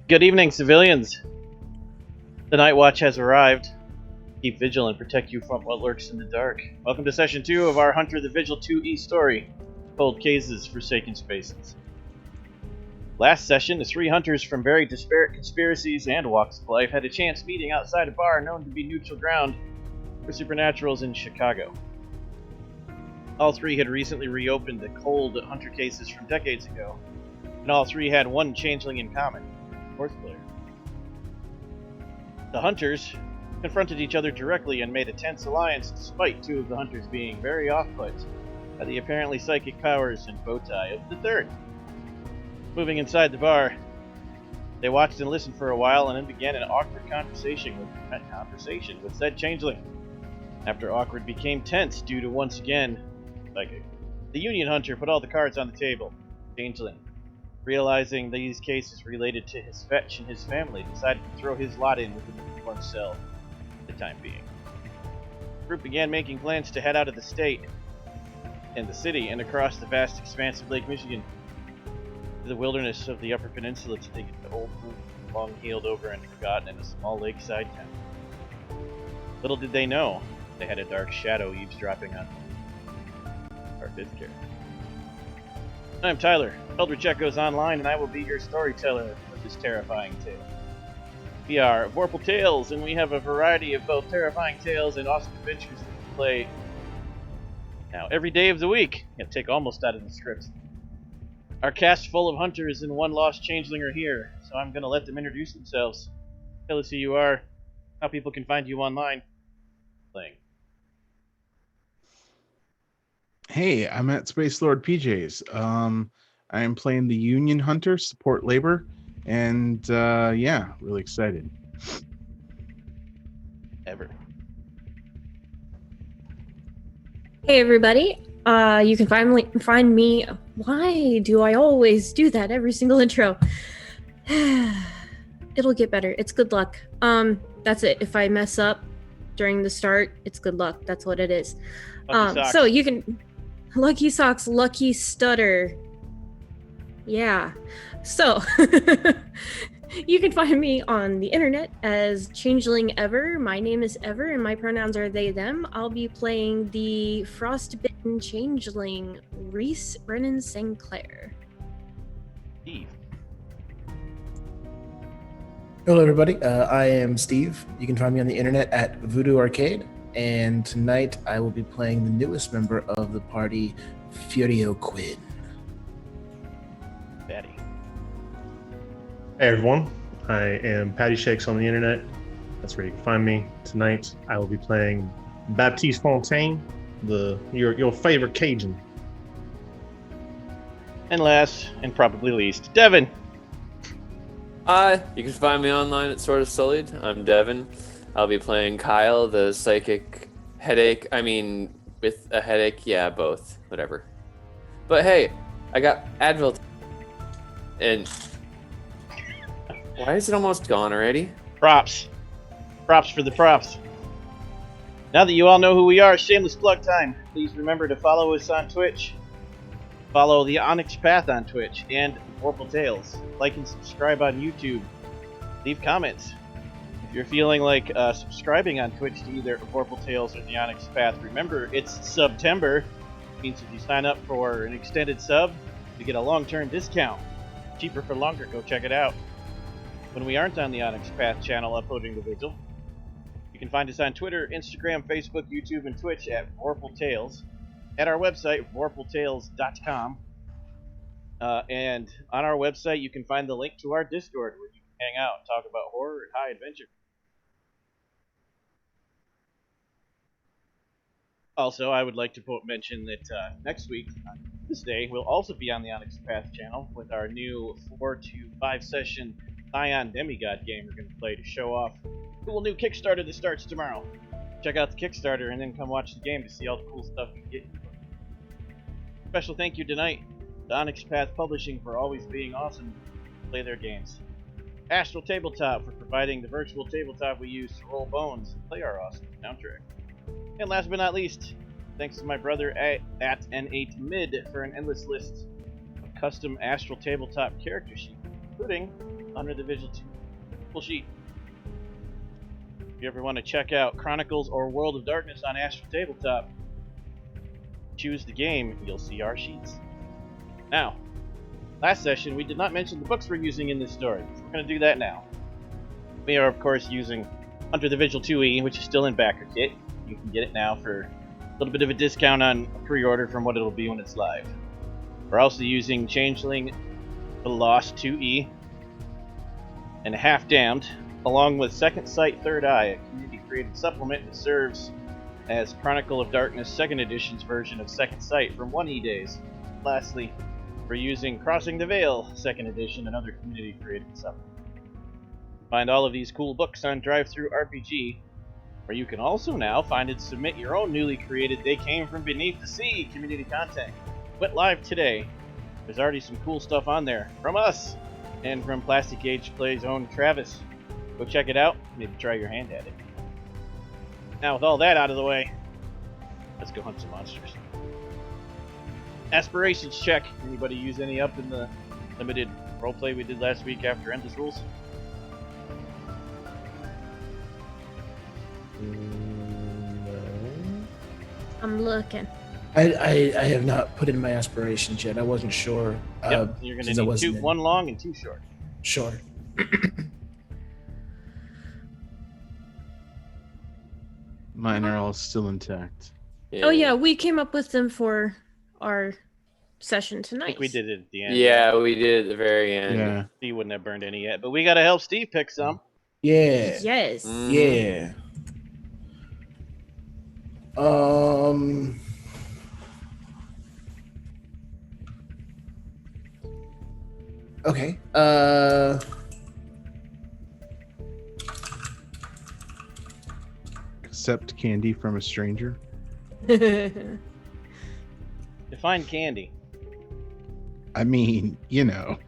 Good evening, civilians. The Night Watch has arrived. Keep vigil and protect you from what lurks in the dark. Welcome to Session 2 of our Hunter the Vigil 2E story, Cold Cases, Forsaken Spaces. Last session, the three hunters from very disparate conspiracies and walks of life had a chance meeting outside a bar known to be neutral ground for supernaturals in Chicago. All three had recently reopened the cold hunter cases from decades ago, and all three had one changeling in common, fourth player. The hunters confronted each other directly and made a tense alliance despite two of the hunters being very off-put by the apparently psychic powers and bow tie of the third. Moving inside the bar, they watched and listened for a while and then began an awkward conversation with said changeling. After awkward became tense due to once again psychic, the Union Hunter put all the cards on the table. Changeling, realizing these cases related to his fetch and his family, decided to throw his lot in with one cell for the time being. The group began making plans to head out of the state and the city and across the vast expanse of Lake Michigan to the wilderness of the Upper Peninsula to dig into old wounds long healed over and forgotten in a small lakeside town. Little did they know, they had a dark shadow eavesdropping on our fifth character. I'm Tyler, Eldritch Echoes Online, and I will be your storyteller for this terrifying tale. We are Vorpal Tales, and we have a variety of both terrifying tales and awesome adventures that we play now every day of the week. Take almost out of the script. Our cast full of hunters and one lost changeling are here, so I'm going to let them introduce themselves. Tell us who you are, how people can find you online. Playing. Hey, I'm at Space Lord PJs. I am playing the Union Hunter, support labor, and yeah, really excited. Ever. Hey everybody, you can find me. Why do I always do that every single intro? It'll get better. It's good luck. That's it. If I mess up during the start, it's good luck. That's what it is. So you can Lucky Socks, Lucky Stutter. Yeah. So you can find me on the internet as Changeling Ever. My name is Ever and my pronouns are they, them. I'll be playing the frostbitten changeling Reese Brennan Sinclair. Steve. Hello everybody, I am Steve. You can find me on the internet at Voodoo Arcade, and tonight I will be playing the newest member of the party, Furio Quinn. Patty. Hey everyone, I am Patty Shakes on the internet. That's where you can find me. Tonight I will be playing Baptiste Fontaine, your favorite Cajun. And last, and probably least, Devin. You can find me online at Sword of Sullied. I'm Devin. I'll be playing Kyle, the psychic headache. I mean, with a headache, yeah, both, whatever. But hey, I got Advil. And why is it almost gone already? Props. Props for the props. Now that you all know who we are, shameless plug time. Please remember to follow us on Twitch. Follow the Onyx Path on Twitch and Vorpal Tales. Like and subscribe on YouTube. Leave comments. If you're feeling like subscribing on Twitch to either Vorpal Tales or the Onyx Path, remember it's September. It means if you sign up for an extended sub, you get a long-term discount. Cheaper for longer, go check it out. When we aren't on the Onyx Path channel uploading the Vigil, you can find us on Twitter, Instagram, Facebook, YouTube, and Twitch at Vorpal Tales. At our website, vorpaltales.com. And on our website, you can find the link to our Discord where you can hang out and talk about horror and high adventure. Also, I would like to mention that next week, on this day, we'll also be on the Onyx Path channel with our new 4 to 5 session Scion Demigod game we're going to play to show off a cool new Kickstarter that starts tomorrow. Check out the Kickstarter and then come watch the game to see all the cool stuff you get. Special thank you tonight to Onyx Path Publishing for always being awesome to play their games. Astral Tabletop for providing the virtual tabletop we use to roll bones and play our awesome soundtrack. And last but not least, thanks to my brother at N8Mid for an endless list of custom Astral Tabletop character sheets, including under the Vigil 2 full sheet. If you ever want to check out Chronicles or World of Darkness on Astral Tabletop, choose the game, you'll see our sheets. Now, last session we did not mention the books we're using in this story, so we're going to do that now. We are, of course, using Under the Vigil 2E, which is still in backer kit. You can get it now for a little bit of a discount on pre-order from what it'll be when it's live. We're also using Changeling the Lost 2E and Half Damned, along with Second Sight Third Eye, a community-created supplement that serves as Chronicle of Darkness 2nd Edition's version of Second Sight from 1E days. Lastly, we're using Crossing the Veil 2nd Edition, another community-created supplement. Find all of these cool books on Drive-Thru RPG, where you can also now find and submit your own newly created They Came From Beneath the Sea community content. Went live today. There's already some cool stuff on there from us and from Plastic Age Play's own Travis. Go check it out, maybe try your hand at it. Now with all that out of the way, let's go hunt some monsters. Aspirations check. Anybody use any up in the limited roleplay we did last week after Endless Rules? I'm looking. I have not put in my aspirations yet. I wasn't sure. Yep, you're going to need one long and 2 short. Sure. Mine are all still intact. Oh yeah, we came up with them for our session tonight. I think we did it at the end. Yeah, we did at the very end. Yeah. He wouldn't have burned any yet, but we got to help Steve pick some. Yeah. Yes. Yeah. Okay. Accept candy from a stranger. Define candy. I mean, you know.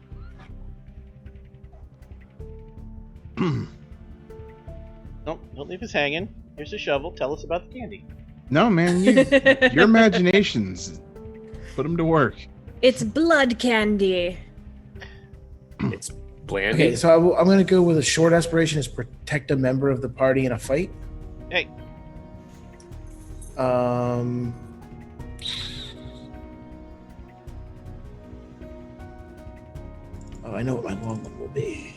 Don't leave us hanging. Here's a shovel. Tell us about the candy. No, man, your imaginations. Put them to work. It's blood candy. It's blandy. Okay, so I'm going to go with a short aspiration is protect a member of the party in a fight. Hey. Oh, I know what my long one will be.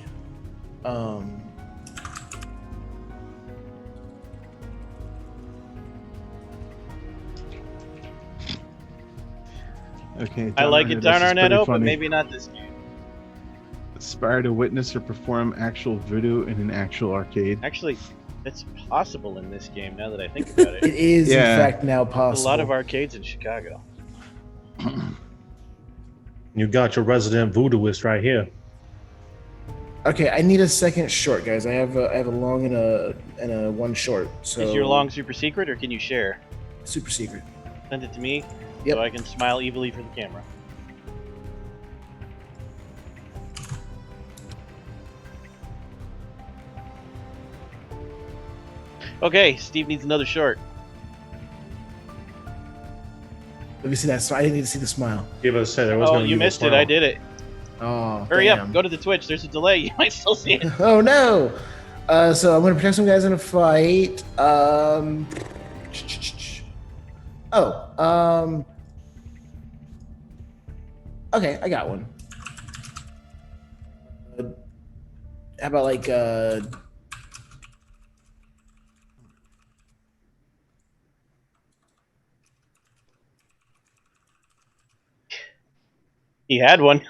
Okay. I like it, Darn Arnetto, but funny. maybe not this game. Aspire to witness or perform actual voodoo in an actual arcade. Actually, it's possible in this game now that I think about it. It is, Yeah. in fact, now There's possible. a lot of arcades in Chicago. You got your resident voodooist right here. Okay, I need a second short, guys. I have a long and a one short. So Is your long super secret, or can you share? super secret? Send it to me Yep. so I can smile evilly for the camera. Okay, Steve needs another short. Let me see that. So I didn't need to see the smile. Give us a say there was Oh, no you evil missed it. smile. I did it. Oh, Hurry damn. up. Go to the Twitch. There's a delay. You might still see it. Oh no! So I'm gonna protect some guys in a fight. Okay, I got one. How about like He had one.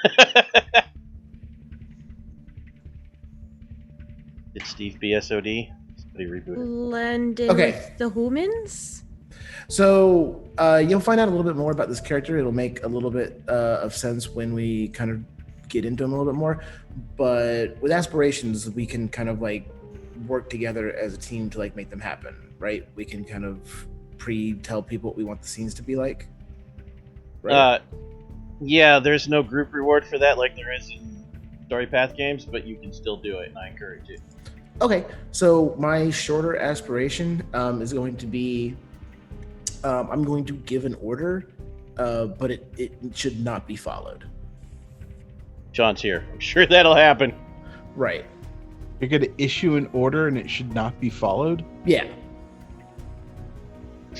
Did Steve BSOD? Somebody rebooted. Blend in Okay. with the humans. So you'll find out a little bit more about this character. It'll make a little bit of sense when we kind of get into him a little bit more. But with aspirations, we can kind of like work together as a team to like make them happen, right? We can kind of pre-tell people what we want the scenes to be like. Right? Yeah, there's no group reward for that like there is in Story Path games, but you can still do it, and I encourage it. Okay, so my shorter aspiration is going to be I'm going to give an order, but it should not be followed. Sean's here. I'm sure that'll happen. Right. You're going to issue an order and it should not be followed? Yeah.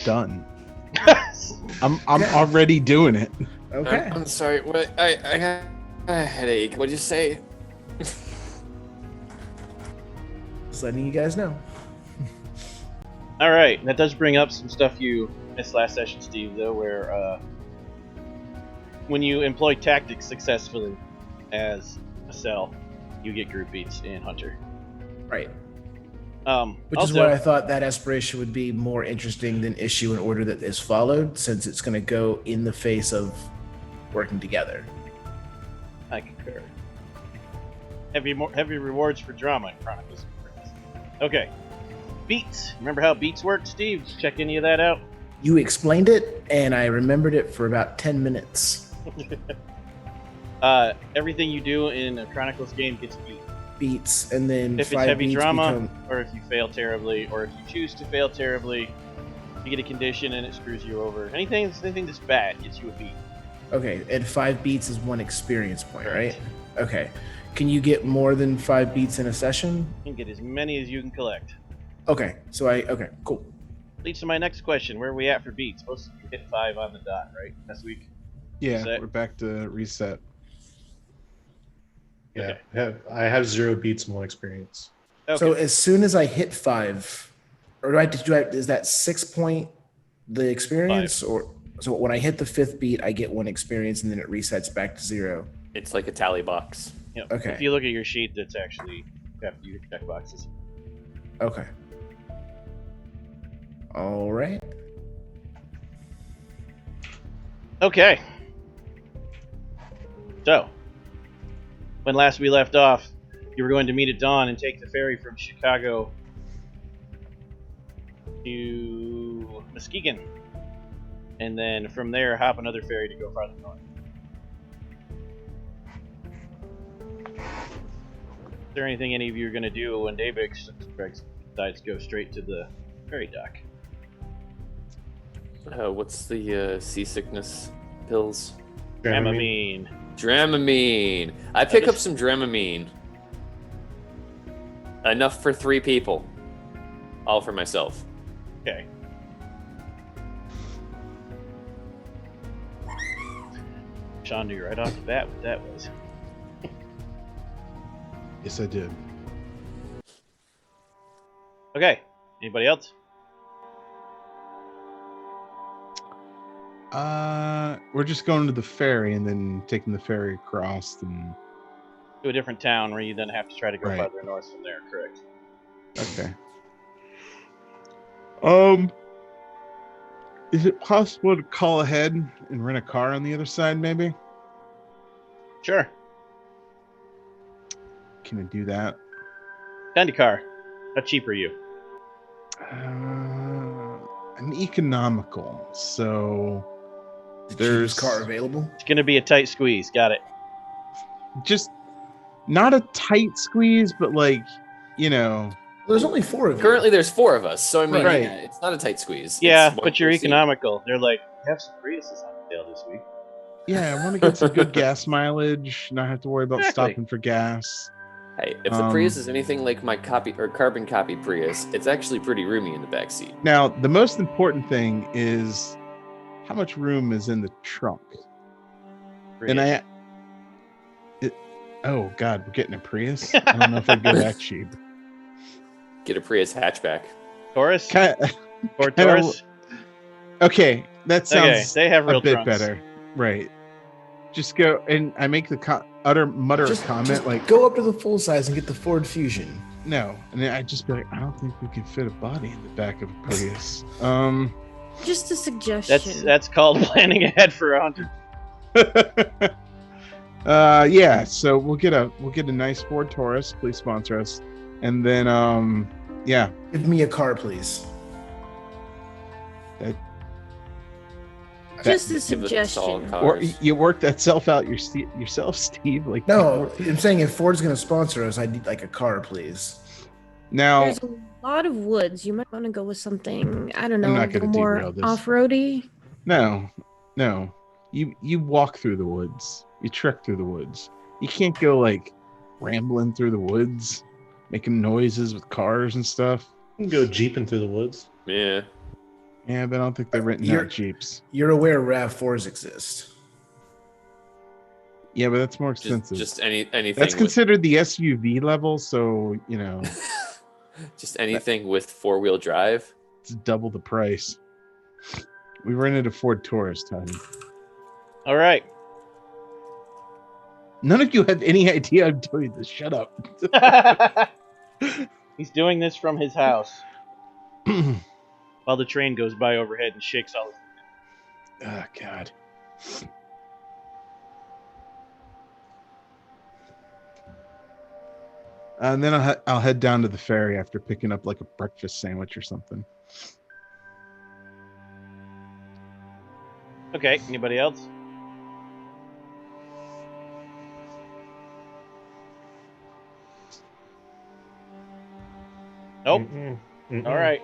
Done. I'm already doing it. Okay. I'm sorry. What? I got a headache. What'd you say? Just letting you guys know. All right, that does bring up some stuff you missed last session, Steve, though, where when you employ tactics successfully as a cell, you get group beats in Hunter. Right. Which also, is why I thought that aspiration would be more interesting than issue an order that is followed, since it's going to go in the face of working together. I concur. Heavy rewards for drama in Chronicles. Okay. Beats. Remember how beats work, Steve? Check any of that out? You explained it, and I remembered it for about 10 minutes. Everything you do in a Chronicles game gets beat. Beats, and then If it's 5 heavy beats drama, become... or if you fail terribly, or if you choose to fail terribly, you get a condition and it screws you over. Anything that's bad gets you a beat. Okay, and 5 beats is 1 experience point, Correct. right? Okay. Can you get more than 5 beats in a session? You can get as many as you can collect. Okay, okay, cool. Leads to my next question. Where are we at for beats? Supposed to hit 5 on the dot, right? Next week? Yeah, Reset. we're back to reset. Yeah, Okay. I have 0 beats in 1 experience. Okay. So as soon as I hit 5, or is that 6 point the experience? 5. Or so when I hit the 5th beat, I get 1 experience and then it resets back to 0. It's like a tally box. Yep. Okay. If you look at your sheet, that's actually you have to use check boxes. Okay. All right. Okay. So, when last we left off, you were going to meet at dawn and take the ferry from Chicago to Muskegon. And then from there, hop another ferry to go farther north. Is there anything any of you are going to do when Daybreak decides to go straight to the ferry dock? What's the seasickness pills? Dramamine. Dramamine. I pick up some Dramamine. Enough for 3 people. All for myself. Okay. Sean knew right off the bat what that was. Yes, I did. Okay. Anybody else? We're just going to the ferry and then taking the ferry across and... To a different town where you then have to try to go Right. farther north from there, correct? Okay. Is it possible to call ahead and rent a car on the other side, maybe? Sure. Can I do that? Kind of car. How cheap are you? I'm economical, so The There's- cheapest car available. It's going to be a tight squeeze. Got it. just not a tight squeeze, but like, you know, There's only 4 of you. Currently, there's 4 of us, so I mean, Right. yeah, it's not a tight squeeze. Yeah, It's one but you're per seat. economical. They're like, have some Priuses on sale this week. yeah, I want to get some good gas mileage, not have to worry about Exactly. stopping for gas. Hey, if the Prius is anything like my carbon copy Prius, it's actually pretty roomy in the back seat. Now, the most important thing is how much room is in the trunk. And oh God, we're getting a Prius. I don't know if I'd go that cheap. Get a Prius hatchback. Taurus? Kinda- Or kinda- Taurus? okay, that Okay, sounds they have real a bit trunks. better, right? Just go and I make the mutter a comment like, go up to the full size and get the Ford Fusion. no, and then I just be like, I don't think we can fit a body in the back of a Prius. Just a suggestion. That's called planning ahead for a hunter. Yeah, so we'll get a nice Ford Taurus. Please sponsor us, and then yeah, Give me a car, please. Just a Give us all suggestion. or cars. you work that self out yourself, Steve. Like No, I'm saying if Ford's going to sponsor us, I need like a car, please. now. There's a lot of woods. You might want to go with something, I don't know, not a little gonna more derail this. off-roady. No. You walk through the woods. You trek through the woods. You can't go like rambling through the woods, making noises with cars and stuff. You can go jeeping through the woods. Yeah. Yeah, but I don't think they're renting out Jeeps. You're aware RAV4s exist. Yeah, but that's more expensive. Just anything. That's considered the SUV level, so, just anything with 4-wheel drive. It's double the price. We rented a Ford Taurus, Tony. All right. None of you have any idea I'm doing this. Shut up. He's doing this from his house while the train goes by overhead and shakes all his... Oh, God. And then I'll head down to the ferry after picking up like a breakfast sandwich or something. Okay, anybody else? Nope. All right.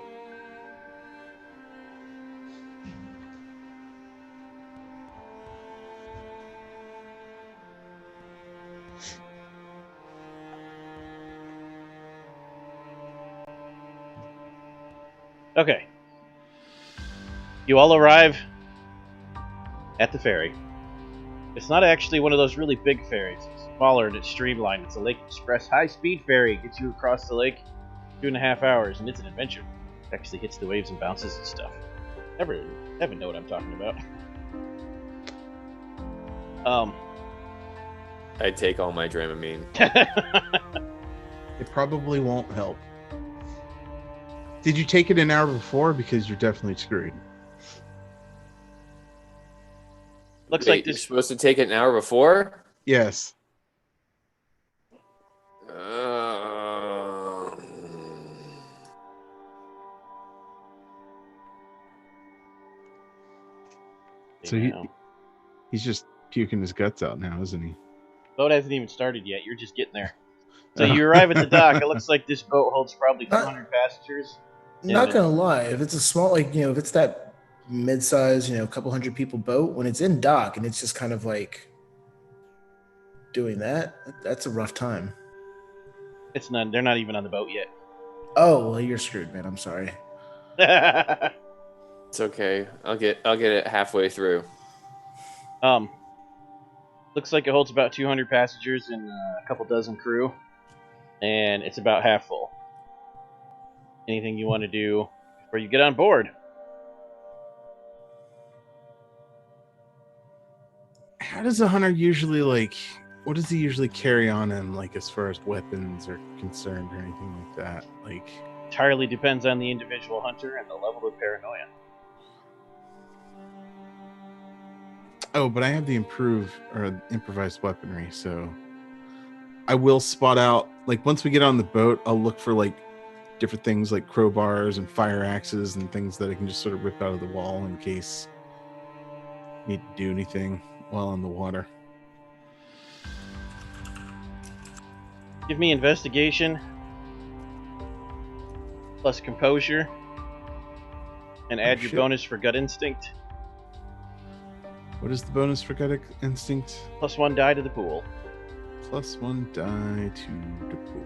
Okay. You all arrive at the ferry. It's not actually one of those really big ferries. It's smaller and it's streamlined. It's a Lake Express high-speed ferry. Gets you across the lake 2.5 hours, and it's an adventure. It actually hits the waves and bounces and stuff. Never know what I'm talking about. I take all my Dramamine. It probably won't help. Did you take it an hour before? Because you're definitely screwed. Looks Wait, like you're this. supposed to take it an hour before? Yes. So he's just puking his guts out now, isn't he? Boat hasn't even started yet. You're just getting there. So you arrive at the dock. It looks like this boat holds probably 200 passengers. Not gonna lie, if it's a small, if it's that mid-size, a couple hundred people boat, when it's in dock and it's just kind of like doing that's a rough time. It's none. They're not even on the boat yet. Oh, well, you're screwed, man. I'm sorry. It's okay. I'll get it halfway through. Looks like it holds about 200 passengers and a couple dozen crew, and it's about half full. Anything you want to do before you get on board? How does a hunter usually what does he usually carry on him, as far as weapons are concerned or anything like that? Entirely depends on the individual hunter and the level of paranoia. Oh, but I have the improvised weaponry, so I will spot out, once we get on the boat, I'll look for different things like crowbars and fire axes and things that I can just sort of rip out of the wall in case I need to do anything while on the water. Give me investigation plus composure and add your bonus for gut instinct. What is the bonus for gut instinct? Plus 1 die to the pool. Plus 1 die to the pool.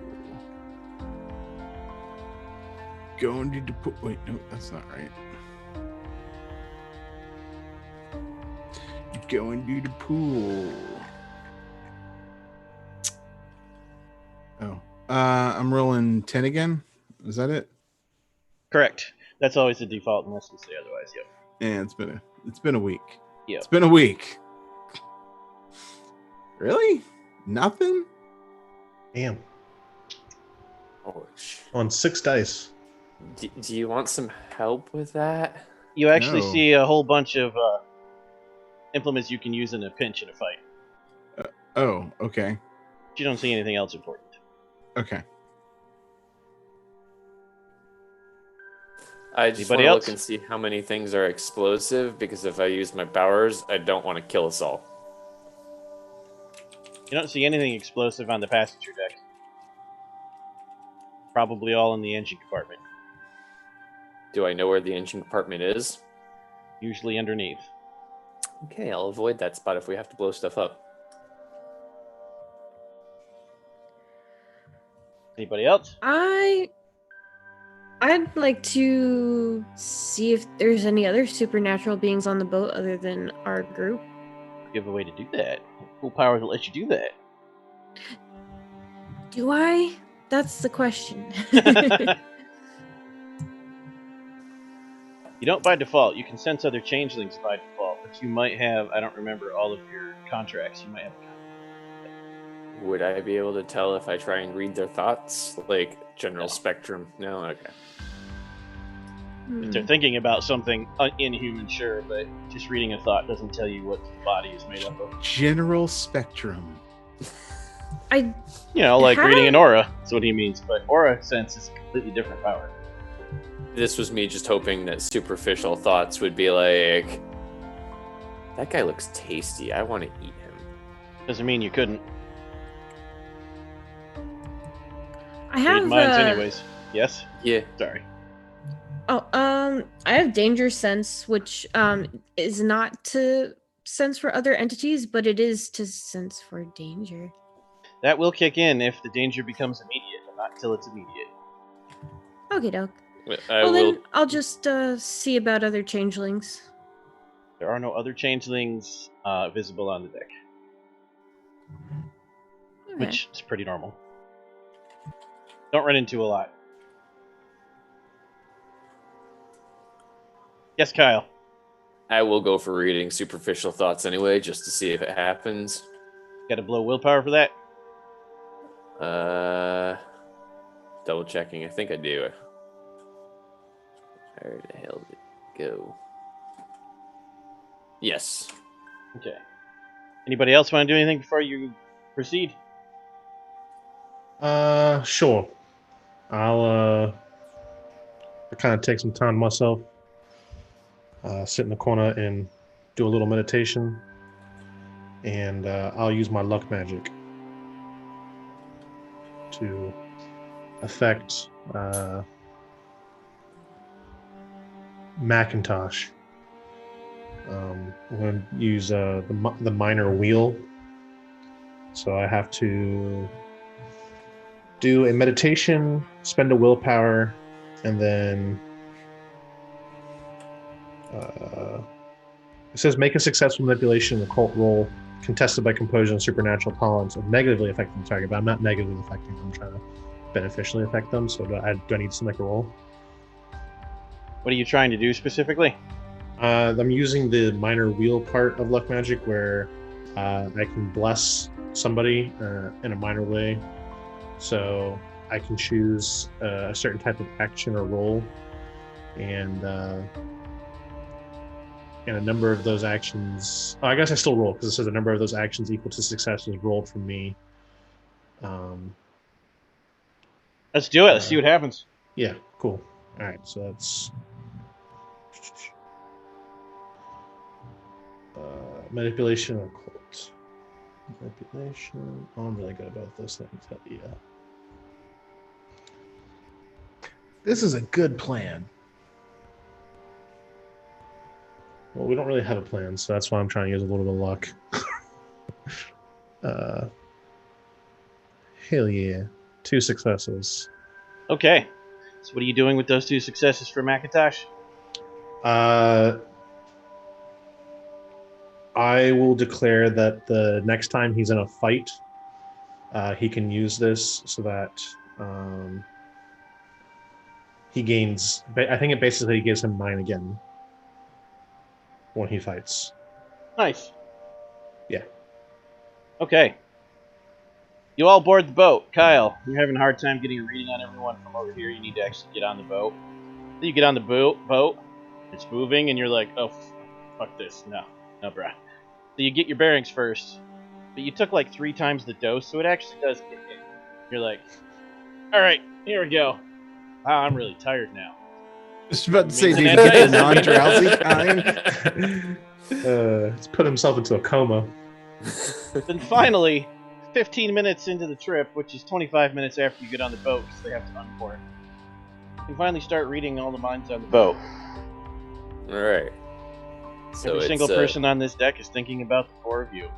Going to the pool. Wait, no, that's not right. Going to the pool. Oh, I'm rolling 10 again. Is that it? Correct. That's always the default unless we say otherwise. Yep. Yeah, it's been a week. Yep. It's been a week. Really? Nothing? Damn. Ouch. On 6 dice. Do you want some help with that? You actually No. see a whole bunch of implements you can use in a pinch in a fight. Oh, okay. But you don't see anything else important. Okay. I just want Anybody to else? look and see how many things are explosive, because if I use my powers, I don't want to kill us all. You don't see anything explosive on the passenger deck. Probably all in the engine compartment. Do I know where the engine compartment is? Usually underneath. Okay, I'll avoid that spot if we have to blow stuff up. Anybody else? I'd like to see if there's any other supernatural beings on the boat other than our group. You have a way to do that. Cool power that lets you do that. Do I? That's the question. You don't by default. You can sense other changelings by default, but you might have, I don't remember all of your contracts. You might have. Would I be able to tell if I try and read their thoughts? Like, general spectrum? No? Okay. If they're thinking about something inhuman, sure, but just reading a thought doesn't tell you what the body is made up of. General spectrum. You know, like reading an aura. That's what he means, but aura sense is a completely different power. This was me just hoping that superficial thoughts would be like, that guy looks tasty. I want to eat him. Doesn't mean you couldn't. I have read minds anyways. Yes? Yeah. Sorry. Oh, I have danger sense, which is not to sense for other entities, but it is to sense for danger. That will kick in if the danger becomes immediate, but not till it's immediate. Okay, doke. Then I'll just see about other changelings. There are no other changelings visible on the deck, Okay. which is pretty normal. Don't run into a lot. Yes, Kyle. I will go for reading superficial thoughts anyway, just to see if it happens. Got to blow willpower for that? Double checking. I think I do. Where the hell did it go? Yes. Okay. Anybody else want to do anything before you proceed? Sure. I'll kind of take some time myself. Sit in the corner and do a little meditation. And I'll use my luck magic to affect Macintosh. I'm going to use the minor wheel. So I have to do a meditation, spend a willpower, and then it says make a successful manipulation occult roll contested by composure and supernatural tolerance of negatively affecting the target, but I'm not negatively affecting them. I'm trying to beneficially affect them. So do I need to make a roll? What are you trying to do specifically? I'm using the minor wheel part of luck magic where I can bless somebody in a minor way. So I can choose a certain type of action or roll, and a number of those actions. Oh, I guess I still roll because it says a number of those actions equal to success is rolled from me. Let's do it. Let's see what happens. Yeah, cool. All right, so that's manipulation or occult. Manipulation. Oh, I'm really good about this. Let me tell you. This is a good plan. Well, we don't really have a plan, so that's why I'm trying to use a little bit of luck. Hell yeah. 2 successes. Okay. So what are you doing with those 2 successes for Macintosh? I will declare that the next time he's in a fight, he can use this so that he gains... I think it basically gives him 9 again when he fights. Nice. Yeah. Okay. You all board the boat. Kyle, you're having a hard time getting a reading on everyone from over here. You need to actually get on the boat. So you get on the boat. It's moving, and you're like, oh, fuck this. No, bruh. So you get your bearings first. But you took like 3 times the dose, so it actually does kick in. You're like, all right, here we go. Wow, I'm really tired now. Just about to say, Means dude, you an get the anti- non-drowsy kind. He's put himself into a coma. Then finally, 15 minutes into the trip, which is 25 minutes after you get on the boat because they have to unport, you can finally start reading all the minds on the boat. All right. So Every single person on this deck is thinking about the 4 of you.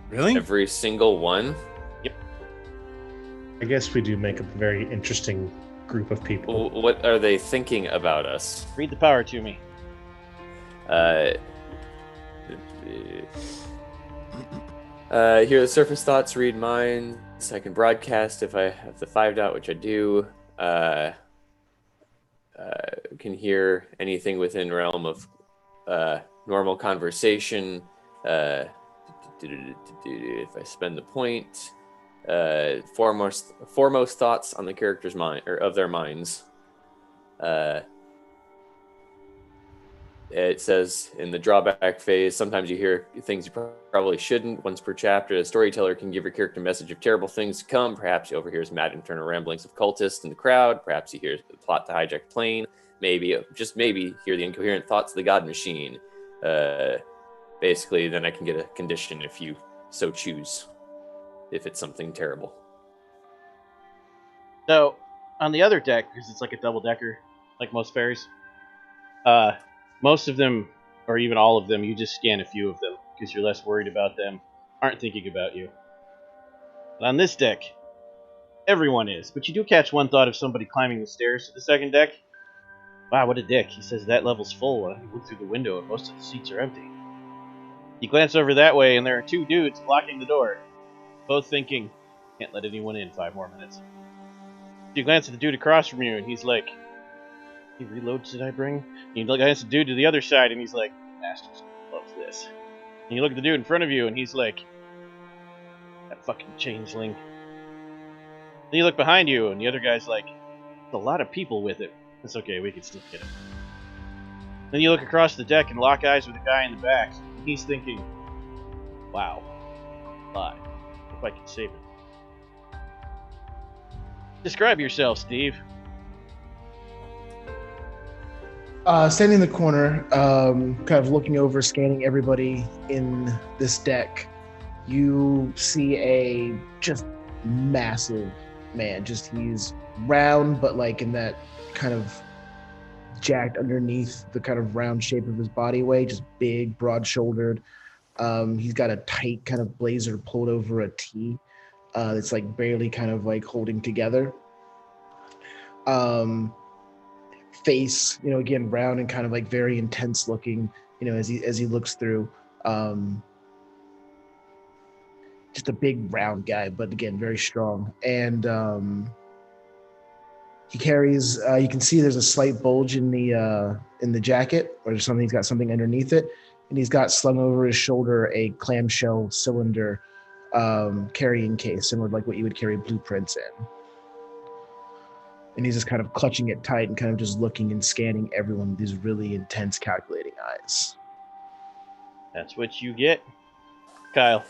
Really? Every single one? Yep. I guess we do make a very interesting group of people. What are they thinking about us? Read the power to me. Hear the surface thoughts, read minds. I can broadcast if I have the 5 dot, which I do. Can hear anything within realm of normal conversation. If I spend the point, foremost thoughts on the character's mind or of their minds. It says in the drawback phase, sometimes you hear things you probably shouldn't. Once per chapter, the storyteller can give your character a message of terrible things to come. Perhaps he overhears mad internal ramblings of cultists in the crowd. Perhaps he hears the plot to hijack a plane. Maybe, just maybe, hear the incoherent thoughts of the god machine. Basically, then I can get a condition if you so choose, if it's something terrible. So, on the other deck, because it's like a double-decker, like most ferries, most of them, or even all of them, you just scan a few of them, because you're less worried about them, aren't thinking about you. But on this deck, everyone is, but you do catch one thought of somebody climbing the stairs to the second deck. Wow, what a dick. He says that level's full when I look through the window and most of the seats are empty. You glance over that way, and there are 2 dudes blocking the door, both thinking, can't let anyone in 5 more minutes. You glance at the dude across from you, and he's like, "How many reloads did I bring?" And you glance at the dude to the other side, and he's like, "Masters loves this." And you look at the dude in front of you, and he's like, "That fucking changeling." Then you look behind you, and the other guy's like, "There's a lot of people with it. It's okay, we can still get him." Then you look across the deck and lock eyes with the guy in the back, and he's thinking, "Wow, alive. Hope I can save him." Describe yourself, Steve. Standing in the corner, kind of looking over, scanning everybody in this deck, you see a just massive man. He's round, but like in that kind of jacked underneath the kind of round shape of his body weight, just big, broad-shouldered. He's got a tight kind of blazer pulled over a T that's like barely kind of like holding together. Face, again, round and kind of like very intense looking, as he looks through. Just a big round guy, but again, very strong. And he carries, you can see there's a slight bulge in the jacket, or something. He's got something underneath it, and he's got slung over his shoulder a clamshell cylinder carrying case, similar to like what you would carry blueprints in. And he's just kind of clutching it tight and kind of just looking and scanning everyone with these really intense, calculating eyes. That's what you get, Kyle.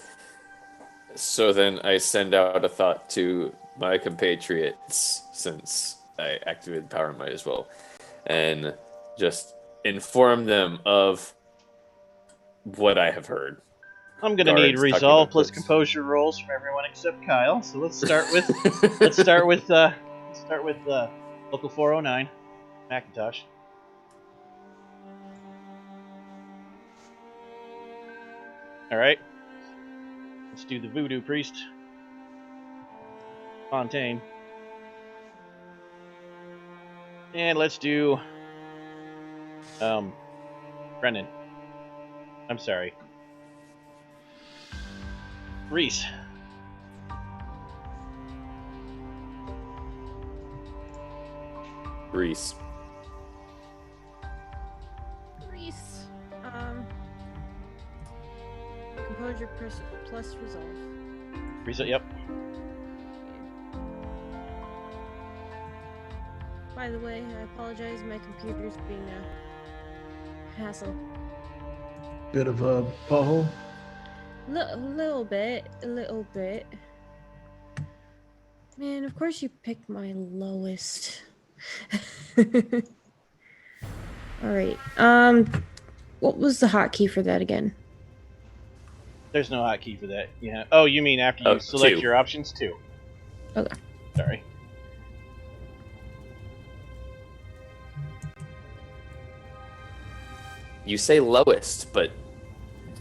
So then I send out a thought to my compatriots, since I activated power might as well, and just inform them of what I have heard. I'm gonna need resolve plus composure rolls from everyone except Kyle. So let's start with local 409, Macintosh. All right. Let's do the voodoo priest, Fontaine, and let's do Brennan. I'm sorry, Reese. Reese. Composure plus resolve. Reese, yep. By the way, I apologize. My computer's being a hassle. Bit of a butthole? A little bit. Man, of course you picked my lowest. All right. What was the hotkey for that again? There's no hotkey for that. Yeah. Oh, you mean after you select 2. your options? 2. Okay. Sorry. You say lowest, but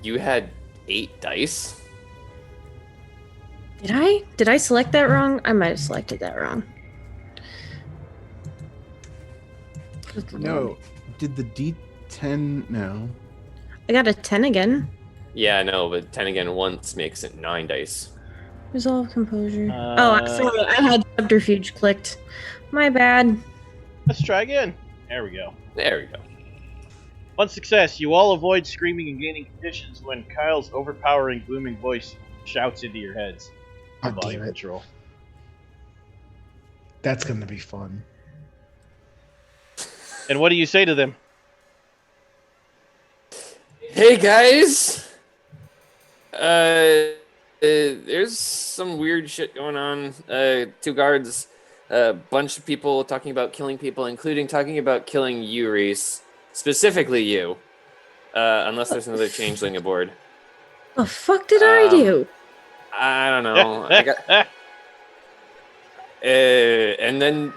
you had 8 dice? Did I select that wrong? I might have selected that wrong. No. Did the D10? No. I got a 10 again. Yeah, I know, but 10 again once makes it 9 dice. Resolve composure. I'm sorry. I had subterfuge clicked. My bad. Let's try again. There we go. There we go. One success. You all avoid screaming and gaining conditions when Kyle's overpowering, booming voice shouts into your heads. God damn Volume it. control. That's gonna be fun. And what do you say to them? Hey guys! There's some weird shit going on. 2 guards, a bunch of people talking about killing people, including talking about killing you, Reese. Specifically you. Unless there's another changeling aboard. The fuck did I do? I don't know. I got... and then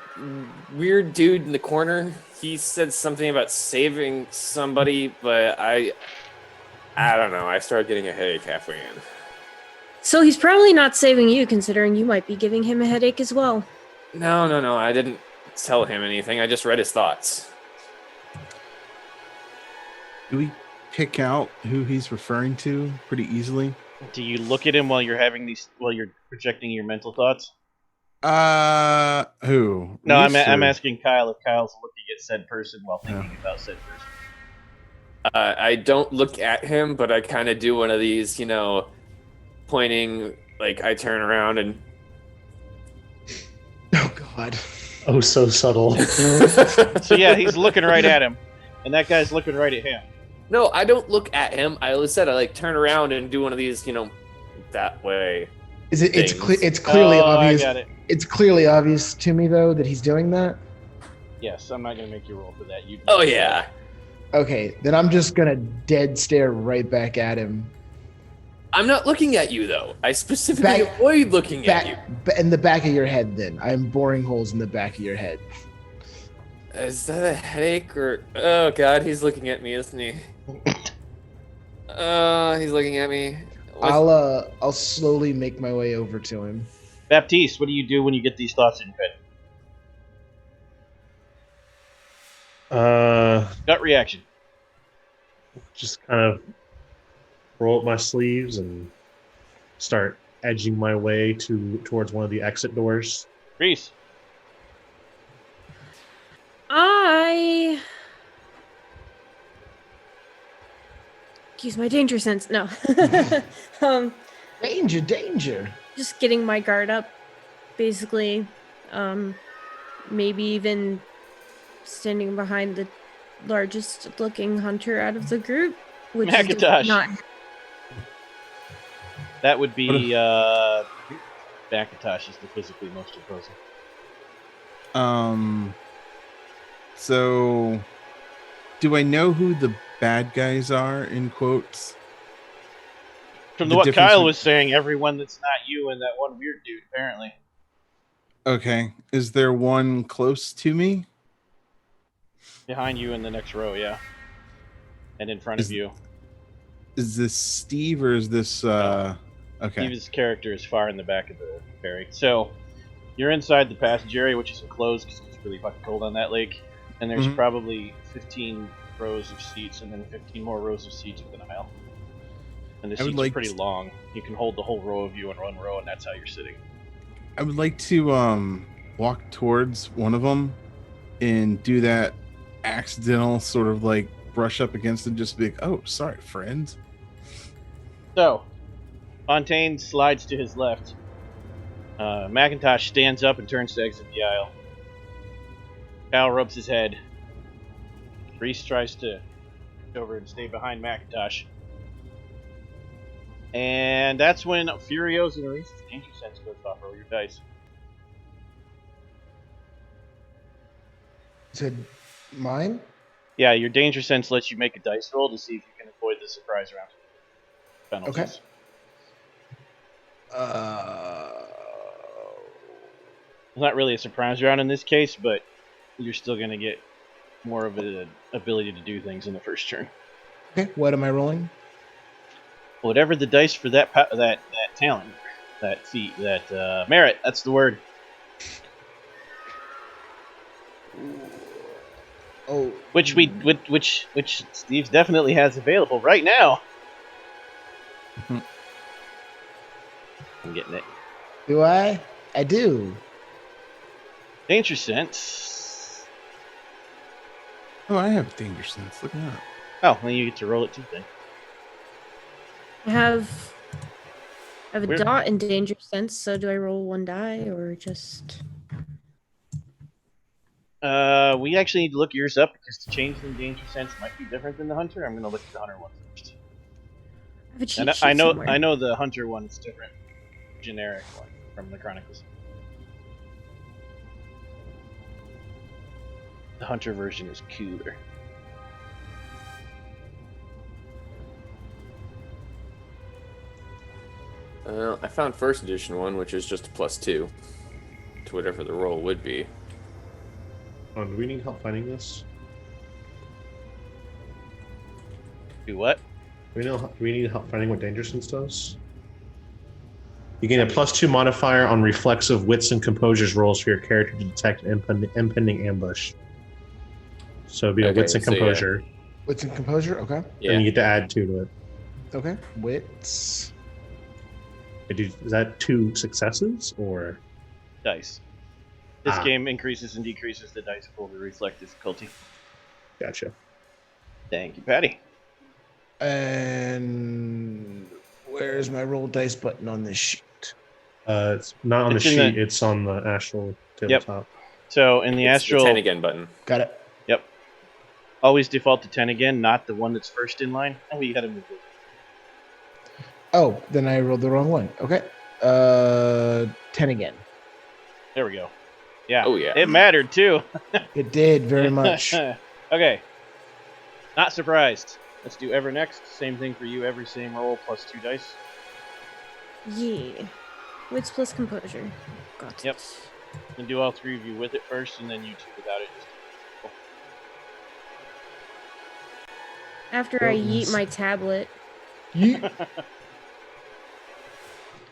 weird dude in the corner, he said something about saving somebody, but I don't know. I started getting a headache halfway in. So he's probably not saving you, considering you might be giving him a headache as well. No. I didn't tell him anything. I just read his thoughts. Do we pick out who he's referring to pretty easily? Do you look at him while you're projecting your mental thoughts? Who? No, I'm Reese, or- asking Kyle if Kyle's looking at said person while thinking about said person. I don't look at him, but I kind of do one of these, pointing, like I turn around and... Oh God. Oh, so subtle. So yeah, he's looking right at him, and that guy's looking right at him. No, I don't look at him. I always said I turn around and do one of these, that way. Is it? It's Things. it's clearly obvious. I got it. It's clearly obvious to me though that he's doing that. Yes, I'm not gonna make you roll for that. You. Oh yeah. Okay, then I'm just gonna dead stare right back at him. I'm not looking at you though. I specifically avoid looking at you. In the back of your head. Then I'm boring holes in the back of your head. Is that a headache or? Oh God, he's looking at me, isn't he? He's looking at me. I'll slowly make my way over to him. Baptiste, what do you do when you get these thoughts in your head? Gut reaction. Just kind of roll up my sleeves and start edging my way towards one of the exit doors. Reese. I use my danger sense. No. Danger. Just getting my guard up, basically. Maybe even standing behind the largest looking hunter out of the group, which Macintosh. is not. That would be Macintosh is the physically most imposing. So do I know who the bad guys are in quotes? From The what difference Kyle be- was saying, everyone that's not you and that one weird dude, apparently. Okay. Is there one close to me? Behind you in the next row, yeah. And in front of you. Is this Steve or is this okay. Steve's character is far in the back of the ferry. So, you're inside the passage area, which is enclosed because it's really fucking cold on that lake. And there's Mhm. probably 15 rows of seats and then 15 more rows of seats with an aisle. And the I would seats like are pretty to- long. You can hold the whole row of you in one row, and that's how you're sitting. I would like to walk towards one of them and do that accidental sort of like brush up against it, just be like, oh, sorry, friend. So, Fontaine slides to his left. Macintosh stands up and turns to exit the aisle. Cal rubs his head. Reese tries to go over and stay behind Macintosh. And that's when Furio's and Reese's danger sense goes off. Roll your dice. Said mine? Yeah, your danger sense lets you make a dice roll to see if you can avoid the surprise round penalties. Okay. It's not really a surprise round in this case, but you're still going to get more of an ability to do things in the first turn. Okay. What am I rolling? Whatever the dice for that talent. that merit. That's the word. Oh, Which Steve definitely has available right now. Mhm. I'm getting it. do I? I do. Danger sense. Oh, I have danger sense. Look at that. Oh, then you get to roll it too then. I have a Weird. dot in danger sense, so do I roll 1 die or just? We actually need to look yours up because the change in danger sense might be different than the hunter. I'm going to look at the hunter one first. I have a cheat And sheet somewhere. I know the hunter one is different, generic one from the Chronicles. The hunter version is cooler. I found first edition one, which is just a +2 to whatever the roll would be. Oh, do we need help finding this? Do what? Do we need help finding what danger sense does? You gain a +2 modifier on reflexive wits and composures rolls for your character to detect an impending ambush. So it'd be a Okay, wits and so yeah. composure, Wits and composure. Okay. Yeah. and you get to add 2 to it. Okay. Wits. Is that 2 successes or? Dice. This game increases and decreases the dice pool to reflect difficulty. Gotcha. Thank you, Patty. And where's my roll dice button on this sheet? It's not on It's the in sheet. the- It's on the astral tabletop. So in the It's astral, the 10 again button. Got it. yep, always default to 10 again, not the one that's first in line. Oh, you gotta move it. Oh, then I rolled the wrong one. Okay. 10 again. There we go. Yeah. Oh, yeah. It mattered too. It did very much. Okay. Not surprised. Let's do Ever next. Same thing for you. Every same roll plus 2 dice. Yeah. Wits plus composure. Got it. Yep. And do all 3 of you with it first, and then you 2 without it. After I yeet my tablet. Yeet.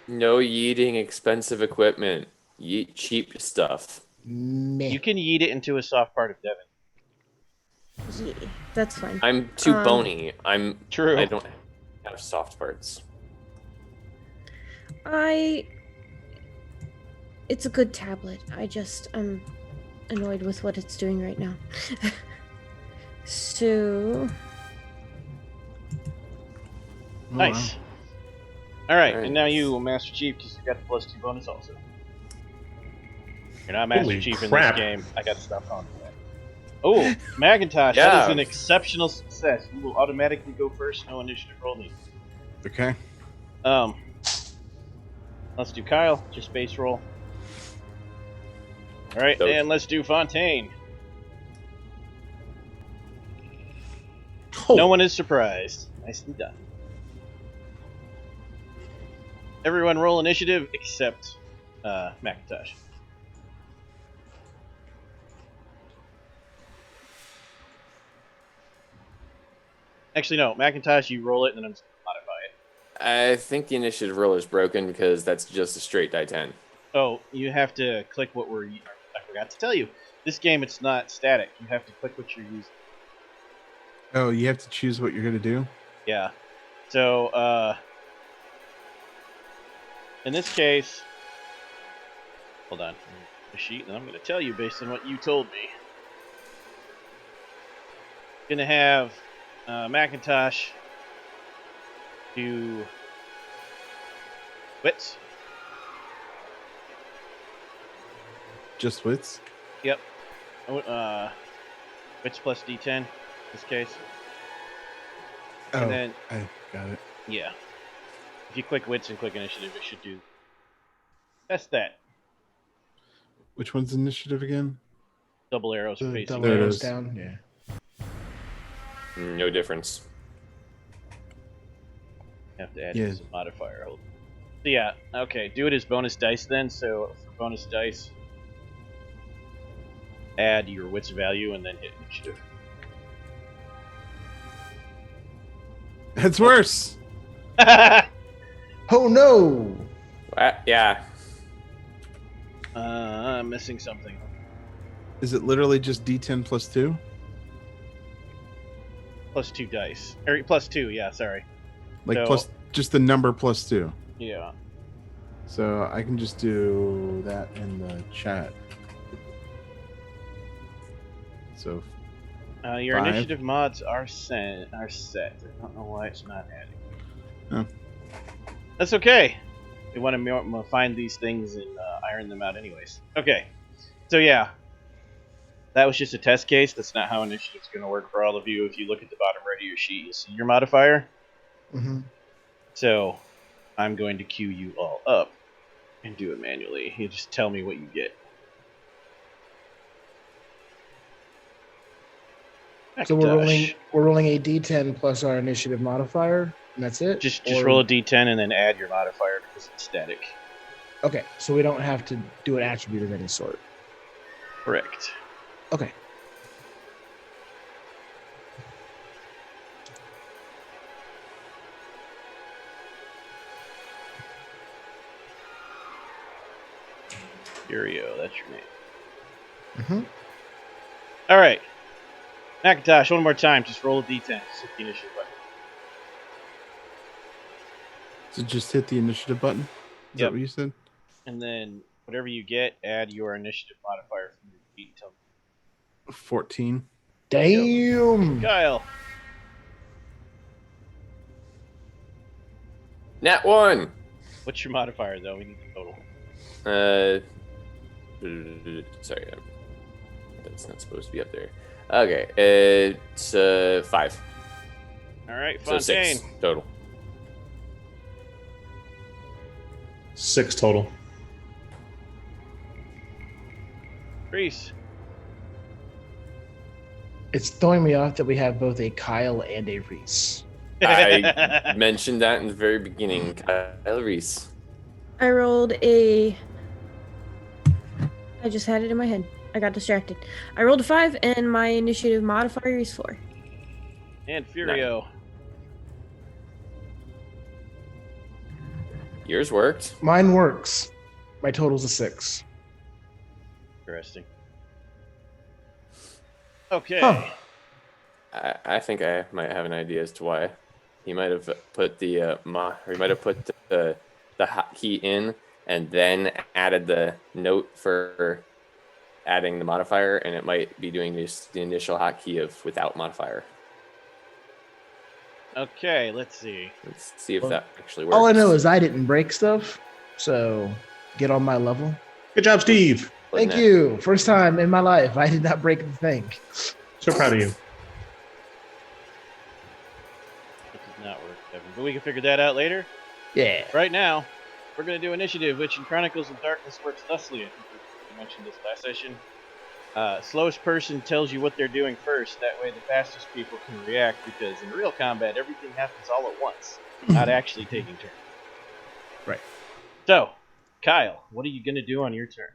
No yeeting expensive equipment. Yeet cheap stuff. Meh. You can yeet it into a soft part of Devon. Yeah, that's fine. I'm too bony. True. I don't have soft parts. It's a good tablet. I'm annoyed with what it's doing right now. So Nice. All right, Alright. and now you, Master Chief, because you got the plus 2 bonus also. You're not Master Holy Chief crap. in this game. I got to stop calling you that. Oh, Macintosh, that Yeah. is an exceptional success. You will automatically go first. No initiative roll needed. Okay. Let's do Kyle. Just base roll. All right, Dope. and let's do Fontaine. Oh, No one is surprised. Nicely done. Everyone roll initiative except Macintosh. Actually, no. Macintosh, you roll it, and then I'm just going to modify it. I think the initiative roll is broken because that's just a straight die 10. Oh, you have to click what we're... I forgot to tell you. This game, it's not static. You have to click what you're using. Oh, you have to choose what you're gonna do. Yeah. So, in this case... Hold on. The sheet, and I'm going to tell you based on what you told me. Going to have Macintosh do wits. Just wits. Yep. Wits plus D10 in this case. Oh, And then, I got it. yeah. If you click wits and click initiative, it should do. Test that. Which one's initiative again? Double arrows The facing double There it down. arrows is. down. Yeah. No difference. Have to add Yeah. it as a modifier. Hold on. So yeah, okay. Do it as bonus dice then. So for bonus dice, add your wits value and then hit initiative. It's worse. Oh no! Yeah. I'm missing something. Is it literally just D10 plus 2? Plus 2 dice. Or plus 2, yeah, sorry. Like So- plus just the number plus 2. Yeah. So I can just do that in the chat. So Your 5. initiative mods are set. I don't know why it's not adding. Oh. That's okay. We want to find these things and iron them out anyways. Okay. So yeah. That was just a test case. That's not how initiative's going to work for all of you. If you look at the bottom right of your sheet, you'll see your modifier. Mm-hmm. So I'm going to queue you all up and do it manually. You just tell me what you get. So we're Macintosh. rolling a D10 plus our initiative modifier, and that's it. Just Or- roll a d10 and then add your modifier because it's static. Okay, so we don't have to do an attribute of any sort. Correct. Okay. Furio, that's your name. Mm-hmm. All right. Macintosh, one more time. Just roll a d10. Just hit the initiative button. So just hit the initiative button? Is Yep. that what you said? And then whatever you get, add your initiative modifier from your feet. Tell me. 14. Damn. Kyle. Nat 1. What's your modifier, though? We need the total. Sorry, that's not supposed to be up there. Okay, it's 5. All right, So Fontaine. 6 total. 6 total. Reese. It's throwing me off that we have both a Kyle and a Reese. I mentioned that in the very beginning. Kyle Reese. I rolled a. I just had it in my head. I got distracted. I rolled a 5, and my initiative modifier is 4. And Furio. Yours worked. Mine works. My total's a 6. Interesting. Okay. Huh. I think I might have an idea as to why he might have put the or he might have put the hotkey in and then added the note for adding the modifier, and it might be doing the initial hotkey of without modifier. Okay, let's see. Let's see if Well, that actually works. All I know is I didn't break stuff, so get on my level. Good job, Steve. Wasn't Thank it? you. First time in my life, I did not break the thing. So proud of you. That does not work, Kevin. But we can figure that out later. Yeah. Right now, we're going to do initiative, which in Chronicles of Darkness works thusly. I think we mentioned this last session. Slowest person tells you what they're doing first. That way the fastest people can react, because in real combat, everything happens all at once, not actually taking turns. Right. So, Kyle, what are you going to do on your turn?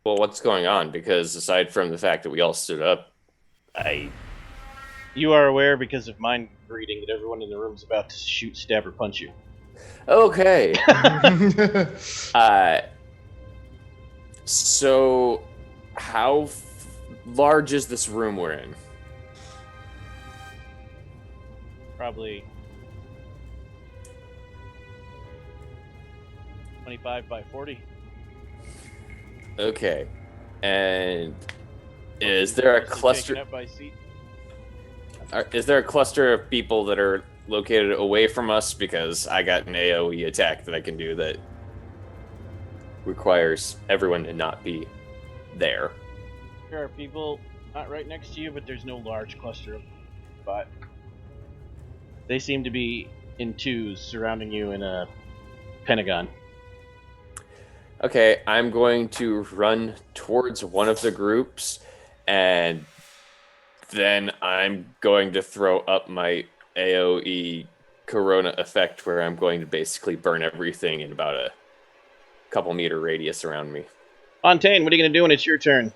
Well, what's going on? Because aside from the fact that we all stood up, You are aware, because of mind reading, that everyone in the room is about to shoot, stab, or punch you. Okay. So, how large is this room we're in? Probably 25 by 40. Okay. And is there a Mostly cluster? taken up by seat. Is there a cluster of people that are located away from us? Because I got an AoE attack that I can do that requires everyone to not be there. There are people not right next to you, but there's no large cluster of them. But they seem to be in twos surrounding you in a pentagon. Okay, I'm going to run towards one of the groups, and then I'm going to throw up my AoE Corona effect, where I'm going to basically burn everything in about a couple meter radius around me. Fontaine, what are you going to do when it's your turn?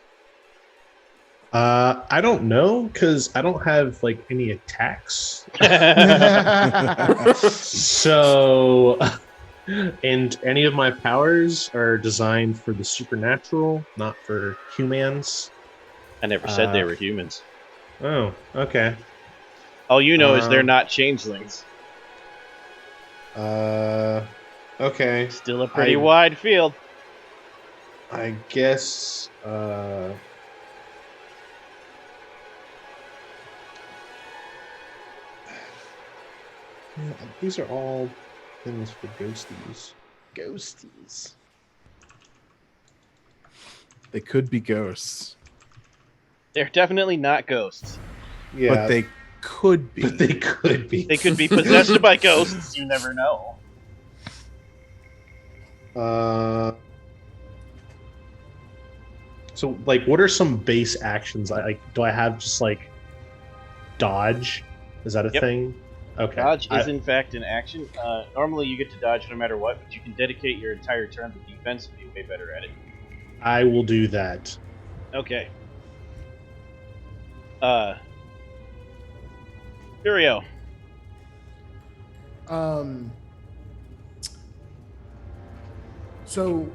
I don't know, because I don't have like any attacks. So And any of my powers are designed for the supernatural, not for humans. I never said they were humans. Oh, okay. All you know is they're not changelings. Okay. Still a pretty wide field. I guess. Yeah, these are all things for ghosties. Ghosties. They could be ghosts. They're definitely not ghosts. Yeah, But they could be. But they could be. They could be possessed by ghosts. You never know. So, like, what are some base actions? Do I have just like dodge? Is that a thing? Okay. Dodge is in fact an action. Normally you get to dodge no matter what, but you can dedicate your entire turn to defense and be way better at it. I will do that. Okay. Curio. So,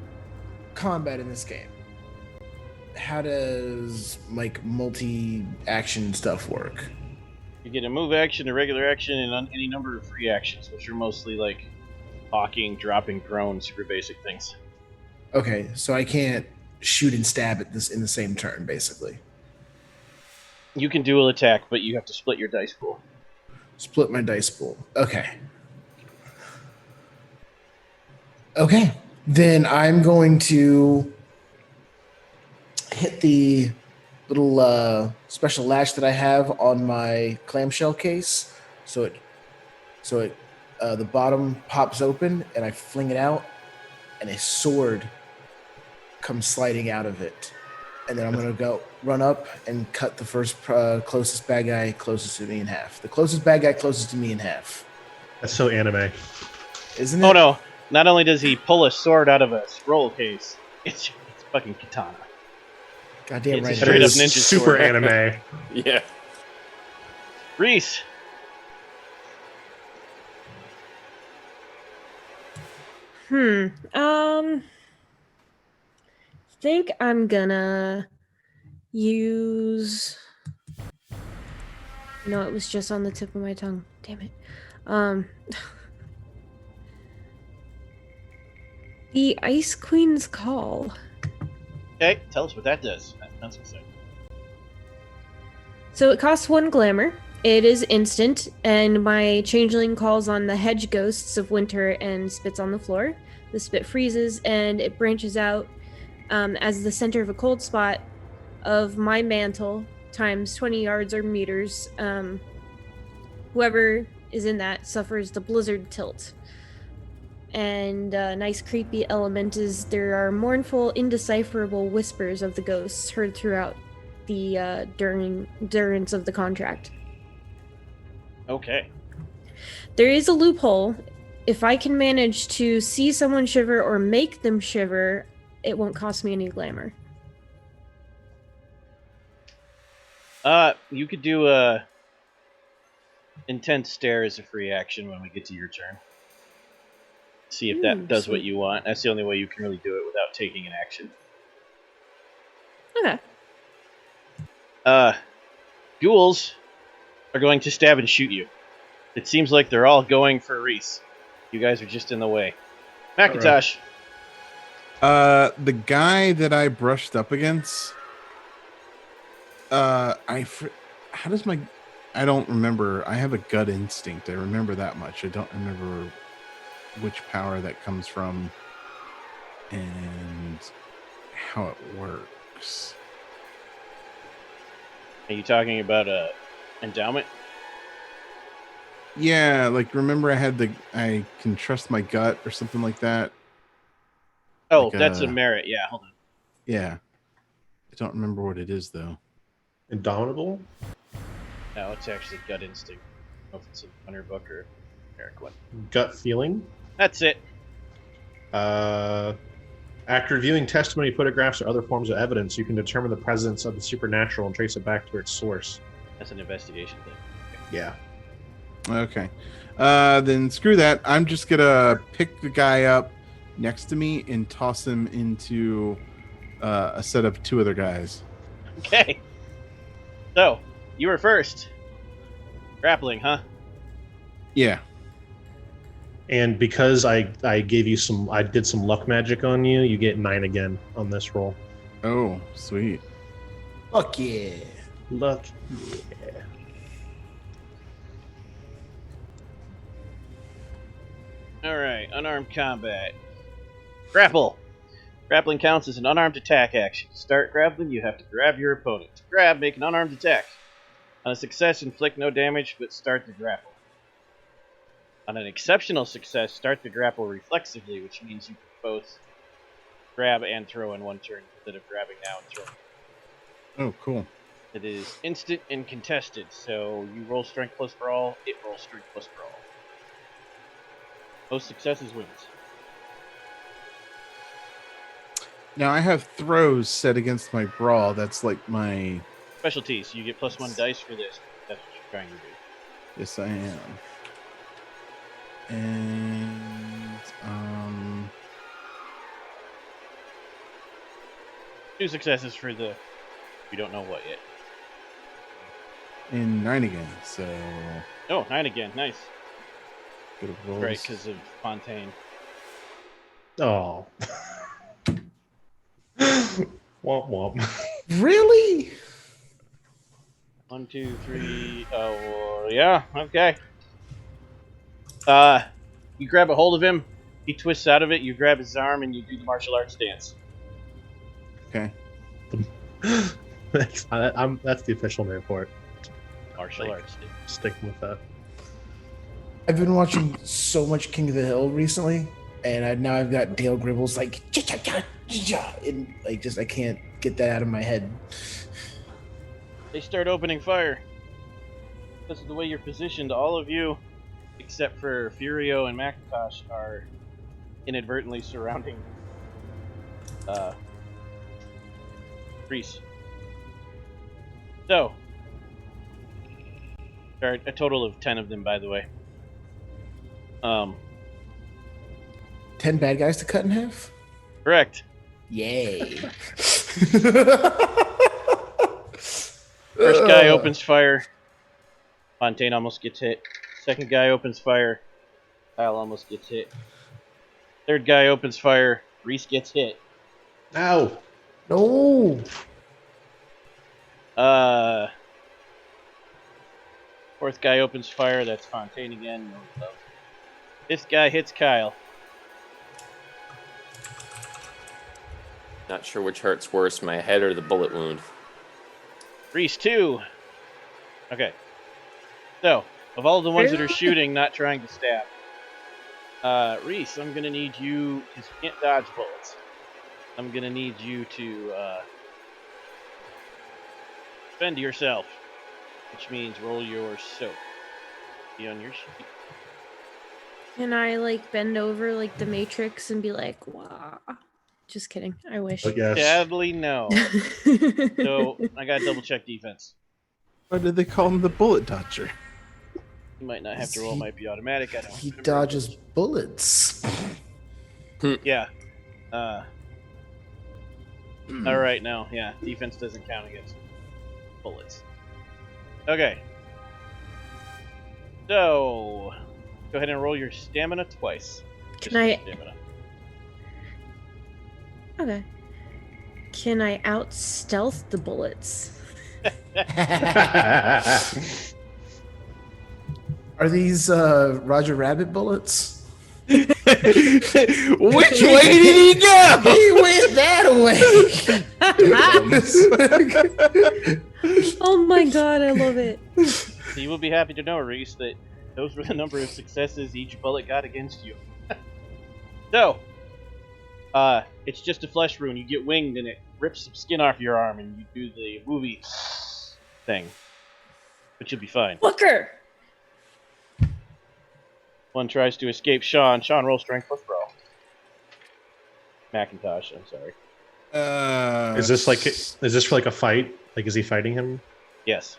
combat in this game. How does like multi-action stuff work? You get a move action, a regular action, and any number of free actions, which are mostly like hawking, dropping prone, super basic things. Okay, so I can't shoot and stab at this in the same turn, basically. You can dual attack, but you have to split your dice pool. Split my dice pool. Okay. Okay. Then I'm going to hit the little special latch that I have on my clamshell case. So it the bottom pops open and I fling it out and a sword comes sliding out of it. And then I'm going to go run up and cut the first closest bad guy closest to me in half. The closest bad guy closest to me in half. That's so anime. Isn't it? Oh no. Not only does he pull a sword out of a scroll case, it's fucking katana. Goddamn It's right. a straight up That is ninja super sword. anime. Yeah. Reese. Think I'm gonna use. No, it was just on the tip of my tongue. Damn it. The Ice Queen's Call. Okay, tell us what that does. That's exciting. So it costs 1 glamour. It is instant, and my changeling calls on the hedge ghosts of winter and spits on the floor. The spit freezes, and it branches out as the center of a cold spot of my mantle times 20 yards or meters. Whoever is in that suffers the blizzard tilt. And a nice creepy element is there are mournful, indecipherable whispers of the ghosts heard throughout the durance of the contract. Okay. There is a loophole. If I can manage to see someone shiver or make them shiver, it won't cost me any glamour. You could do a intense stare as a free action when we get to your turn. See if that does what you want. That's the only way you can really do it without taking an action. Okay. Ghouls are going to stab and shoot you. It seems like they're all going for Reese. You guys are just in the way. Macintosh. The guy that I brushed up against. How does my? I don't remember. I have a gut instinct. I remember that much. I don't remember which power that comes from and how it works. Are you talking about endowment? Yeah, like remember I can trust my gut or something like that. Oh, like that's a merit. Yeah, hold on. Yeah. I don't remember what it is though. Indomitable? No, it's actually gut instinct. I don't know if it's a Hunter book or Eric one. Gut feeling? That's it. After reviewing testimony, photographs, or other forms of evidence, you can determine the presence of the supernatural and trace it back to its source. That's an investigation thing. Yeah. Okay. Then screw that. I'm just gonna pick the guy up next to me and toss him into a set of 2 other guys. Okay. So, you were first. Grappling, huh? Yeah. And because I did some luck magic on you, you get 9 again on this roll. Oh, sweet. Fuck yeah. Luck. Alright, unarmed combat. Grapple. Grappling counts as an unarmed attack action. To start grappling, you have to grab your opponent. To grab, make an unarmed attack. On a success, inflict no damage, but start the grapple. On an exceptional success, start the grapple reflexively, which means you can both grab and throw in one turn instead of grabbing now and throwing. Oh, cool. It is instant and contested, so you roll strength plus brawl, it rolls strength plus brawl. Most successes wins. Now I have throws set against my brawl. That's like my Specialty, so you get +1 dice for this. That's what you're trying to do. Yes, I am. And 2 successes for the... You don't know what yet. and 9 again. So Oh, 9 again. Nice. good rolls. Right, because of Fontaine. Oh. Womp womp. Really? 1, 2, 3. Oh, yeah. Okay. You grab a hold of him. He twists out of it. You grab his arm and you do the martial arts dance. Okay. That's the official name for it. Martial arts dance. Sticking with that. I've been watching so much King of the Hill recently, and now I've got Dale Gribble's like, and like just I can't get that out of my head. They start opening fire. Because of the way you're positioned, all of you, except for Furio and Macintosh, are inadvertently surrounding Reese. So, there are a total of 10 of them, by the way. 10 bad guys to cut in half? Correct. Yay. First guy opens fire. Fontaine almost gets hit. Second guy opens fire. Kyle almost gets hit. Third guy opens fire. Reese gets hit. Ow! No. Fourth guy opens fire. That's Fontaine again. No love. This guy hits Kyle. Not sure which hurts worse, my head or the bullet wound. Reese 2. Okay. So, of all the ones that are shooting, not trying to stab, Reese, I'm gonna need you, because you can't dodge bullets. I'm gonna need you to defend yourself, which means roll your soak. Be on your sheet. Can I like bend over like the Matrix and be like, "Wow"? Just kidding. I wish. But yes. Sadly, no. So I gotta double check defense. Why did they call him the bullet dodger? You might not have to roll. Might be automatic. I don't. He remember. dodges bullets. Yeah. All right, no. Yeah, defense doesn't count against bullets. Okay. So, go ahead and roll your stamina twice. Can I? Stamina. Okay. Can I out stealth the bullets? Are these Roger Rabbit bullets? Which way did he go? He went that way. Oh my god, I love it. So you will be happy to know, Reese, that those were the number of successes each bullet got against you. So, it's just a flesh wound. You get winged and it rips some skin off your arm and you do the movie thing. But you'll be fine. Booker! One tries to escape Sean. Sean, roll strength plus brawl. Macintosh, I'm sorry. Is this for like a fight? Like, is he fighting him? Yes.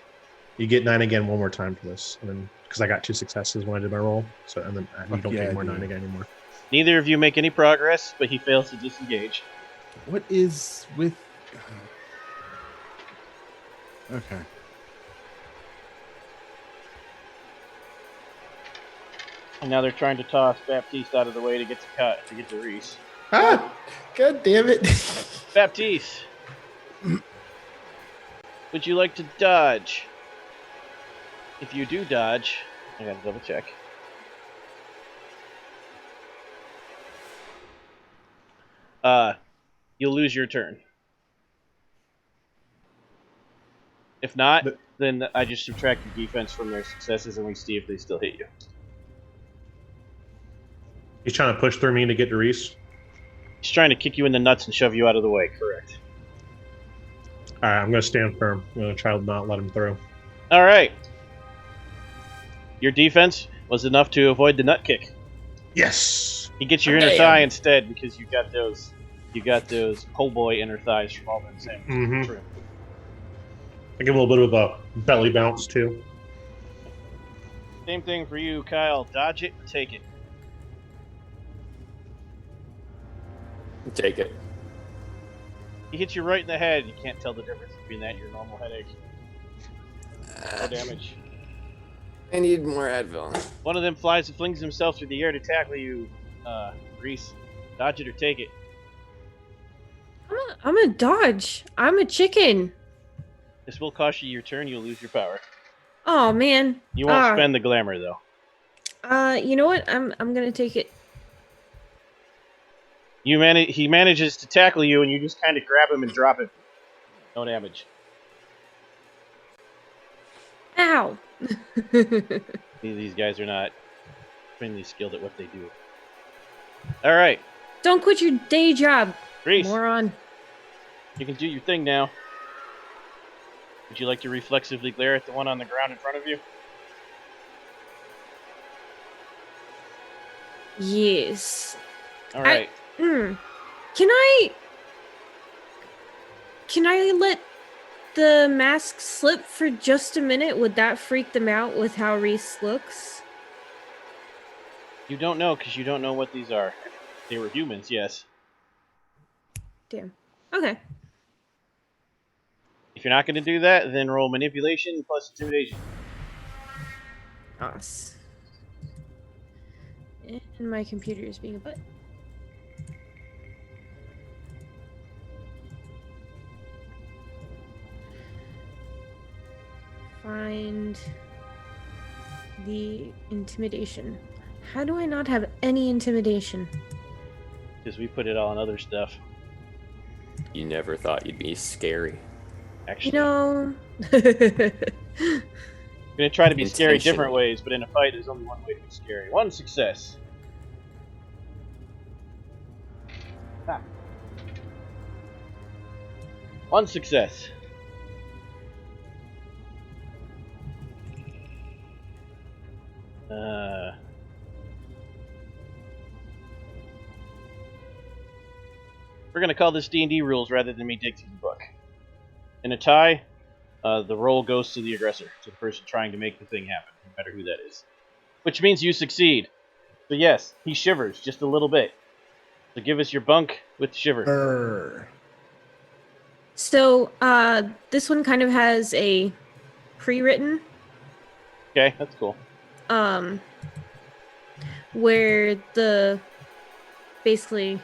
You get 9 again one more time for this, and then because I got 2 successes when I did my roll, so and then you don't get more 9 again anymore. Neither of you make any progress, but he fails to disengage. What is with? Okay. And now they're trying to toss Baptiste out of the way to get to Reese. Ah, God damn it! Baptiste, would you like to dodge? If you do dodge, I gotta double check. You'll lose your turn. If not, then I just subtract your defense from their successes and we see if they still hit you. He's trying to push through me to get to Reese. He's trying to kick you in the nuts and shove you out of the way, correct. Alright, I'm going to stand firm. I'm going to try to not let him through. Alright. Your defense was enough to avoid the nut kick. Yes! He gets your inner thigh instead because you got those po' boy inner thighs from all that sandwich. Mm-hmm. I give him a little bit of a belly bounce, too. Same thing for you, Kyle. Dodge it, take it. Take it. He hits you right in the head. You can't tell the difference between that and your normal headache. No damage. I need more Advil. One of them flings himself through the air to tackle you, Reese. Dodge it or take it. I'm a dodge. I'm a chicken. This will cost you your turn. You'll lose your power. Oh man. You won't spend the glamour though. You know what? I'm gonna take it. He manages to tackle you, and you just kind of grab him and drop him. No damage. Ow! These guys are not extremely skilled at what they do. All right. Don't quit your day job, Reese, moron. you can do your thing now. Would you like to reflexively glare at the one on the ground in front of you? Yes. All right. Can I let the mask slip for just a minute? Would that freak them out with how Reese looks? You don't know because you don't know what these are. They were humans, yes. Damn. Okay. If you're not going to do that, then roll manipulation plus intimidation. Us. And my computer is being a butt. Find the intimidation. How do I not have any intimidation? Because we put it all on other stuff. You never thought you'd be scary. Actually, I'm going to try to be scary different ways, but in a fight, there's only one way to be scary. One success. Ah. One success. We're going to call this D&D rules rather than me dig through the book. In a tie, the roll goes to the aggressor, to the person trying to make the thing happen, no matter who that is. Which means you succeed. So yes, he shivers just a little bit. So give us your bunk with the shiver. So, this one kind of has a pre-written. Okay, that's cool. Where basically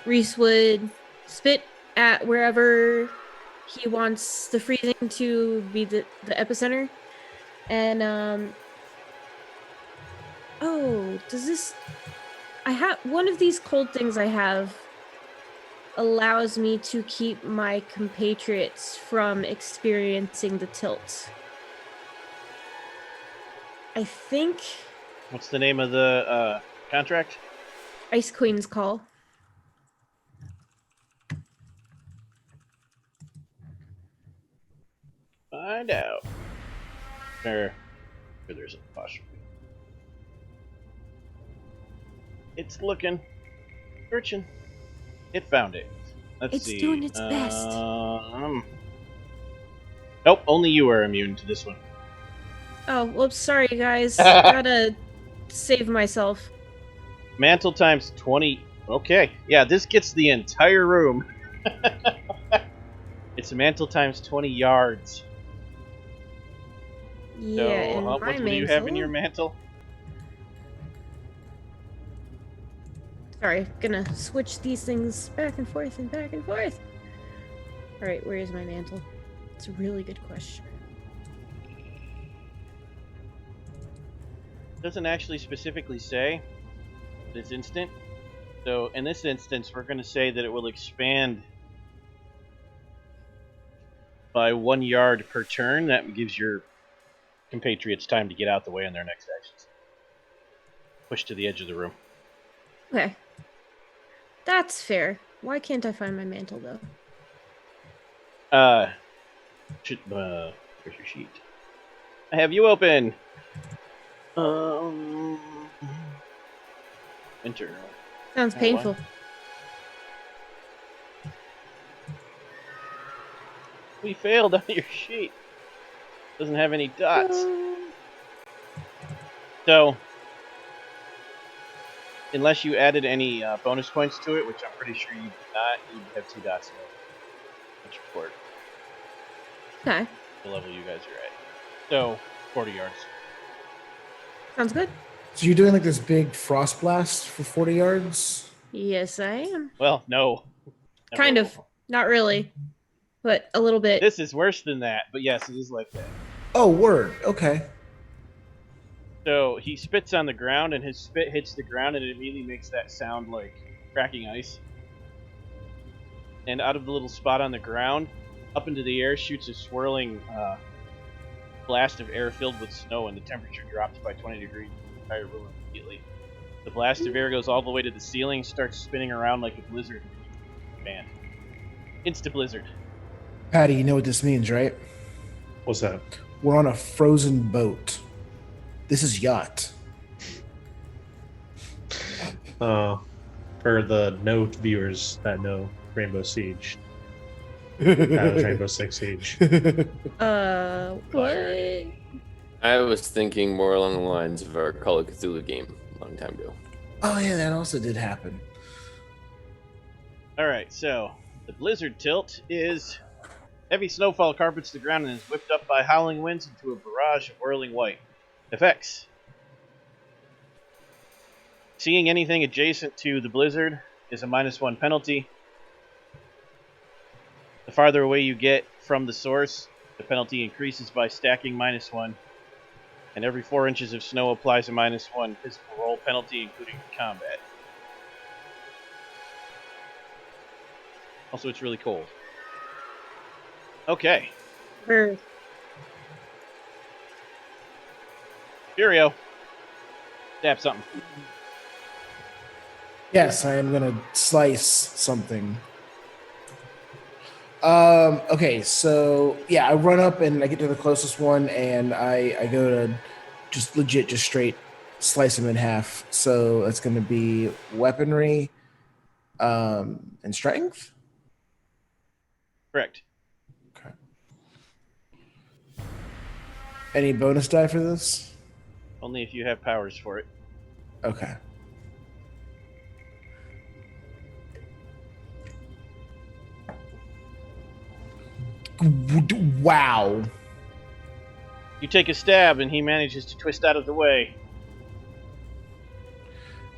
Reese would spit at wherever he wants the freezing to be the epicenter. And, does this... I have... One of these cold things I have allows me to keep my compatriots from experiencing the tilt. I think... What's the name of the contract? Ice Queen's Call. Find out. There there's a apostrophe. It's looking. Searching. It found it. Let's see. It's doing its best. Nope, only you are immune to this one. Oh, whoops, sorry guys. Gotta save myself. Mantle times 20. Okay, yeah, this gets the entire room. It's a mantle times 20 yards. Yeah, So, and my what do you have in your mantle. mantle? Sorry, gonna switch these things back and forth and back and forth. Alright, where is my mantle? It's a really good question. It doesn't actually specifically say this instant. So, in this instance, we're going to say that it will expand by 1 yard per turn. That gives your compatriots time to get out the way in their next actions. Push to the edge of the room. Okay. That's fair. Why can't I find my mantle, though? Where's your sheet? I have you open. Enter. Sounds painful. We failed on your sheet. Doesn't have any dots. So, unless you added any bonus points to it, which I'm pretty sure you did not, you have 2 dots in it. That's report. Okay. The level you guys are at. So, 40 yards. Sounds good. So you're doing like this big frost blast for 40 yards? Yes, I am. Well, no. Kind of. Not really. But a little bit. This is worse than that, but yes, it is like that. Oh, word. Okay. So he spits on the ground, and his spit hits the ground, and it immediately makes that sound like cracking ice. And out of the little spot on the ground, up into the air shoots a swirling blast of air filled with snow, and the temperature drops by 20 degrees in the entire room immediately. The blast of air goes all the way to the ceiling, starts spinning around like a blizzard. Man. Insta blizzard. Patty, you know what this means, right? What's that? We're on a frozen boat. This is yacht. For the no viewers that know Rainbow Siege, Rainbow Six Siege. What? I was thinking more along the lines of our Call of Cthulhu game a long time ago. Oh yeah, that also did happen. Alright, so the blizzard tilt is heavy snowfall carpets the ground and is whipped up by howling winds into a barrage of whirling white. Effects. Seeing anything adjacent to the blizzard is a -1 penalty. The farther away you get from the source, the penalty increases by stacking -1. And every 4 inches of snow applies a -1 physical roll penalty, including combat. Also, it's really cold. Okay. Furio. Stab something. Yes, I am gonna slice something. Okay, so yeah, I run up and I get to the closest one, and I go to just straight slice him in half. So that's gonna be weaponry, and strength. Correct. Okay. Any bonus die for this? Only if you have powers for it. Okay. Wow. You take a stab, and he manages to twist out of the way.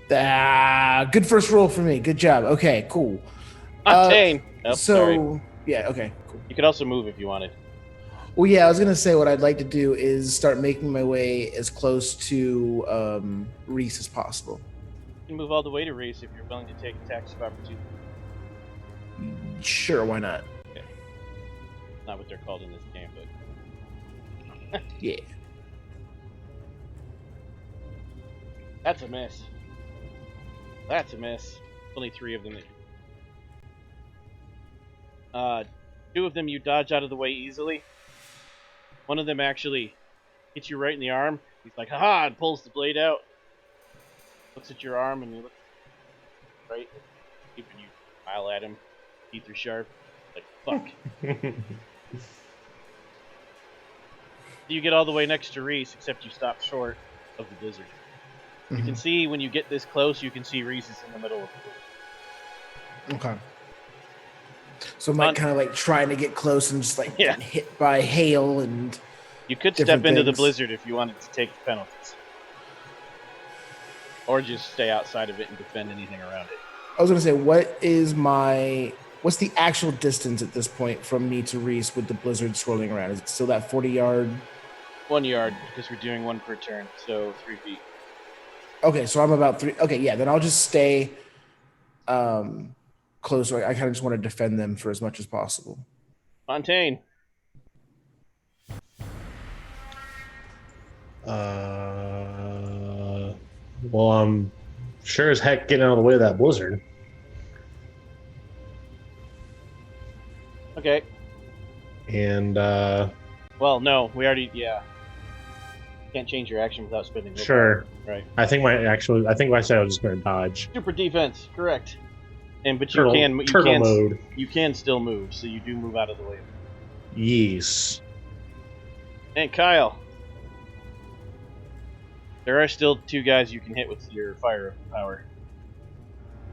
Good first roll for me. Good job. Okay, cool. Octane. Sorry. Yeah, okay, cool. You could also move if you wanted. Well, yeah, I was gonna say what I'd like to do is start making my way as close to Reese as possible. You can move all the way to Reese if you're willing to take attacks of opportunity. Sure, why not? Okay. Not what they're called in this game, but Yeah. that's a miss. That's a miss. Only 3 of them. That 2 of them you dodge out of the way easily. One of them actually hits you right in the arm. He's like, haha, and pulls the blade out. Looks at your arm and you look right, keeping you smile at him. Teeth are sharp. Like, fuck. You get all the way next to Reese, except you stop short of the blizzard. You can see when you get this close, you can see Reese is in the middle of the blizzard. Okay. So I'm like kind of like trying to get close and just like getting hit by hail and. You could step into the blizzard if you wanted to take the penalties, or just stay outside of it and defend anything around it. I was gonna say, what's the actual distance at this point from me to Reese with the blizzard swirling around? Is it still that 40-yard? 1 yard, because we're doing one per turn, so 3 feet. Okay, so I'm about 3. Okay, yeah, then I'll just stay close. I kind of just want to defend them for as much as possible. Fontaine. Well, I'm sure as heck getting out of the way of that blizzard. Okay. And well, no, we already can't change your action without spending. Sure. Right. I think I said I was just going to dodge. Super defense, correct. But turtle mode. You can still move, so you do move out of the way. Yes. And Kyle, there are still 2 guys you can hit with your fire power.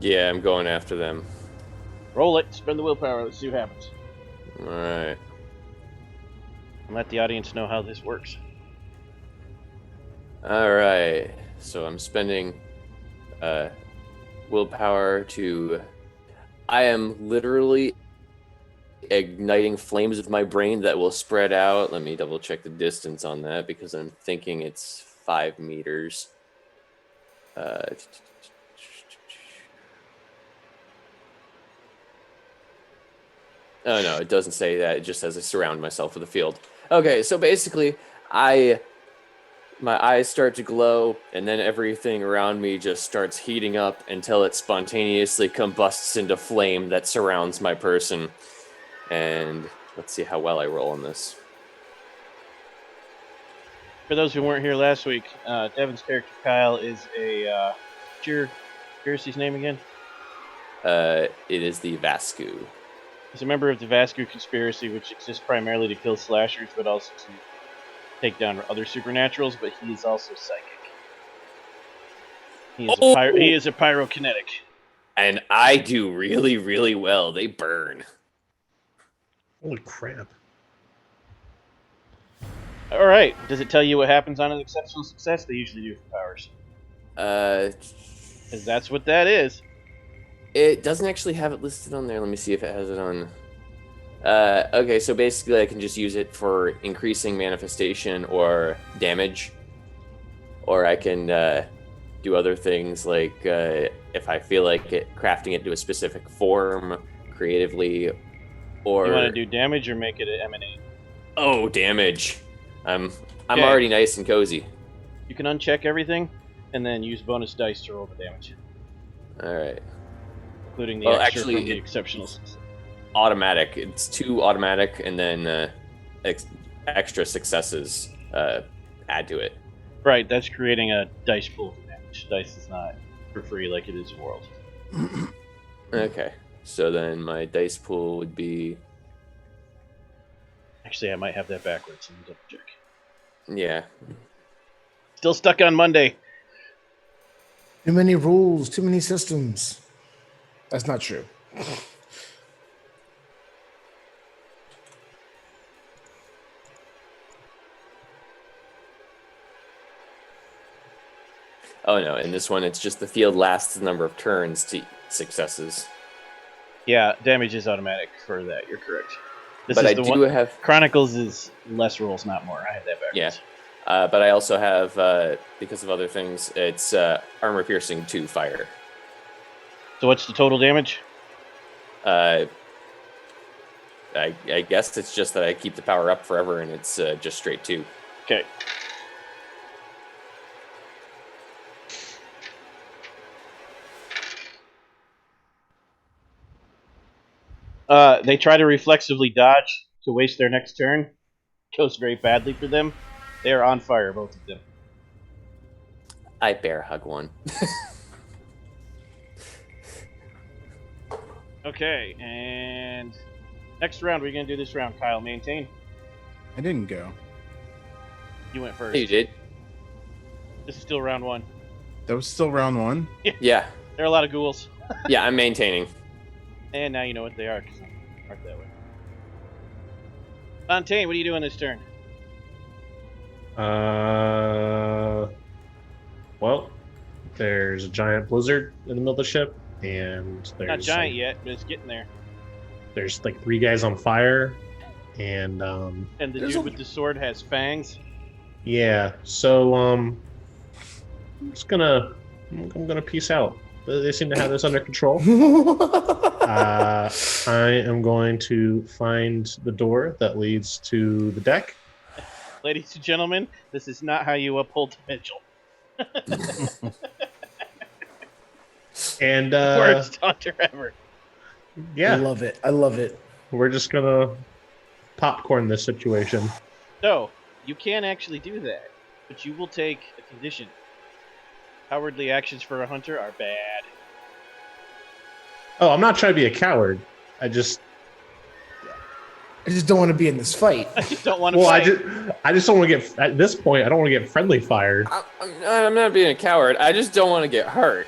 Yeah, I'm going after them. Roll it. Spend the willpower. Let's see what happens. All right. And let the audience know how this works. All right. So I'm spending willpower to. I am literally igniting flames with my brain that will spread out. Let me double check the distance on that because I'm thinking it's 5 meters. Oh no, it doesn't say that. It just says I surround myself with a field. Okay, so basically, my eyes start to glow, and then everything around me just starts heating up until it spontaneously combusts into flame that surrounds my person. And let's see how well I roll on this. For those who weren't here last week, Devin's character Kyle is a what's his name again? It is the Vascu. He's a member of the Vascu conspiracy, which exists primarily to kill slashers, but also to take down other supernaturals. But he is also psychic. He is a pyrokinetic. And I do really, really well. They burn. Holy crap. All right. Does it tell you what happens on an exceptional success? They usually do for powers. Because that's what that is. It doesn't actually have it listed on there. Let me see if it has it on. Okay, so basically I can just use it for increasing manifestation or damage. Or I can do other things like if I feel like crafting it to a specific form creatively. Or you want to do damage or make it emanate? Oh, damage. I'm already nice and cozy. You can uncheck everything and then use bonus dice to roll the damage. All right. Including the extra from the exceptional success. Automatic. It's 2 automatic, and then extra successes add to it. Right, that's creating a dice pool for damage. Dice is not for free like it is in World. Okay, so then my dice pool would be... Actually, I might have that backwards. Let me double check. Yeah. Still stuck on Monday. Too many rules, too many systems. That's not true. Oh no, in this one it's just the field lasts the number of turns to successes. Yeah, damage is automatic for that. You're correct. But I do have... Chronicles is less rolls, not more. I have that backwards. Yeah. But I also have, because of other things, it's armor piercing 2 fire. So what's the total damage? I guess it's just that I keep the power up forever, and it's just straight 2. Okay. They try to reflexively dodge to waste their next turn. Goes very badly for them. They are on fire, both of them. I bear hug one. Okay, and next round, what are you going to do this round, Kyle? Maintain? I didn't go. You went first. Hey, you did. This is still round 1. That was still round 1. Yeah. There are a lot of ghouls. Yeah, I'm maintaining. And now you know what they are, because I'm marked that way. Fontaine, what are you doing this turn? Well, there's a giant blizzard in the middle of the ship, and there's Not giant yet, but it's getting there. There's like 3 guys on fire, and And the dude with the sword has fangs. yeah. So I'm gonna peace out. They seem to have this under control. I am going to find the door that leads to the deck. Ladies and gentlemen, this is not how you uphold the vigil. And Worst hunter ever. yeah, I love it. I love it. we're just gonna popcorn this situation. So, you can actually do that, but you will take a condition. Cowardly actions for a hunter are bad. Oh, I'm not trying to be a coward. I just don't want to be in this fight. I just don't want to well, fight. I just don't want to get at this point. I don't want to get friendly fired. I'm not being a coward. I just don't want to get hurt.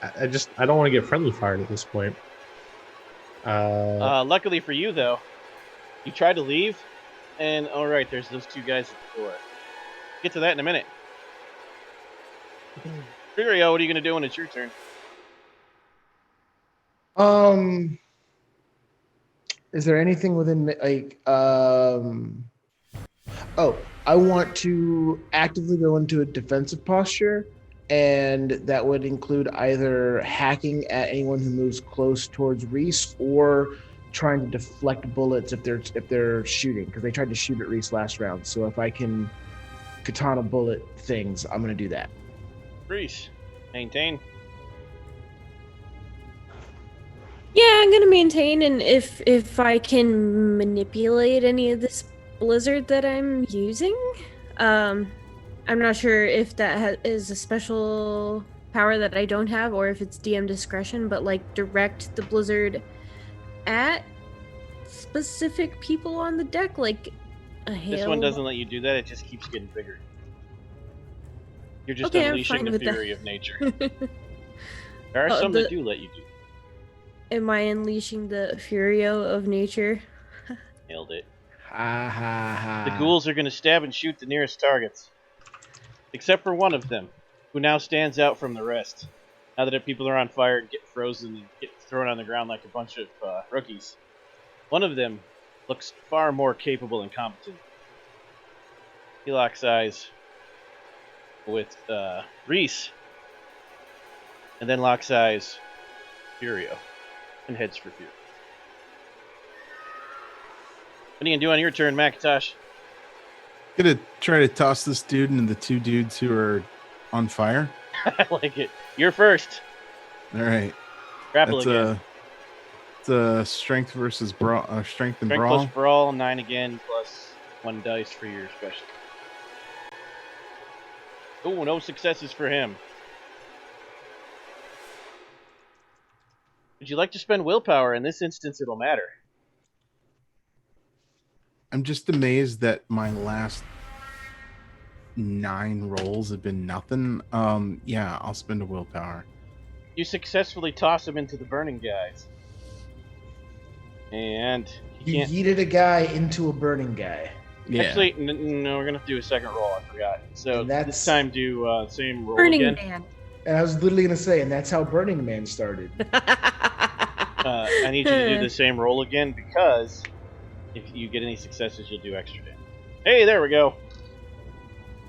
I don't want to get friendly fired at this point. Luckily for you, though, you tried to leave, and alright, there's those 2 guys at the door. Get to that in a minute. Furio, what are you going to do when it's your turn? Is there anything within like Oh, I want to actively go into a defensive posture, and that would include either hacking at anyone who moves close towards Reese or trying to deflect bullets if they're shooting, because they tried to shoot at Reese last round. So if I can katana bullet things, I'm going to do that. Reese, maintain. Yeah, I'm gonna maintain, and if I can manipulate any of this blizzard that I'm using, I'm not sure if that is a special power that I don't have, or if it's DM discretion. But like direct the blizzard at specific people on the deck, like a hail. This one doesn't let you do that. It just keeps getting bigger. You're just Okay, I'm unleashing fine the with that. fury of nature. There are some that do let you do. Am I unleashing the furio of nature? Nailed it. Ha ha ha. The ghouls are going to stab and shoot the nearest targets. Except for one of them, who now stands out from the rest. Now that people are on fire and get frozen and get thrown on the ground like a bunch of rookies. One of them looks far more capable and competent. He locks eyes with Reese. And then locks eyes with Furio. And heads for Fury. What are you going to do on your turn, Macintosh? Gonna try to toss this dude into the 2 dudes who are on fire. I like it. You're first. All right. Grapple That's again. it's a strength versus brawl. Strength and Strength brawl. plus brawl, 9 again, plus 1 dice for your special. Oh, no successes for him. Would you like to spend willpower? In this instance, it'll matter. I'm just amazed that my last 9 rolls have been nothing. Yeah, I'll spend a willpower. You successfully toss him into the burning guys. And he You can't... yeeted a guy into a burning guy. Yeah. Actually, no, we're going to do a second roll. I forgot. So And that's- this time do same roll Burning again. Man. And I was literally going to say, and that's how Burning Man started. I need you to do the same roll again, because if you get any successes, you'll do extra damage. Hey, there we go.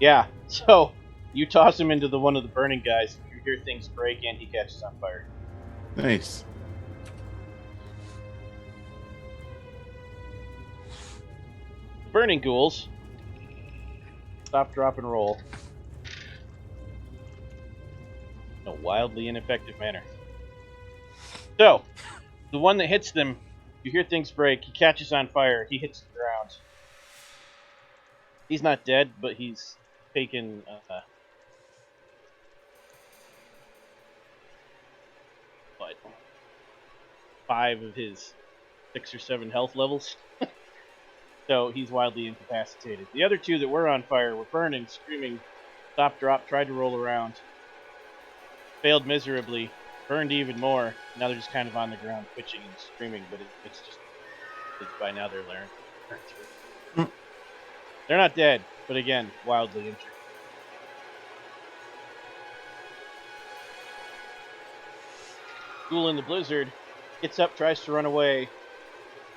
Yeah, so you toss him into one of the burning guys, you hear things break, and he catches on fire. Nice. Burning ghouls. Stop, drop, and roll. In a wildly ineffective manner. So, the one that hits them, you hear things break, he catches on fire, he hits the ground. He's not dead, but he's taken what, 5 of his 6 or 7 health levels. So he's wildly incapacitated. The other two that were on fire were burning, screaming, stop, drop, tried to roll around. Failed miserably, burned even more. Now they're just kind of on the ground, twitching and screaming, but it's just by now they're learned. They're not dead, but again, wildly injured. Ghoul in the blizzard gets up, tries to run away,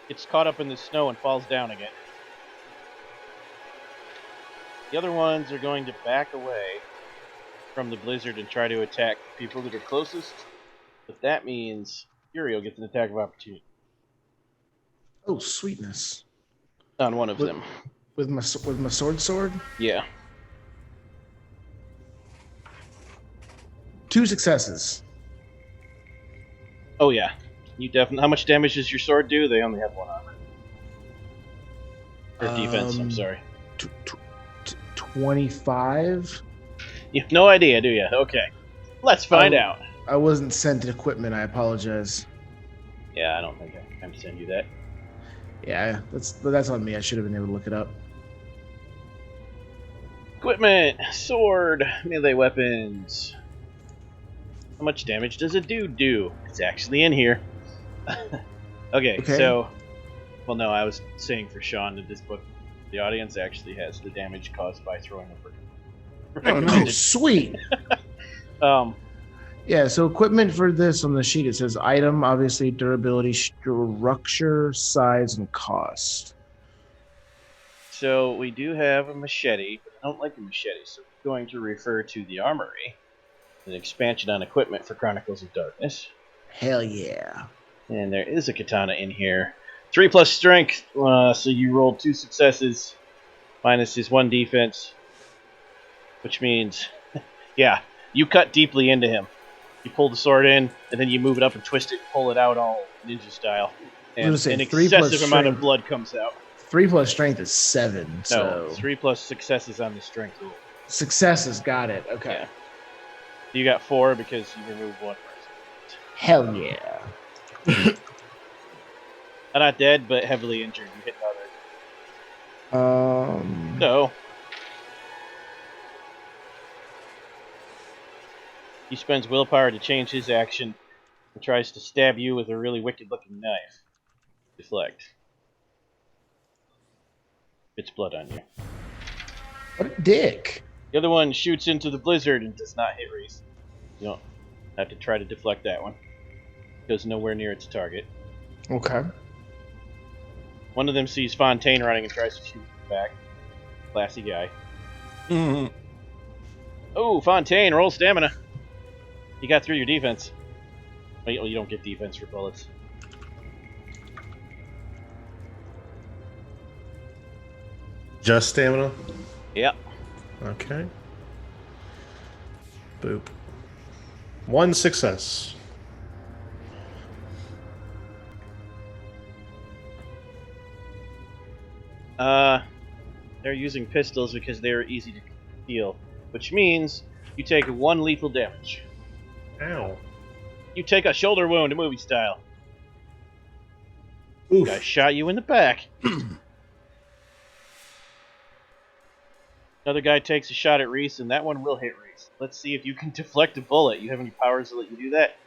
gets caught up in the snow and falls down again. The other ones are going to back away from the blizzard and try to attack the people that are closest. But that means Uriel gets an attack of opportunity. Oh, sweetness. On one of them. With my sword? Yeah. 2 successes. Oh yeah. You definitely. How much damage does your sword do? They only have 1 armor. Or defense, I'm sorry. 25? You have no idea, do you? Okay. Let's find out. I wasn't sent equipment, I apologize. Yeah, I don't think I can send you that. Yeah, that's on me. I should have been able to look it up. Equipment, sword, melee weapons. How much damage does a dude do? It's actually in here. Okay, so... Well, no, I was saying for Sean that this book, the audience actually has the damage caused by throwing a brick. Oh, no, sweet! Yeah, so equipment for this on the sheet, it says item, obviously, durability, structure, size, and cost. So we do have a machete, but I don't like a machete, so we're going to refer to the armory, an expansion on equipment for Chronicles of Darkness. Hell yeah. And there is a katana in here. 3+ strength, so you rolled 2 successes, minus his 1 defense, which means, yeah, you cut deeply into him. You pull the sword in, and then you move it up and twist it, pull it out all ninja style. And an excessive amount of blood comes out. 3+ strength is 7. So no, 3+ successes on the strength roll. Successes, got it. Okay. Yeah. You got 4 because you removed 1 person. Hell yeah. Not dead, but heavily injured. You hit another. No. He spends willpower to change his action and tries to stab you with a really wicked-looking knife. Deflect. It's blood on you. What a dick. The other one shoots into the blizzard and does not hit Reese. You don't have to try to deflect that one. Goes nowhere near its target. Okay. One of them sees Fontaine running and tries to shoot back. Classy guy. Mm-hmm. Oh, Fontaine, roll stamina. You got through your defense. Well, you don't get defense for bullets. Just stamina? Yep. Okay. Boop. 1 success. They're using pistols because they are easy to conceal, which means you take 1 lethal damage. Ow. You take a shoulder wound, movie style. Oof. Guy shot you in the back. Another guy takes a shot at Reese, and that one will hit Reese. Let's see if you can deflect a bullet. You have any powers to let you do that?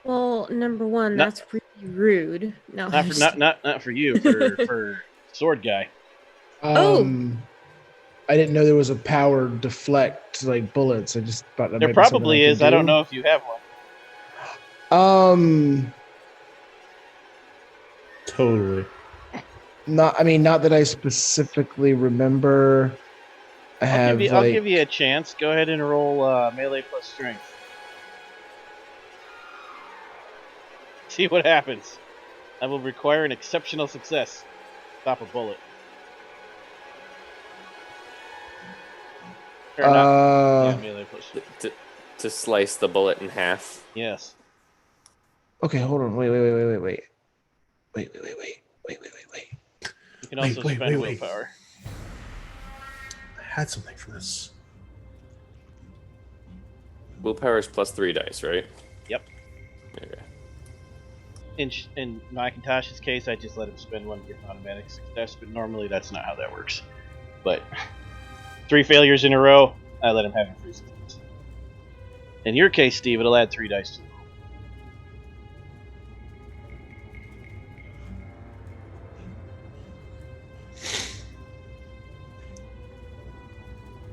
Well, number one, that's really rude. No, not for you, for sword guy. I didn't know there was a power deflect like bullets. I just thought that there probably is. I don't know if you have one. Totally. Not that I specifically remember. I'll give you a chance. Go ahead and roll melee plus strength. See what happens. I will require an exceptional success. Stop a bullet. Yeah, melee plus strength. To slice the bullet in half. Yes. Okay, hold on. Wait. You can also spend willpower. I had something for this. Willpower is +3 dice, right? Yep. Okay. in Macintosh's case, I just let him spend one to get an automatic success, but normally that's not how that works. But 3 failures in a row, I let him have a free success. In your case, Steve, it'll add 3 dice to the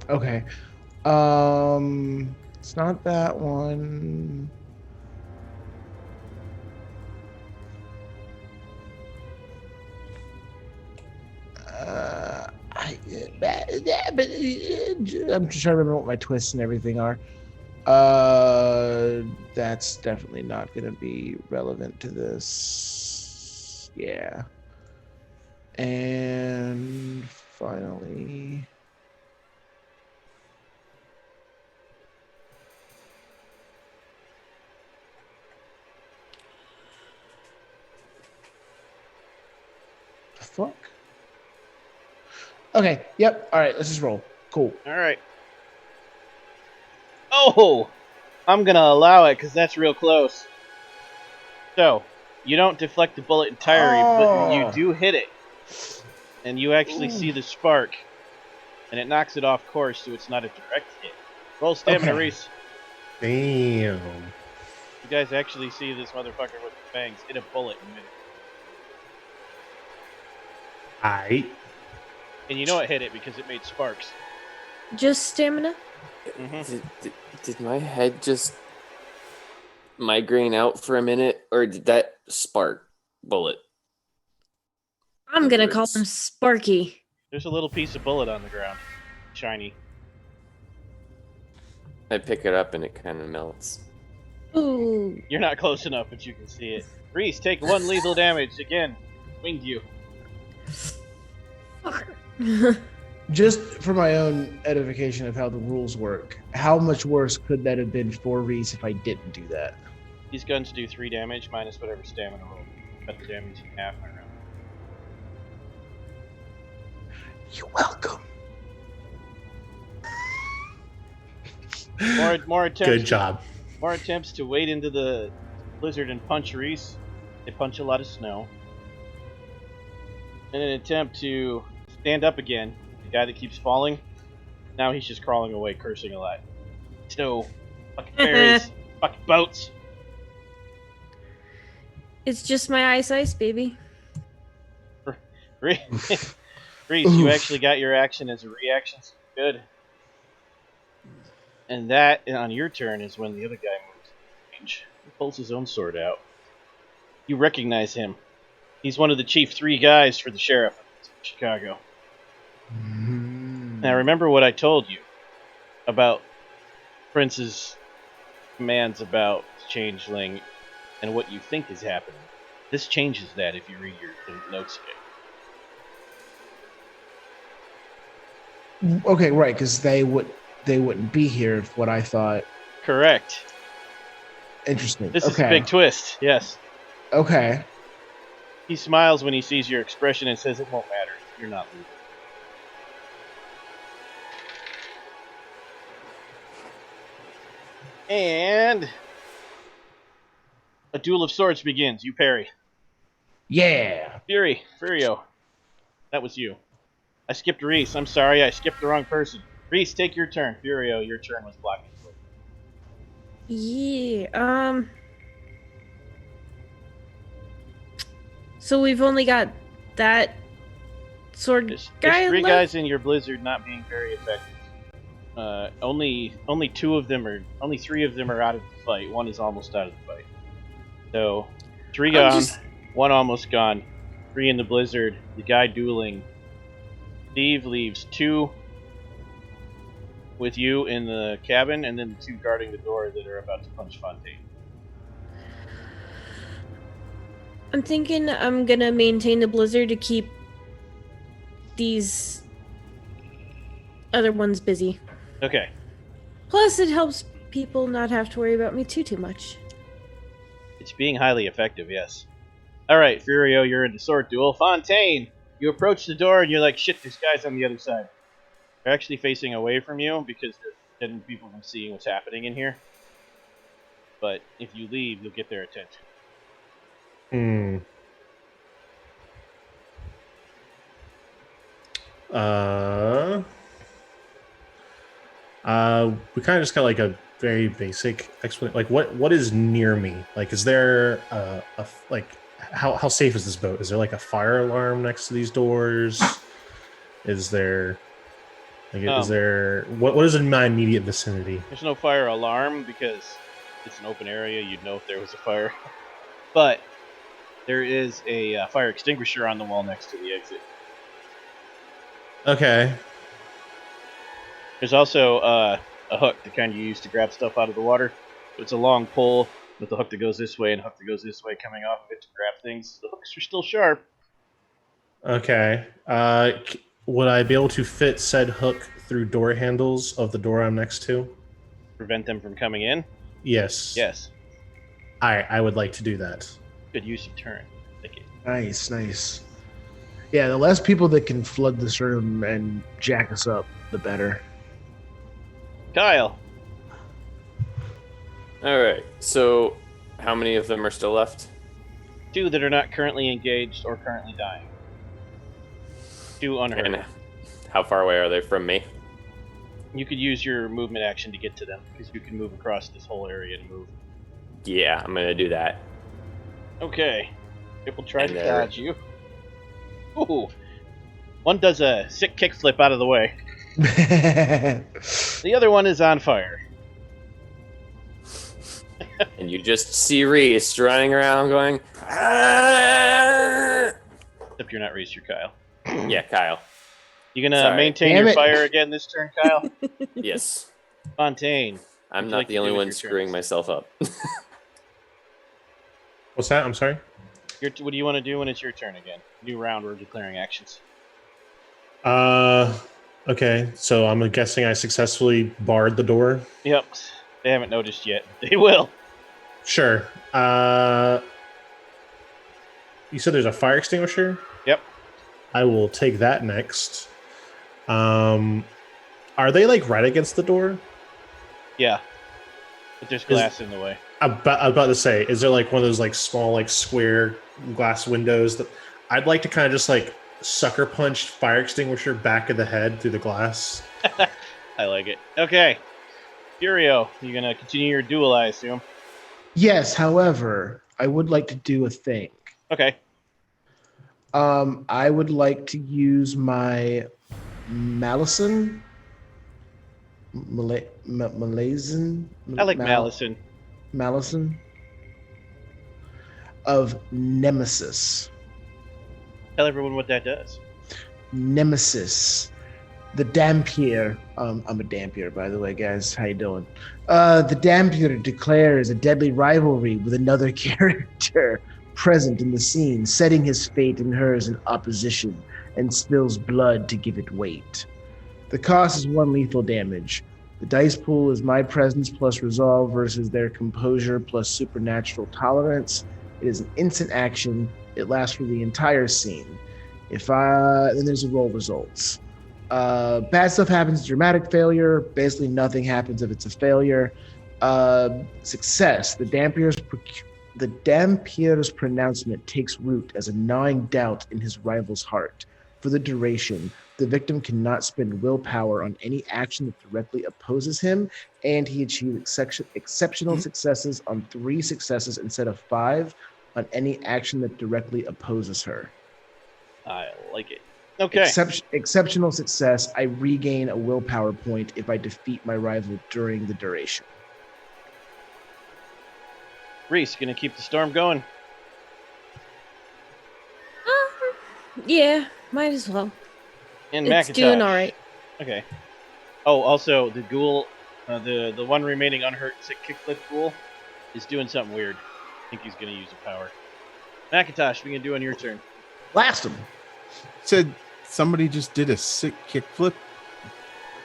roll. Okay. It's not that one. I'm just trying to remember what my twists and everything are. That's definitely not going to be relevant to this. Yeah. And finally, the fuck? Okay. Yep. All right. Let's just roll. Cool. All right. Oh, I'm gonna allow it because that's real close. So, you don't deflect the bullet entirely, but you do hit it, and you actually see the spark, and it knocks it off course, so it's not a direct hit. Roll stamina, Reese. Damn. You guys actually see this motherfucker with the fangs hit a bullet in mid. Aight. And you know it hit it because it made sparks. Just stamina? Did my head just migraine out for a minute, or did that spark bullet? I'm gonna call him Sparky. There's a little piece of bullet on the ground. Shiny. I pick it up and it kind of melts. Ooh. You're not close enough, but you can see it. Reese, take 1 lethal damage. Again, winged you. Just for my own edification of how the rules work, how much worse could that have been for Reese if I didn't do that? These guns do 3 damage minus whatever stamina roll. Cut the damage in half in a round. You're welcome. More attempts. Good job. More attempts to wade into the blizzard and punch Reese. They punch a lot of snow. In an attempt to stand up again, the guy that keeps falling, now he's just crawling away, cursing a lot. Snow, fucking fairies, fucking boats. It's just my ice, baby. Reese, you actually got your action as a reaction. So good. And that, on your turn, is when the other guy moves to range. He pulls his own sword out. You recognize him. He's one of the chief 3 guys for the sheriff of Chicago. Now, remember what I told you about Prince's commands about Changeling and what you think is happening. This changes that if you read your notes again. Okay, right, because they wouldn't be here if what I thought. Correct. Interesting. This is a big twist, yes. Okay. He smiles when he sees your expression and says it won't matter. You're not losing. And a duel of swords begins. You parry. Yeah. Furio. That was you. I skipped Reese. I'm sorry, I skipped the wrong person. Reese, take your turn. Furio, your turn was blocking. Yeah. So we've only got that sword guy There's 3 left? guys in your blizzard not being very effective. Only 3 of them are out of the fight. 1 is almost out of the fight. So 3 gone, 1 almost gone. 3 in the blizzard. The guy dueling. Steve leaves 2 with you in the cabin, and then the 2 guarding the door that are about to punch Fontaine. I'm thinking I'm gonna maintain the blizzard to keep these other ones busy. Okay. Plus, it helps people not have to worry about me too much. It's being highly effective, yes. Alright, Furio, you're in the sword duel. Fontaine, you approach the door and you're like, shit, there's guys on the other side. They're actually facing away from you because they're hidden people from seeing what's happening in here. But if you leave, you'll get their attention. Hmm. We kind of just got like a very basic explanation. Like, what is near me? Like, is there like how safe is this boat? Is there like a fire alarm next to these doors? Is there is there what is in my immediate vicinity? There's no fire alarm because it's an open area. You'd know if there was a fire, but there is a fire extinguisher on the wall next to the exit. Okay. There's also a hook that kind of you use to grab stuff out of the water. So it's a long pole with a hook that goes this way and a hook that goes this way coming off of it to grab things. The hooks are still sharp. Okay. Would I be able to fit said hook through door handles of the door I'm next to? Prevent them from coming in? Yes. Yes. I would like to do that. Good use of turn. Thank you. Nice. Yeah, the less people that can flood this room and jack us up, the better. Kyle. All right. So, how many of them are still left? 2 that are not currently engaged or currently dying. 2 unhurt. And how far away are they from me? You could use your movement action to get to them because you can move across this whole area to move. Yeah, I'm gonna do that. Okay. It will try And to dodge you. Ooh. One does a sick kickflip out of the way. The other one is on fire. And you just see Reese running around going, "Ah!" Except you're not Reese, you're Kyle. Yeah, Kyle. You gonna Sorry. maintain Damn your it. fire again this turn, Kyle? Yes. Fontaine. I'm Would you not like the to only do with one your screwing turns? myself up. What's that? I'm sorry. What do you want to do when it's your turn again? New round, we're declaring actions. Okay. So I'm guessing I successfully barred the door. Yep. They haven't noticed yet. They will. Sure. You said there's a fire extinguisher? Yep. I will take that next. Are they like right against the door? Yeah. But there's glass in the way. I'm about to say, is there like one of those like small like square glass windows that I'd like to kind of just like sucker punch fire extinguisher back of the head through the glass? I like it. Okay. Furio, you gonna continue your duel, I assume? Yes, however, I would like to do a thing. Okay. I would like to use my Malison. Malazin? I like Malison. Malison of Nemesis. Tell everyone what that does. Nemesis. The Dampier. I'm a Dampier, by the way, guys. How you doing? The Dampier declares a deadly rivalry with another character present in the scene, setting his fate and hers in opposition, and spills blood to give it weight. The cost is 1 lethal damage. The dice pool is my presence plus resolve versus their composure plus supernatural tolerance. It is an instant action. It lasts for the entire scene. Then there's the roll results. Bad stuff happens, dramatic failure. Basically nothing happens if it's a failure. Success. The Dampier's pronouncement takes root as a gnawing doubt in his rival's heart. For the duration, the victim cannot spend willpower on any action that directly opposes him, and he achieves exceptional successes on 3 successes instead of 5 on any action that directly opposes her. I like it. Okay. Exceptional success. I regain a willpower point if I defeat my rival during the duration. Reese, gonna keep the storm going? Yeah, might as well. And It's Macintosh. doing all right. Okay. Oh, also, the ghoul, the one remaining unhurt sick kickflip ghoul, is doing something weird. I think he's gonna use a power. Macintosh, what are you gonna do on your turn? Blast him. Said somebody just did a sick kickflip.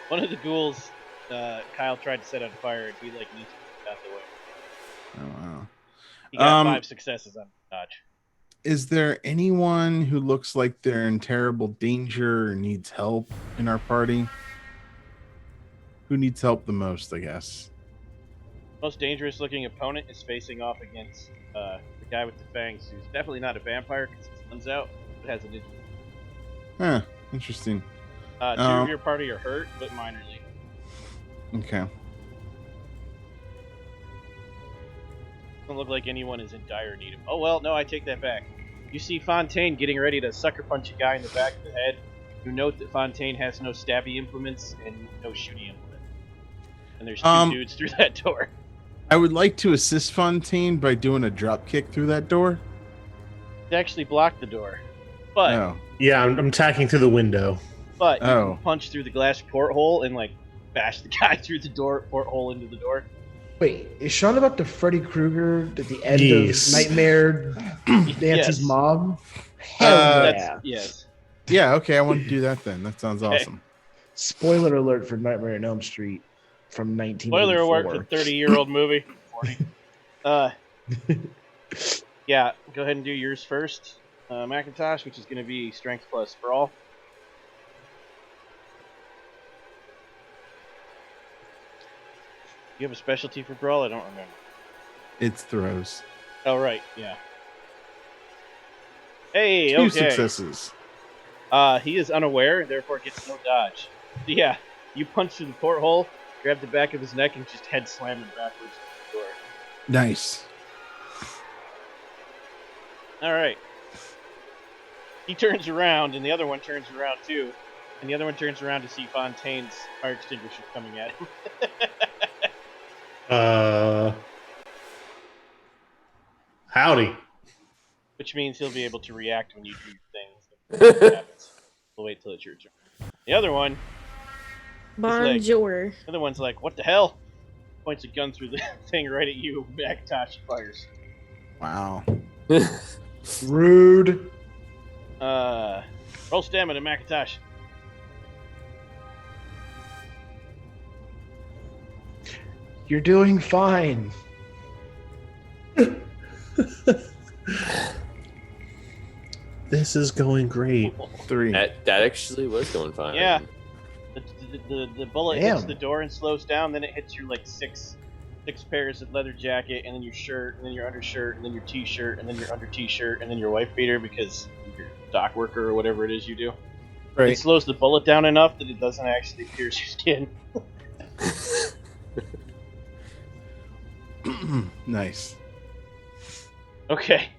One of the ghouls, Kyle tried to set on fire, and he needs to get out the way. Oh wow. He got 5 successes on dodge. Is there anyone who looks like they're in terrible danger or needs help in our party? Who needs help the most, I guess? Most dangerous looking opponent is facing off against the the guy with the fangs, who's definitely not a vampire because his sun's out, but has a ninja. Huh. Interesting. 2 of your party are hurt, but minorly. Okay. Doesn't look like anyone is in dire need of. Oh well, no, I take that back. You see Fontaine getting ready to sucker punch a guy in the back of the head. You note that Fontaine has no stabby implements and no shooting implement. And there's 2 dudes through that door. I would like to assist Fontaine by doing a drop kick through that door. They actually blocked the door, but Oh. Yeah, I'm tacking through the window. you can punch through the glass porthole and like bash the guy through the door porthole into the door. Wait, is Sean about to Freddy Krueger at the end Yes. of Nightmare Dance's Yes. Mom? Hell yeah. Yes. Yeah, okay, I want to do that then. That sounds awesome. Spoiler alert for Nightmare on Elm Street from 1984. Spoiler alert for 30-year-old movie. 40. Yeah, go ahead and do yours first. Macintosh, which is going to be strength plus brawl. You have a specialty for brawl? I don't remember. It's throws. Oh, right, yeah. Hey, 2 okay. successes. He is unaware and therefore gets no dodge. So yeah, you punch through the porthole, grab the back of his neck, and just head slam him backwards to the door. Nice. Alright. He turns around, and the other one turns around too. And the other one turns around to see Fontaine's fire extinguisher coming at him. Howdy. Which means he'll be able to react when you do your things. Happens. We'll wait till it's your turn. The other one... Bonjour. The other one's like, what the hell? Points a gun through the thing right at you. Macintosh fires. Wow. Rude. Roll stamina, Macintosh. You're doing fine. This is going great. 3. That actually was going fine. Yeah. The bullet Damn. hits the door and slows down, then it hits your like six pairs of leather jacket, and then your shirt, and then your undershirt, and then your t-shirt, and then your under t-shirt, and then your wife beater because you're a dock worker or whatever it is you do. Right. It slows the bullet down enough that it doesn't actually pierce your skin. Nice. Okay.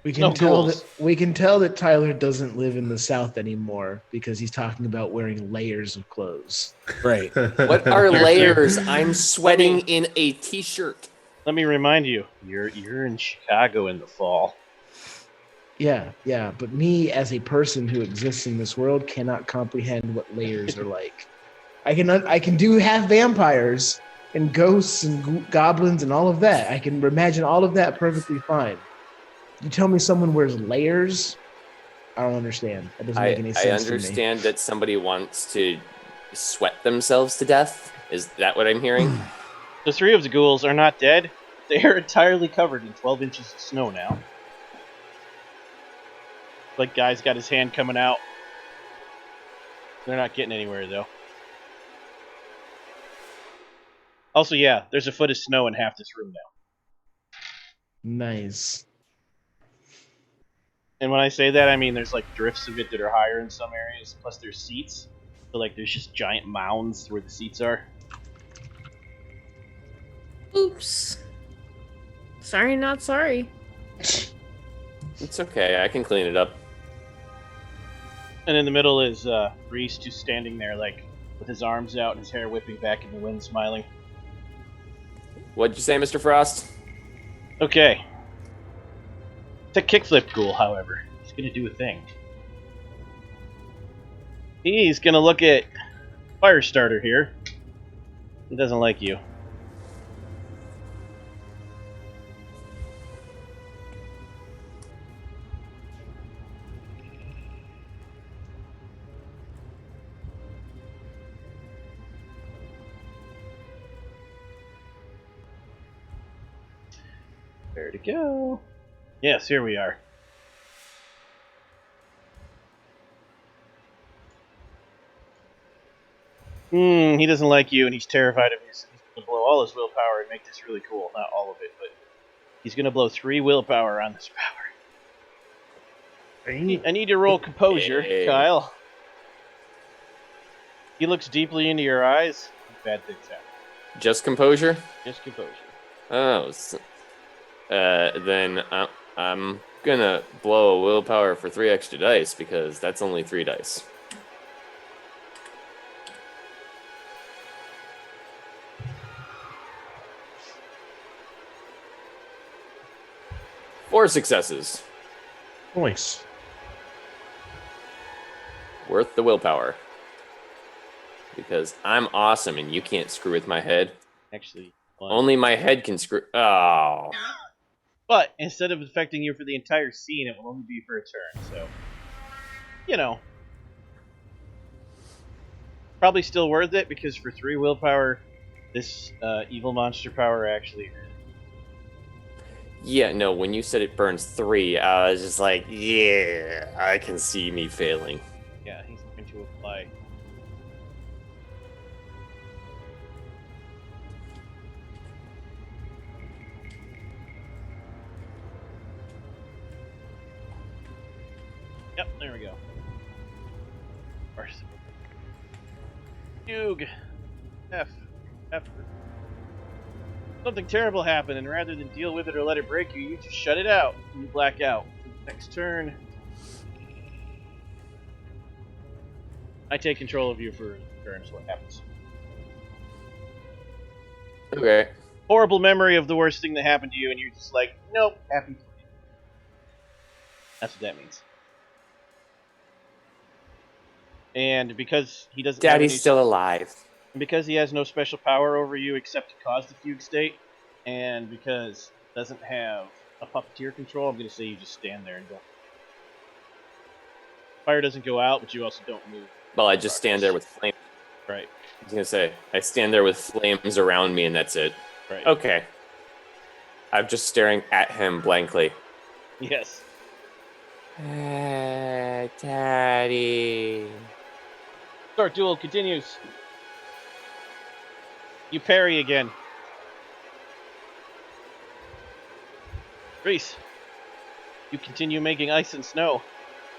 We can No tell ghouls. that we can tell that Tyler doesn't live in the South anymore because he's talking about wearing layers of clothes. Right. What are layers? I'm sweating in a t-shirt. Let me remind you, you're in Chicago in the fall. Yeah, but me as a person who exists in this world cannot comprehend what layers are like. I can do half vampires and ghosts and goblins and all of that. I can imagine all of that perfectly fine. You tell me someone wears layers, I don't understand. That doesn't make any sense I understand that somebody wants to sweat themselves to death. Is that what I'm hearing? The 3 of the ghouls are not dead. They are entirely covered in 12 inches of snow now. Like guy's got his hand coming out. They're not getting anywhere though. Also, yeah, there's a foot of snow in half this room now. Nice. And when I say that, I mean there's like drifts of it that are higher in some areas, plus there's seats. So like there's just giant mounds where the seats are. Oops. Sorry, not sorry. It's okay. I can clean it up. And in the middle is Reese, just standing there like with his arms out and his hair whipping back in the wind, smiling. What'd you say, Mr. Frost? Okay. It's a kickflip ghoul, however. He's gonna do a thing. He's gonna look at Firestarter here. He doesn't like you. Where to go? Yes, here we are. He doesn't like you, and he's terrified of you, so he's to blow all his willpower and make this really cool. Not all of it, but he's going to blow 3 willpower on this power. I need to roll composure, Hey. Kyle. He looks deeply into your eyes. Bad things happen. Just composure? Just composure. Oh, then I'm gonna blow a willpower for 3 extra dice because that's only 3 dice. Four successes. Nice. Worth the willpower. Because I'm awesome and you can't screw with my head. Actually, only my head can screw. Oh. But instead of affecting you for the entire scene, it will only be for a turn. So, you know, probably still worth it because for 3 willpower, this evil monster power actually. Yeah, no. When you said it burns 3, I was just like, yeah, I can see me failing. Yeah, he's going to apply. Yep, there we go. First. Hugh. F. Something terrible happened, and rather than deal with it or let it break you, you just shut it out. You black out. Next turn. I take control of you for turns. What happens? Okay. Horrible memory of the worst thing that happened to you, and you're just like, nope, happy. That's what that means. And because he doesn't Daddy's still alive. because he has no special power over you except to cause the fugue state, and because he doesn't have a puppeteer control, I'm going to say you just stand there and don't. Fire doesn't go out, but you also don't move. Well, I just stand there with flames. Right. I was going to say, I stand there with flames around me and that's it. Right. Okay. I'm just staring at him blankly. Yes. Daddy. Start duel continues. You parry again. Reese, you continue making ice and snow.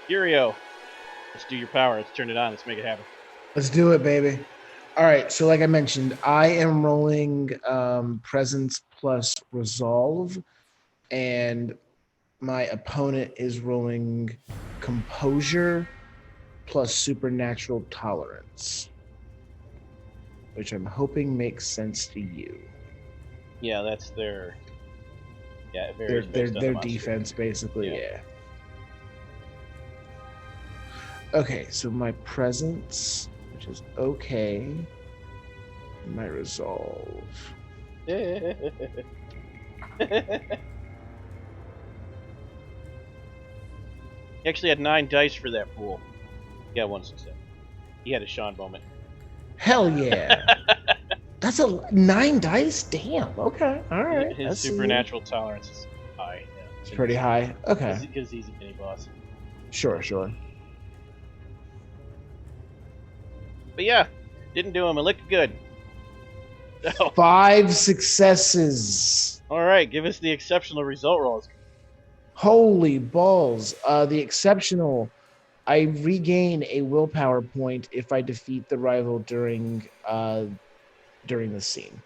Furio, let's do your power. Let's turn it on. Let's make it happen. Let's do it, baby. All right. So, like I mentioned, I am rolling presence plus resolve, and my opponent is rolling composure plus supernatural tolerance, which I'm hoping makes sense to you. Yeah, that's their. Yeah, it Their varies based on the monster. defense, basically. Yeah. Okay, so my presence, which is okay, and my resolve. He actually had 9 dice for that pool. He got 1 success. He had a Sean moment. Hell yeah! That's 9 dice. Damn. Okay. All right. His supernatural tolerance is high. Yeah. It's pretty high. Okay. Because he's a mini boss. Sure. But yeah, didn't do him. It looked good. So, 5 successes. all right, give us the exceptional result rolls. Holy balls. The exceptional. I regain a willpower point if I defeat the rival during the scene.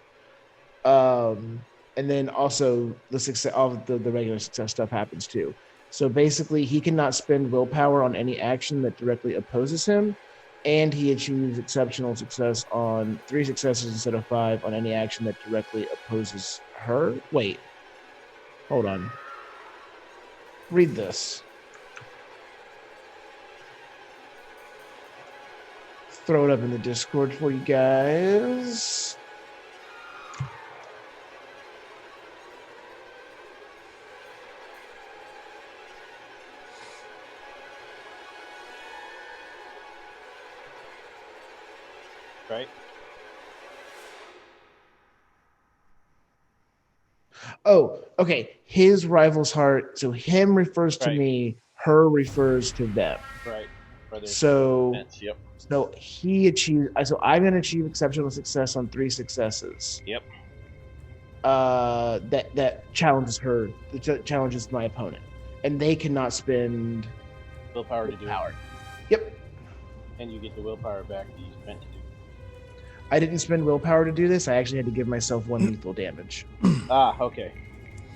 And then also the success, all the regular success stuff happens too. So basically, he cannot spend willpower on any action that directly opposes him, and he achieves exceptional success on 3 successes instead of 5 on any action that directly opposes her. Wait, hold on. Read this. Throw it up in the Discord for you guys. Right? Oh, okay. His rival's heart. So him refers to Right. me. Her refers to them. Right. Further So, defense, yep. so he achieved. So I'm going to achieve exceptional success on 3 successes. Yep. That challenges her. That challenges my opponent, and they cannot spend Willpower to do it. Yep. And you get the willpower back that you spent to do. I didn't spend willpower to do this. I actually had to give myself 1 lethal damage, Okay.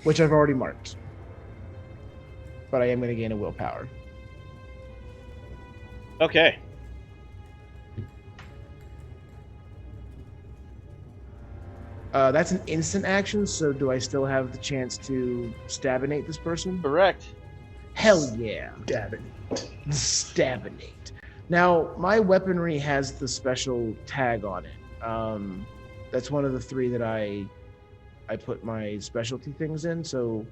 which I've already marked. But I am going to gain a willpower. Okay. That's an instant action, so do I still have the chance to stabinate this person? Correct. Hell yeah. Dabbing. Stabinate. Now, my weaponry has the special tag on it. That's one of the 3 that I put my specialty things in, so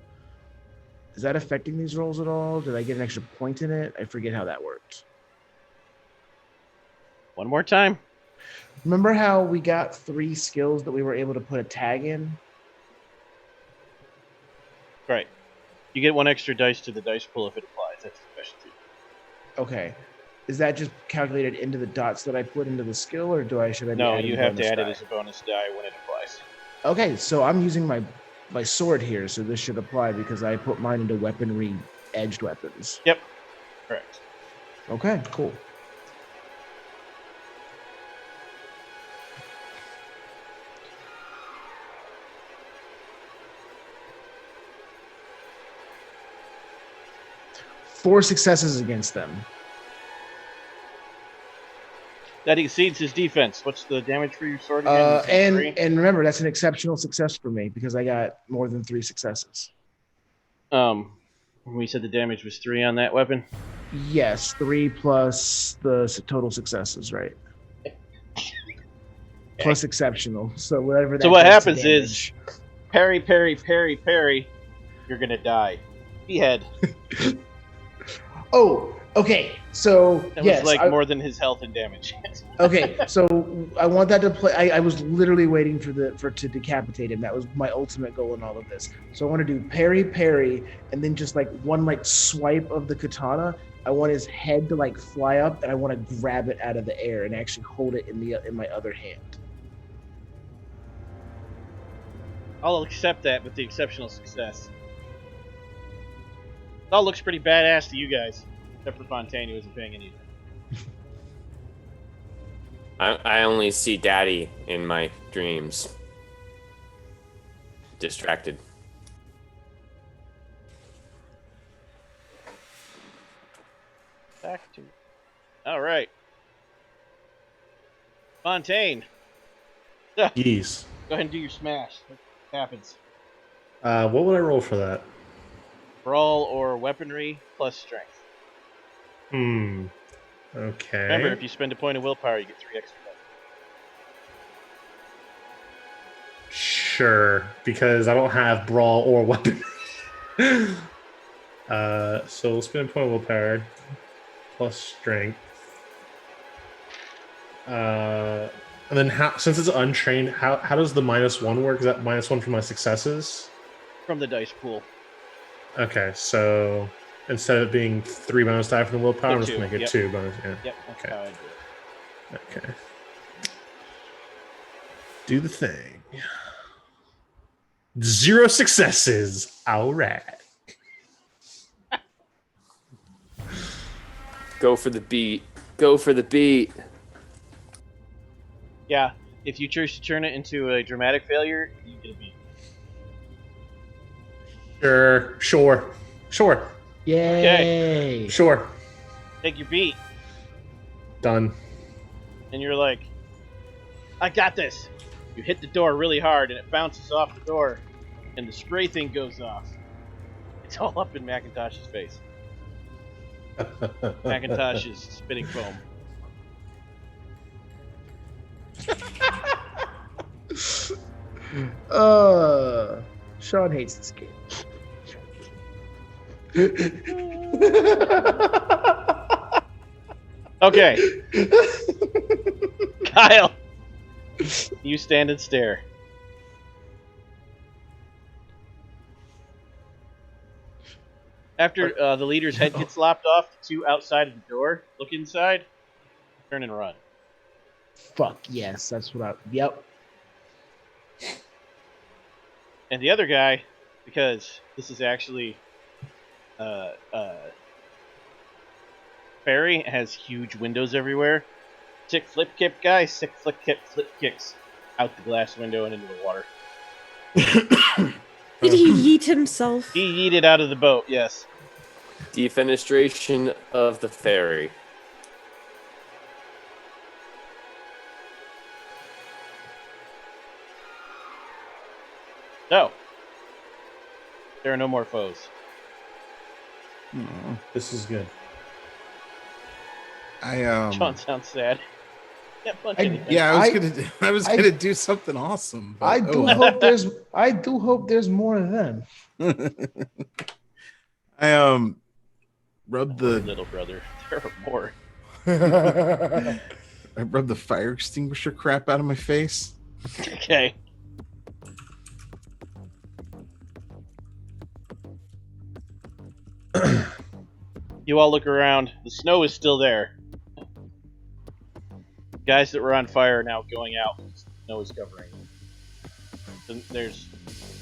is that affecting these rolls at all? Did I get an extra point in it? I forget how that worked. One more time. Remember how we got 3 skills that we were able to put a tag in? Right. You get 1 extra dice to the dice pool if it applies. That's the specialty. Okay. Is that just calculated into the dots that I put into the skill, or should I be No, adding you have to bonus add it die? as a bonus die when it applies. Okay, so I'm using my sword here, so this should apply because I put mine into weaponry, edged weapons. Yep. Correct. Okay, cool. Four successes against them. That exceeds his defense. What's the damage for your sword again? You said 3? And remember, that's an exceptional success for me because I got more than 3 successes. We said the damage was 3 on that weapon. Yes, 3 plus the total successes, right? Plus exceptional. So whatever that So what does to happens is damage. parry, parry, parry, parry. You're gonna die. Behead. Oh, okay. So That yes, was like more than his health and damage. okay. So I want that to play. I was literally waiting for to decapitate him. That was my ultimate goal in all of this. So I want to do parry, parry, and then just like one like swipe of the katana. I want his head to like fly up, and I want to grab it out of the air and actually hold it in my other hand. I'll accept that with the exceptional success. It all looks pretty badass to you guys, except for Fontaine, who isn't paying any attention. I only see Daddy in my dreams. Distracted. Back to. All right. Fontaine. Geez. Go ahead and do your smash. What happens? What would I roll for that? Brawl or weaponry plus strength. Okay. Remember, if you spend a point of willpower, you get 3 extra dice. Sure, because I don't have brawl or weapon. So we'll spend a point of willpower plus strength. And then since it's untrained, how does the -1 work? Is that -1 for my successes? From the dice pool. Okay, so instead of being 3 bonus die from the willpower, I'm just Two, gonna make it yep. 2 bonus. Yeah. Yep, that's Okay. how I do it. Okay. Do the thing. 0 successes. All right. Go for the beat. Go for the beat. Yeah, if you choose to turn it into a dramatic failure, you get a beat. Sure. Yay! Sure. Take your beat, Done. and you're like, I got this. You hit the door really hard, and it bounces off the door, and the spray thing goes off. It's all up in Macintosh's face. Macintosh is spitting foam. Sean hates this game. Okay. Kyle, you stand and stare. After the leader's head gets lopped off, the two outside of the door look inside, turn and run. Fuck yes, that's what I. Yep. And the other guy, because this is actually Fairy, has huge windows everywhere. Sick flip kick guy, sick flip kicks out the glass window and into the water. Did he yeet himself? He yeeted out of the boat, yes. Defenestration of the fairy. No. There are no more foes. This is good. Sean sounds sad. Can't punch anything. Yeah, I was gonna do something awesome. But, I do hope there's more of them. I rubbed the little brother. There are more. I rubbed the fire extinguisher crap out of my face. Okay. You all look around. The snow is still there. Guys that were on fire are now going out. The snow is covering. Then there's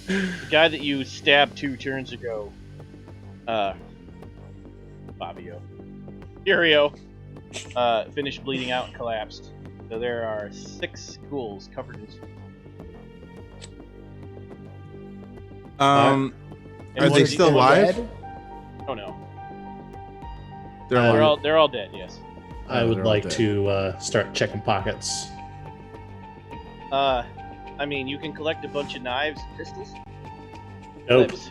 the guy that you stabbed 2 turns ago. Fabio. Furio. Finished bleeding out and collapsed. So there are 6 ghouls covered in snow. Are they still alive? Oh no. They're They're all dead, yes. I would like to start checking pockets. I mean, you can collect a bunch of knives and pistols. Nope. Clips.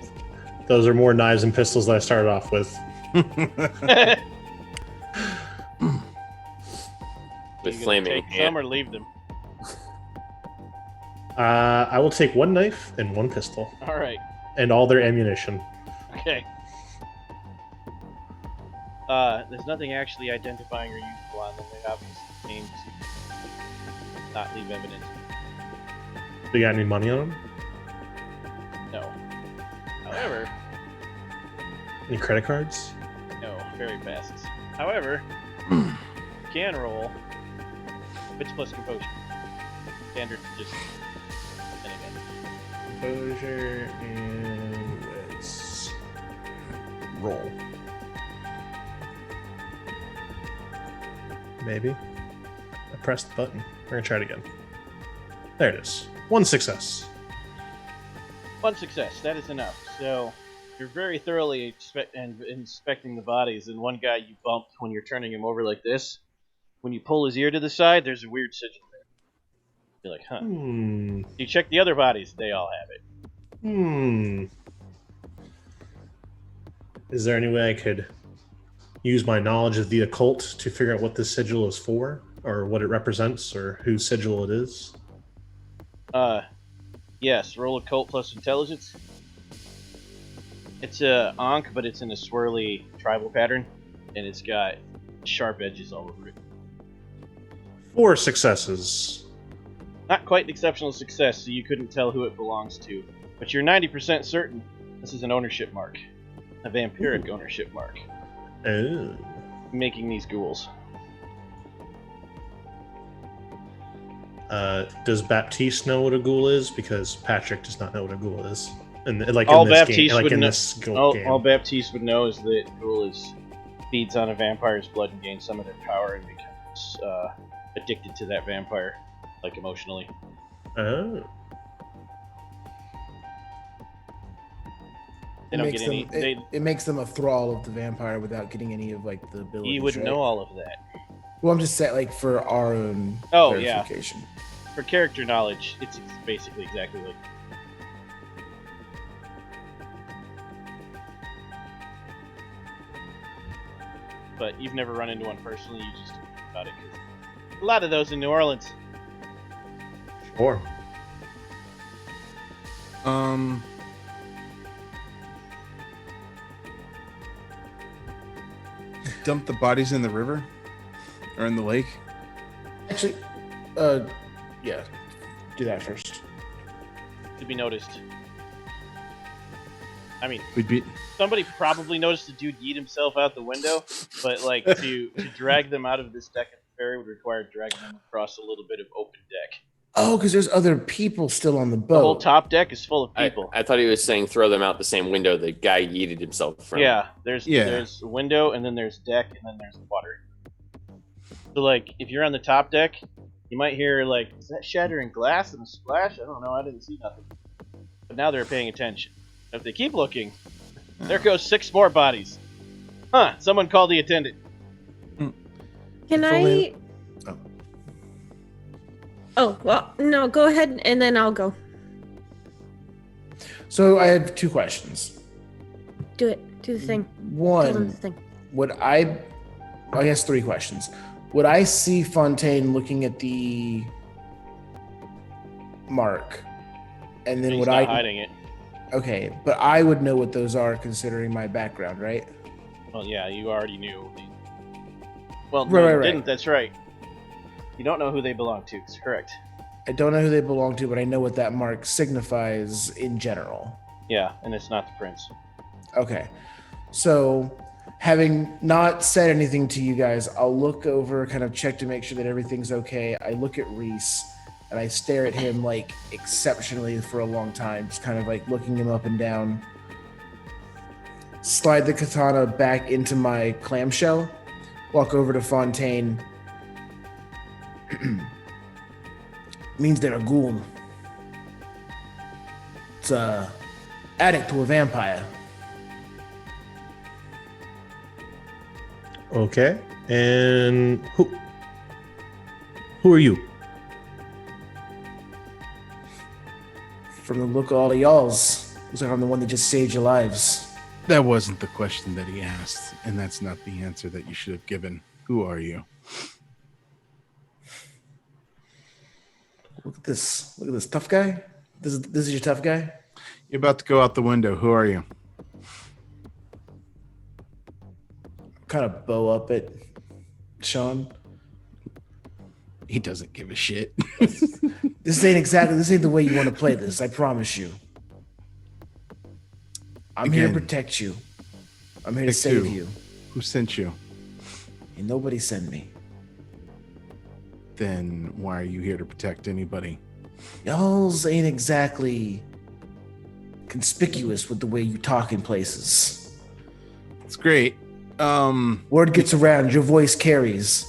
Those are more knives and pistols than I started off with. With flaming. Take some or leave them. I will take 1 knife and 1 pistol. All right. And all their ammunition. Okay. There's nothing actually identifying or useful on them. They obviously aim to not leave evidence. They got any money on them? No. However, Any credit cards? no, very fast. However, you can roll wits plus composure. Standard, just anyway. Composure and wits. Roll. Maybe. I pressed the button. We're gonna try it again. There it is. 1 success. 1 success. That is enough. So you're very thoroughly inspecting the bodies, and one guy you bumped when you're turning him over like this. When you pull his ear to the side, there's a weird sigil there. You're like, huh. You check the other bodies, they all have it. Is there any way I could use my knowledge of the occult to figure out what this sigil is for, or what it represents, or whose sigil it is? Yes, roll occult plus intelligence. It's a Ankh, but it's in a swirly tribal pattern, and it's got sharp edges all over it. 4 successes. Not quite an exceptional success, so you couldn't tell who it belongs to, but you're 90% certain this is an ownership mark. A vampiric ownership mark. Oh. Making these ghouls. Does Baptiste know what a ghoul is? Because Patrick does not know what a ghoul is. And All in this Baptiste game, like would in know. this game. All Baptiste would know is that ghoul feeds on a vampire's blood and gains some of their power and becomes addicted to that vampire, like emotionally. Oh. They don't get any. It makes them a thrall of the vampire without getting any of like the abilities. You wouldn't right? know all of that. Well, I'm just saying, like for our own Yeah. verification. For character knowledge, it's basically exactly like. But you've never run into one personally. You just heard about it because a lot of those in New Orleans. Sure. Dump the bodies in the river or in the lake. Actually, yeah, do that first. To be noticed. I mean, We'd be somebody probably noticed the dude yeet himself out the window, but like to drag them out of this deck of the ferry would require dragging them across a little bit of open deck. Oh, because there's other people still on the boat. The whole top deck is full of people. I thought he was saying throw them out the same window the guy yeeted himself from. Yeah, there's a window, and then there's deck, and then there's water. So like, if you're on the top deck, you might hear like, is that shattering glass and a splash? I don't know, I didn't see nothing. But now they're paying attention. If they keep looking, there goes 6 more bodies. Huh, someone call the attendant. Can I... Oh, well, no, go ahead, and then I'll go. So I have 2 questions. Do it. Do the thing. Tell them One, the thing. would I guess 3 questions. Would I see Fontaine looking at the mark? And then He's would not I... hiding it. Okay, but I would know what those are considering my background, right? Well, yeah, you already knew. Well, Right, no, you right. didn't. That's right. You don't know who they belong to. It's correct. I don't know who they belong to, but I know what that mark signifies in general. Yeah, and it's not the prince. Okay. So, having not said anything to you guys, I'll look over, kind of check to make sure that everything's okay. I look at Reese, and I stare at him, like, exceptionally for a long time, just kind of, like, looking him up and down. Slide the katana back into my clamshell, walk over to Fontaine. Means they're a ghoul. It's a addict to a vampire. Okay. And who are you? From the look of all of y'all's, looks like I'm the one that just saved your lives. That wasn't the question that he asked, and that's not the answer that you should have given. Who are you? Look at this. Look at this tough guy. This is your tough guy. You're about to go out the window. Who are you? Kind of bow up at Sean. He doesn't give a shit. This ain't the way you want to play this. I promise you. I'm here to Again. protect you. I'm here to Pick save 2. you. Who sent you? And nobody send me. Then why are you here to protect anybody? Y'all's ain't exactly conspicuous with the way you talk in places. It's great. Word gets around, your voice carries.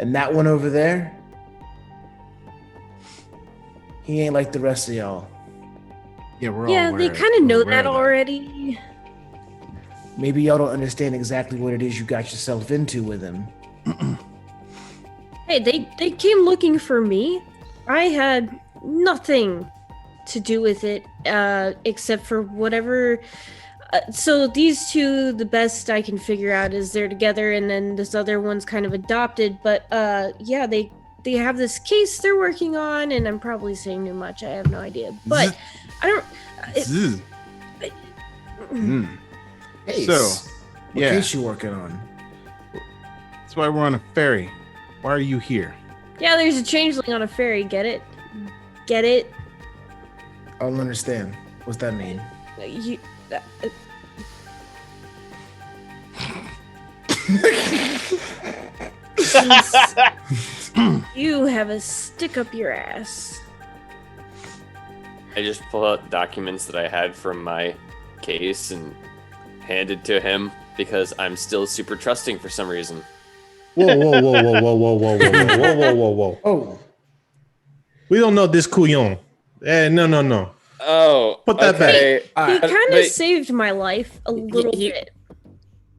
And that one over there, he ain't like the rest of y'all. Yeah, we're all Yeah, aware they of- kind of we're know aware that of already. Maybe y'all don't understand exactly what it is you got yourself into with him. Hey, they came looking for me. I had nothing to do with it, except for whatever. So these 2, the best I can figure out is they're together, and then this other one's kind of adopted. But yeah, they have this case they're working on, and I'm probably saying too much. I have no idea, but I don't. Zzz. Mm. Hey, So, what yeah. case you working on? That's why we're on a ferry. Why are you here? Yeah, there's a changeling on a ferry. Get it? Get it? I don't understand. What's that mean? You. You have a stick up your ass. I just pull out documents that I had from my case and hand it to him because I'm still super trusting for some reason. Whoa, whoa, whoa, whoa, whoa, whoa, whoa, whoa, whoa, whoa, whoa, whoa. Oh, We don't know this couillon. No. Oh, Put that back. He kind of but- saved my life a little he- bit.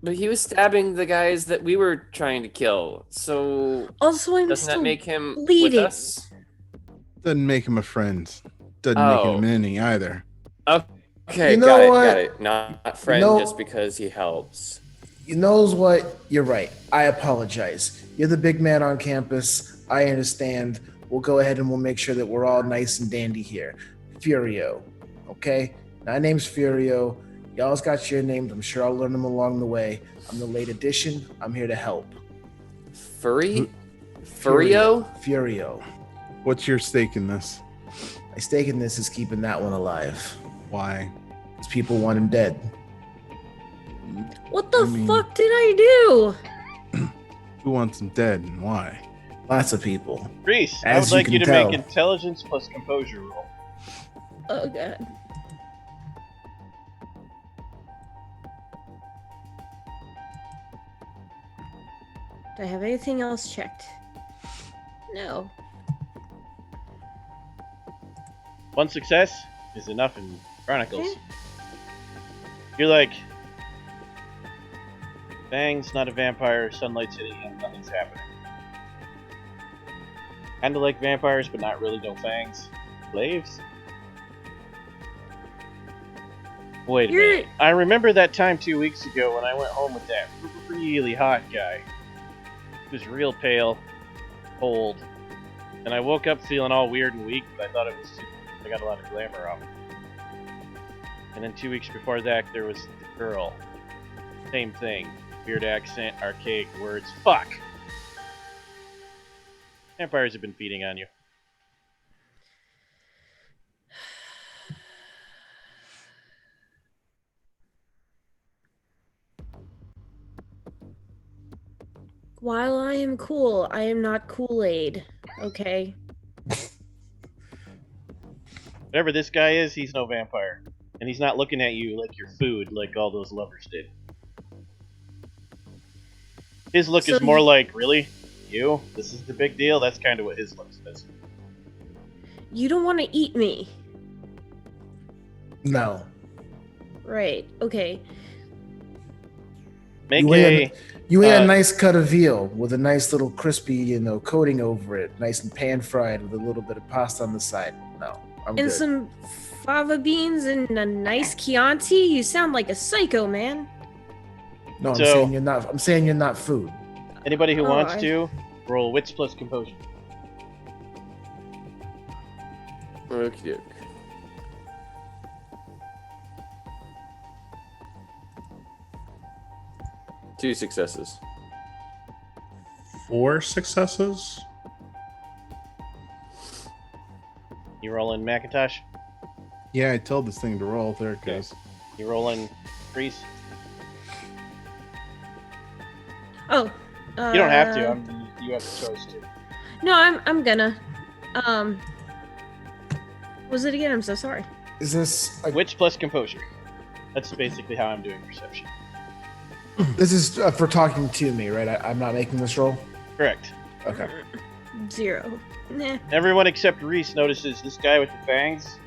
But he was stabbing the guys that we were trying to kill. So Also, I'm doesn't still that make him bleeding. with us? Doesn't make him a friend. Doesn't Oh. make him an enemy either. Okay, You know got what? it. Not friend No. just because he helps. you knows what? You're right. I apologize. You're the big man on campus. I understand. We'll go ahead and we'll make sure that we're all nice and dandy here. Furio. Okay? My name's Furio. Y'all's got your names. I'm sure I'll learn them along the way. I'm the late addition. I'm here to help. Furry? Furio? Furio. What's your stake in this? My stake in this is keeping that one alive. Why? These people want him dead. What the fuck did I do? Who wants him dead and why? Lots of people. Reese, I As would like you you can to tell. make intelligence plus composure roll. Oh god. Do I have anything else checked? No. One success is enough in Chronicles. You're like, Fang's not a vampire, sunlight's hitting him, nothing's happening. Kinda like vampires, but not really, no fangs. Slaves? Wait a minute. I remember that time 2 weeks ago when I went home with that really hot guy. He was real pale, cold, and I woke up feeling all weird and weak, but I thought it was I got a lot of glamour off. And then 2 weeks before that, there was the girl. Same thing. Weird accent, archaic words. Fuck! Vampires have been feeding on you. While I am cool, I am not Kool-Aid. Okay? Whatever this guy is, he's no vampire. And he's not looking at you like your food, like all those lovers did. His look is more like, really? You? This is the big deal? That's kind of what his look says. You don't want to eat me. No. Right, okay. Make You ate a nice cut of veal with a nice little crispy, coating over it, nice and pan fried with a little bit of pasta on the side. No, I'm And good. some fava beans and a nice Chianti? You sound like a psycho, man. No, I'm So- saying you're not. I'm saying you're not food. Anybody who Oh, wants to, roll wits plus composure. Okie doke. Two successes. 4 successes. You rolling Macintosh? Yeah, I told this thing to roll. There it goes. You rolling Reese? Oh. You don't have to. You have the choice to. No, I'm gonna. What was it again? I'm so sorry. Is this? Wits plus composure. That's basically how I'm doing perception. This is for talking to me, right? I'm not making this roll. Correct. Okay. 0. Nah. Everyone except Reese notices this guy with the fangs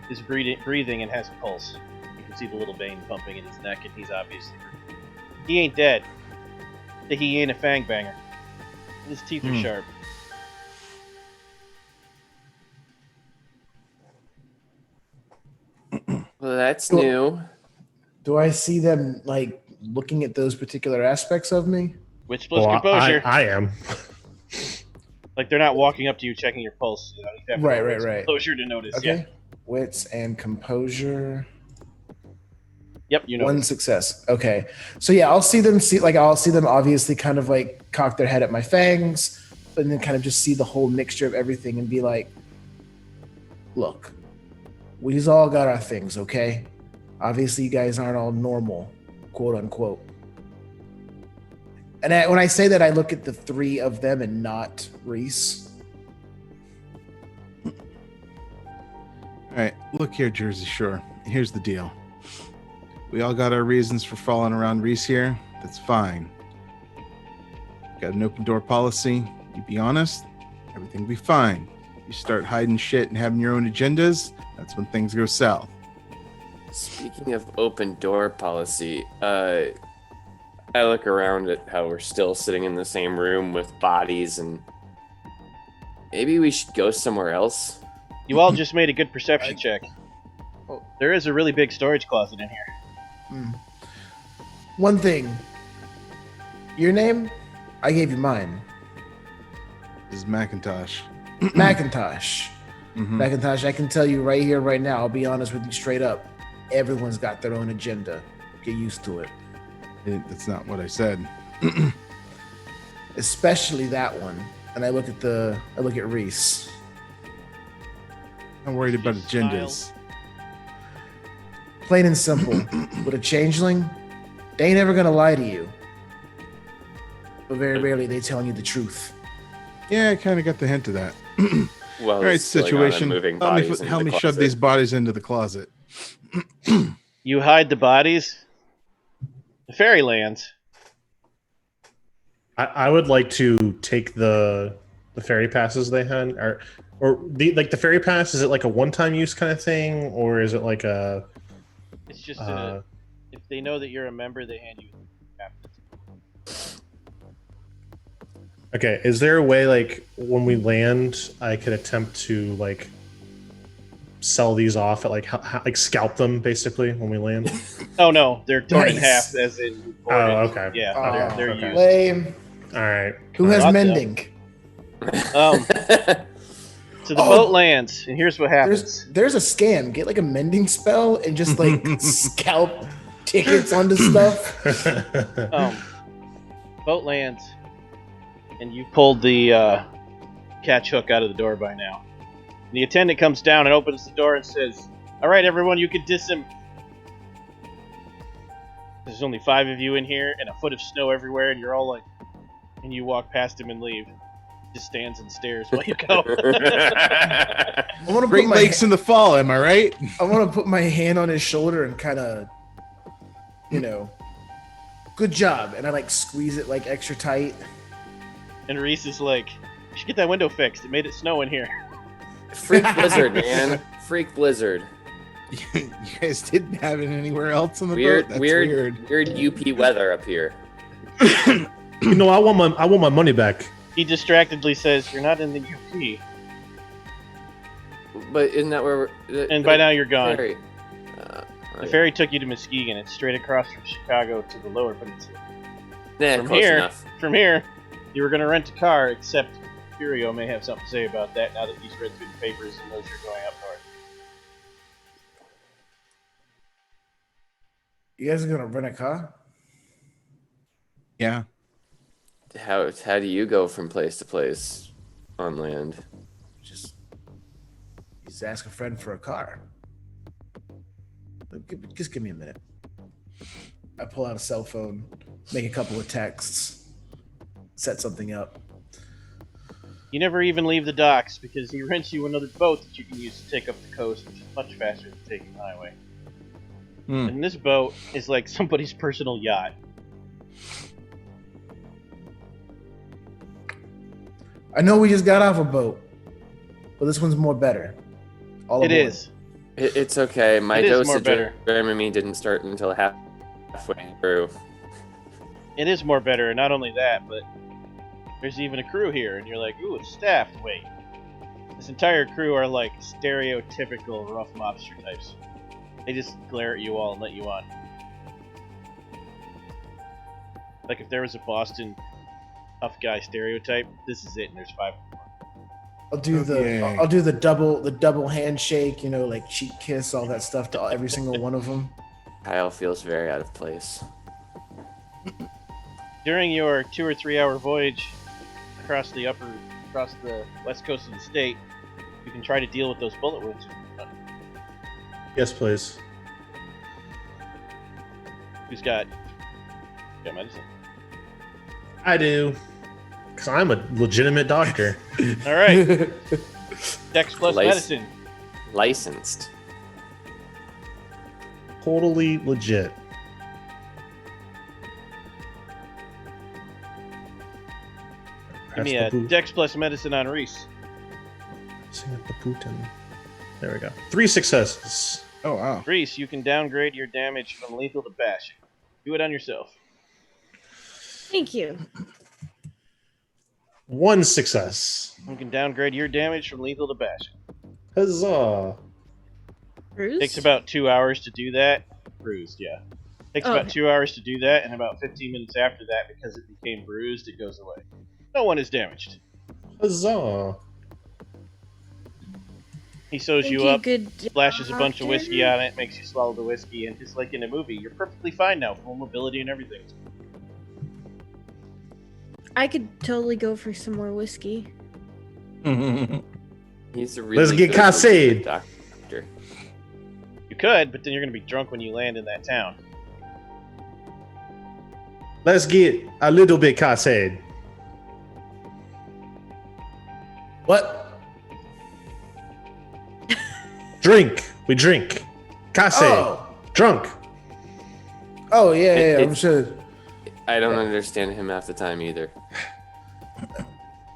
is breathing and has a pulse. You can see the little vein pumping in his neck, and he's obviously breathing. He ain't dead. He ain't a fang banger. His teeth are sharp. Well, that's new. Do I see them looking at those particular aspects of me? Wits plus Well, composure. I am. Like they're not walking up to you checking your pulse. You have to Right, roll right, wits right. Composure to notice. Okay. Yeah. Wits and composure. Yep. You know. One success. Okay. So yeah, I'll see them obviously kind of cock their head at my fangs, and then kind of just see the whole mixture of everything and be like, look, we've all got our things, okay? Obviously you guys aren't all normal, quote unquote. And when I say that, I look at the three of them and not Reese. All right, look here, Jersey Shore. Here's the deal. We all got our reasons for following around Reese here. That's fine. Got an open door policy. You be honest, everything will be fine. You start hiding shit and having your own agendas, that's when things go south. Speaking of open door policy, I look around at how we're still sitting in the same room with bodies, and maybe we should go somewhere else. You all just made a good perception check. There is a really big storage closet in here. One thing. Your name? I gave you mine. This is Macintosh. Macintosh. Mhm. Macintosh, I can tell you right here, right now, I'll be honest with you straight up. Everyone's got their own agenda. Get used to it. That's not what I said. Especially that one. And I look at Reese. I'm worried about She agendas. Plain and simple. With a changeling, they ain't ever gonna lie to you. But very rarely they telling you the truth. Yeah, I kind of got the hint of that. Well, All right, it's going on, I'm situation. moving Help me, bodies into help the me shove closet. these bodies into the closet. You hide the bodies. The fairylands. I would like to take the ferry passes they had, or the ferry pass. Is it like a one-time use kind of thing, or is it like a? It's just if they know that you're a member, they hand you captains. Okay, is there a way like when we land, I could attempt to like sell these off at like scalp them basically when we land? Oh no, they're torn in Nice. half as in. Oh, okay. Yeah, they're okay. used. Lame. All right. Who has Not mending? So the boat lands, and here's what happens. There's a scam. Get like a mending spell and just like scalp tickets onto stuff. Boat lands, and you've pulled the catch hook out of the door by now. And the attendant comes down and opens the door and says, "All right, everyone, you can There's only 5 of you in here, and a foot of snow everywhere, and you're all like, and you walk past him and leave. Just stands and stares while you go. I want to Great put my Lakes in the fall, am I right? I want to put my hand on his shoulder and kind of, good job, and I like squeeze it like extra tight. And Reese is like, "You should get that window fixed. It made it snow in here." Freak blizzard, man. Freak blizzard. You guys didn't have it anywhere else on the Weird, boat? That's weird UP weather up here. No, I want my money back. He distractedly says, "You're not in the UP." But isn't that where And by now you're gone. ferry? The ferry took you to Muskegon. It's straight across from Chicago to the Lower Peninsula. Nah, From close here, enough. from here, you were going to rent a car, except Furio may have something to say about that now that he's read through the papers and knows you're going up north. You guys are gonna rent a car? Yeah. How do you go from place to place on land? Just ask a friend for a car. Just give me a minute. I pull out a cell phone, make a couple of texts, set something up. You never even leave the docks because he rents you another boat that you can use to take up the coast, which is much faster than taking the highway. And this boat is like somebody's personal yacht. I know we just got off a boat, but this one's more better. All It aboard. is. It's okay. My It is more dosage better. of Dramamine didn't start until halfway through. It is more better, and not only that, but there's even a crew here, and you're like, ooh, it's staffed. Wait. This entire crew are like stereotypical rough mobster types. They just glare at you all and let you on. Like if there was a Boston tough guy stereotype, this is it, and there's 5 more. I'll do the double handshake, like cheek kiss, all that stuff to every single one of them. Kyle feels very out of place. During your 2 or 3 hour voyage across the west coast of the state, you can try to deal with those bullet wounds. Yes, please. Who's got medicine? I do. Because I'm a legitimate doctor. All right. Dex plus Lice. medicine. Licensed. Totally legit. Give me a Dex plus medicine on Reese. Sing up the Putin. There we go. 3 successes. Oh, wow. Reese, you can downgrade your damage from lethal to bashing. Do it on yourself. Thank you. 1 success. You can downgrade your damage from lethal to bashing. Huzzah. Bruce? Takes about 2 hours to do that. Bruised, yeah. Takes about Okay. 2 hours to do that, and about 15 minutes after that, because it became bruised, it goes away. No one is damaged. Huzzah. He sews Thank you up, good splashes a bunch of whiskey doctor. on it, makes you swallow the whiskey, and just like in a movie, you're perfectly fine now, full mobility and everything. I could totally go for some more whiskey. He's a really Let's get good Cascade. doctor. You could, but then you're going to be drunk when you land in that town. Let's get a little bit cased. What? Drink. We drink. Case. Oh. Drunk. Oh, yeah, I'm sure. I don't understand him half the time either.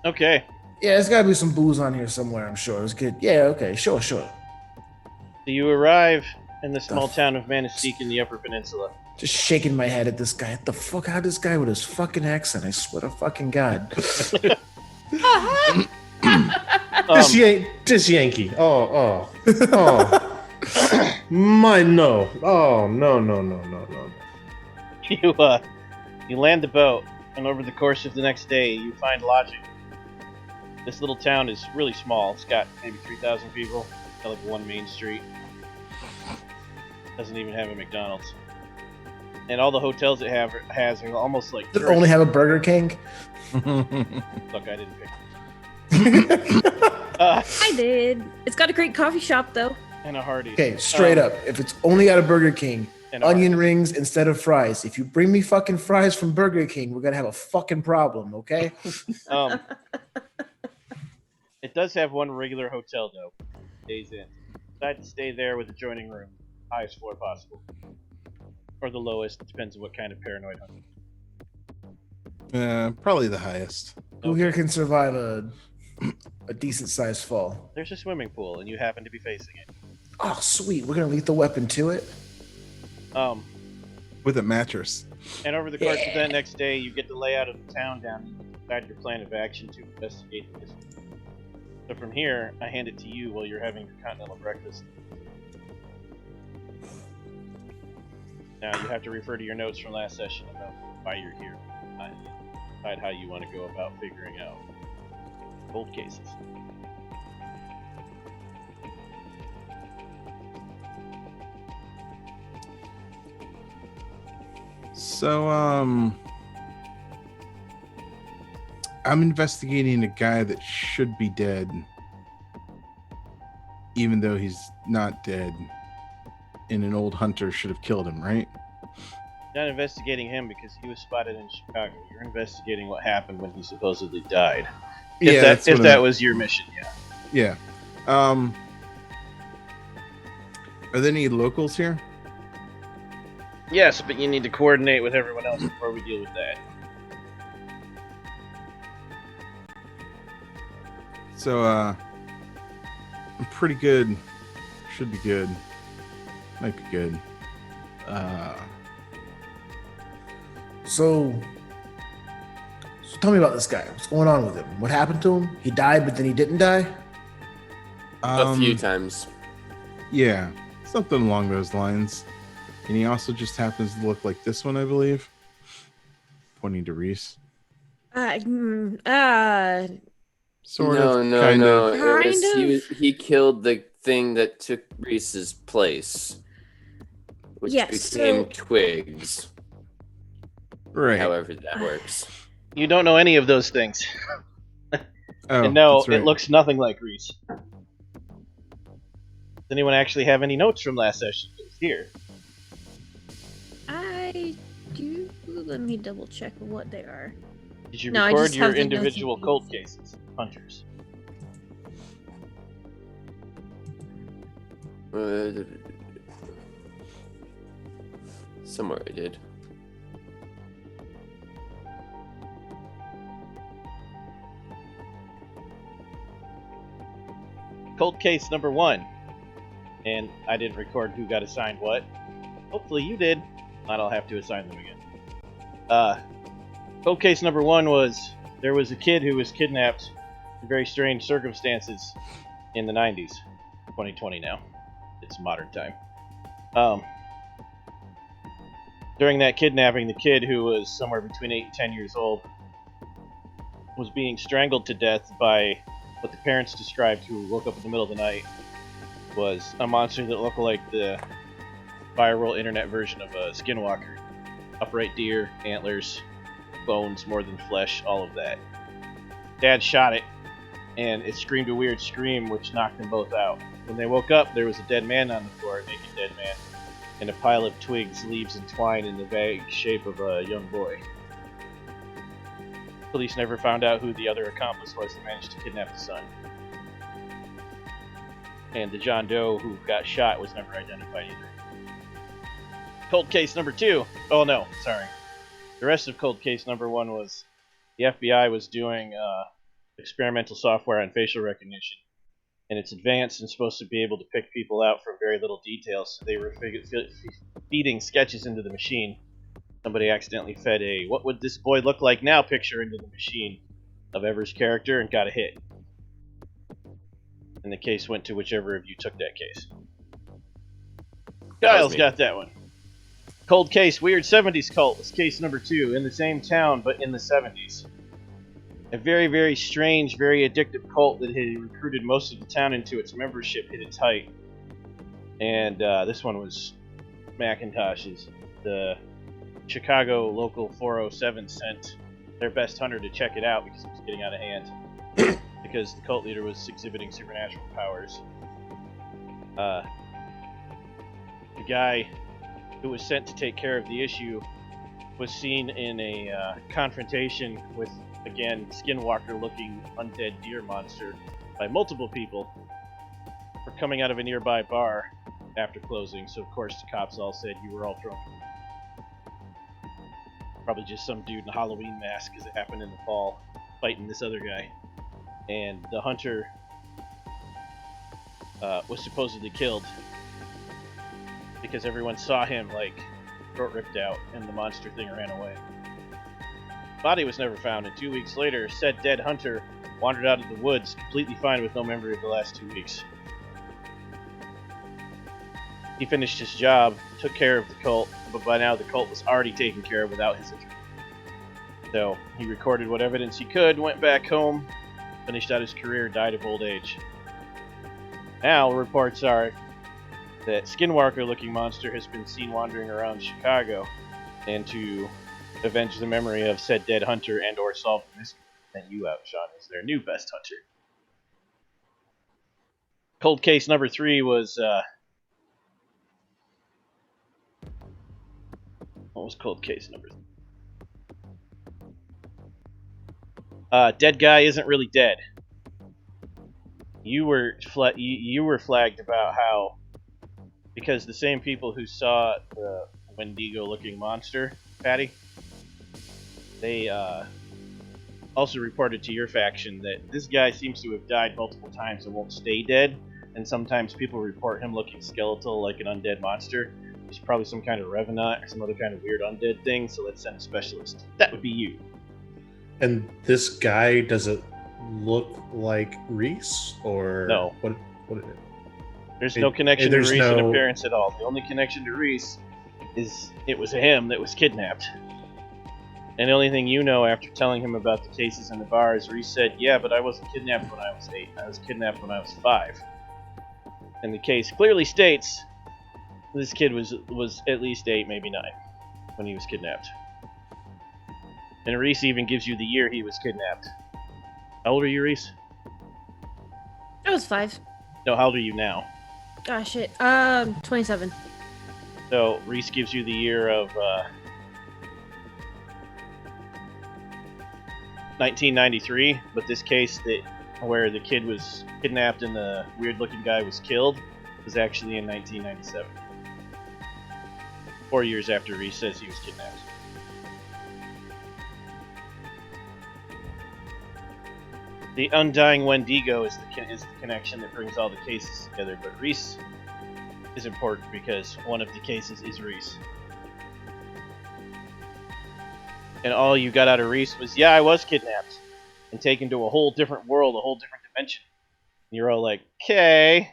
Okay. Yeah, there's got to be some booze on here somewhere, I'm sure. It's good. Yeah, okay, sure. So you arrive in the small town of Manastique in the Upper Peninsula. Just shaking my head at this guy. What the fuck? How this guy with his fucking accent? I swear to fucking God. This Yankee. Oh. Mine, no. Oh, no. You land the boat, and over the course of the next day, you find lodging. This little town is really small. It's got maybe 3,000 people. It's got like one main street. Doesn't even have a McDonald's. And all the hotels it has are almost like... Does it only have a Burger King? Look, I didn't pick I did. It's got a great coffee shop, though. and a Hardee's. Okay, straight up. If it's only got a Burger King, And a onion Hardee's. rings instead of fries. If you bring me fucking fries from Burger King, we're going to have a fucking problem, okay? It does have one regular hotel, though. Days in. Decide to stay there with adjoining room. Highest floor possible. Or the lowest. It depends on what kind of paranoid hunter. Probably the highest. Who here can survive a decent sized fall? There's a swimming pool, and you happen to be facing it. Oh, sweet. We're going to lethal weapon to it? With a mattress. And over the course of that next day, you get the layout of the town down and decide your plan of action to investigate the district. So from here, I hand it to you while you're having your continental breakfast. Now you have to refer to your notes from last session about why you're here. Decide how you want to go about figuring out cold cases. So, I'm investigating a guy that should be dead, even though he's not dead, and an old hunter should have killed him, right? Not investigating him because he was spotted in Chicago. You're investigating what happened when he supposedly died. If that was your mission, yeah. Yeah. Are there any locals here? Yes, but you need to coordinate with everyone else before we deal with that. So, I'm pretty good. Should be good. Might be good. So tell me about this guy. What's going on with him? What happened to him? He died, but then he didn't die? A few times. Yeah, something along those lines. And he also just happens to look like this one, I believe. Pointing to Reese. Sort No. Kind of. He killed the thing that took Reese's place, which became Twigs. Right. However that works. You don't know any of those things. Oh, And no, that's right. it looks nothing like Reese. Does anyone actually have any notes from last session? It was here. I do. Let me double check what they are. Did you No, I record just your have the individual notes. cold cases, hunters? Somewhere I did. Cold case number 1. And I didn't record who got assigned what. Hopefully you did. I'll have to assign them again. Cold case number 1 was there was a kid who was kidnapped in very strange circumstances in the 90s. 2020 now. It's modern time. During that kidnapping, the kid, who was somewhere between 8 and 10 years old, was being strangled to death by what the parents described, who woke up in the middle of the night, was a monster that looked like the viral internet version of a skinwalker. Upright deer, antlers, bones more than flesh, all of that. Dad shot it, and it screamed a weird scream which knocked them both out. When they woke up, there was a dead man on the floor, a naked dead man, and a pile of twigs, leaves, and twine in the vague shape of a young boy. Police never found out who the other accomplice was that managed to kidnap the son. And the John Doe who got shot was never identified either. Cold case number 2. Oh no, sorry. The rest of cold case number 1 was the FBI was doing experimental software on facial recognition. And it's advanced and supposed to be able to pick people out from very little details. So they were feeding sketches into the machine. Somebody accidentally fed a "what would this boy look like now" picture into the machine of Ever's character and got a hit. And the case went to whichever of you took that case. Kyle's got that one. Cold case, weird 70s cult was case number 2, in the same town but in the 70s. A very, very strange, very addictive cult that had recruited most of the town into its membership hit its height. And this one was Macintosh's. The Chicago Local 407 sent their best hunter to check it out because it was getting out of hand. Because the cult leader was exhibiting supernatural powers. The guy who was sent to take care of the issue was seen in a confrontation with, again, skinwalker-looking undead deer monster by multiple people for coming out of a nearby bar after closing. So, of course, the cops all said you were all drunk. Probably just some dude in a Halloween mask because it happened in the fall fighting this other guy. And the hunter was supposedly killed because everyone saw him, like, throat ripped out, and the monster thing ran away. Body was never found, and 2 weeks later, said dead hunter wandered out of the woods, completely fine with no memory of the last 2 weeks. He finished his job, took care of the cult, but by now the cult was already taken care of without his intervention. So, he recorded what evidence he could, went back home, finished out his career, died of old age. Now, reports are that Skinwalker-looking monster has been seen wandering around Chicago, and to avenge the memory of said dead hunter and or solve the mystery, sent you out, Sean, as their new best hunter. Cold case number 3 was, what was cold case number 3? Dead guy isn't really dead. You were flagged about how, because the same people who saw the Wendigo-looking monster, Patty, they also reported to your faction that this guy seems to have died multiple times and won't stay dead, and sometimes people report him looking skeletal like an undead monster. He's probably some kind of revenant or some other kind of weird undead thing, so let's send a specialist. That would be you. And this guy, does it look like Reese, or no? What is it? There's no connection to Reese in appearance at all. The only connection to Reese is it was him that was kidnapped. And the only thing you know after telling him about the cases in the bar is Reese said, yeah, but I wasn't kidnapped when I was 8. I was kidnapped when I was 5. And the case clearly states this kid was at least 8, maybe 9, when he was kidnapped. And Reese even gives you the year he was kidnapped. How old are you, Reese? I was 5. No, how old are you now? Ah, shit. 27. So, Reese gives you the year of 1993, but this case where the kid was kidnapped and the weird-looking guy was killed was actually in 1997. 4 years after Reese says he was kidnapped. The undying Wendigo is the connection that brings all the cases together, but Reese is important because one of the cases is Reese. And all you got out of Reese was, yeah, I was kidnapped and taken to a whole different world, a whole different dimension. And you're all like, okay.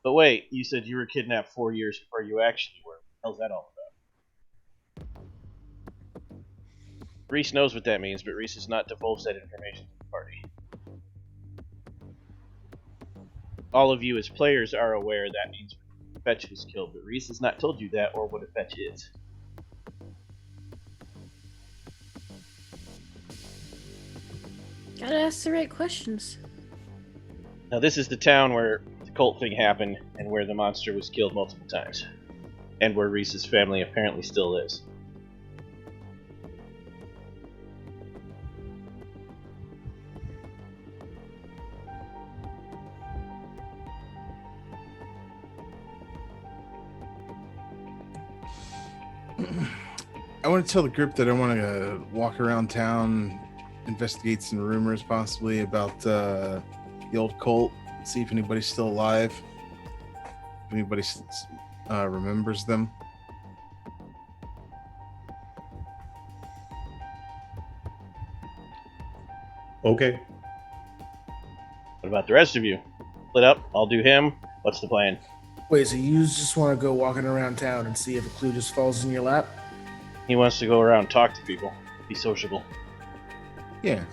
But wait, you said you were kidnapped 4 years before you actually were. What the hell's that all about? Reese knows what that means, but Reese has not divulged that information to the party. All of you as players are aware that means Fetch was killed, but Reese has not told you that or what a Fetch is. Gotta ask the right questions. Now this is the town where the cult thing happened and where the monster was killed multiple times. And where Reese's family apparently still lives. I want to tell the group that I want to walk around town, investigate some rumors possibly about the old cult, see if anybody's still alive, if anybody remembers them. Okay. What about the rest of you? Split up, I'll do him. What's the plan? Wait, so you just want to go walking around town and see if a clue just falls in your lap? He wants to go around and talk to people. Be sociable. Yeah,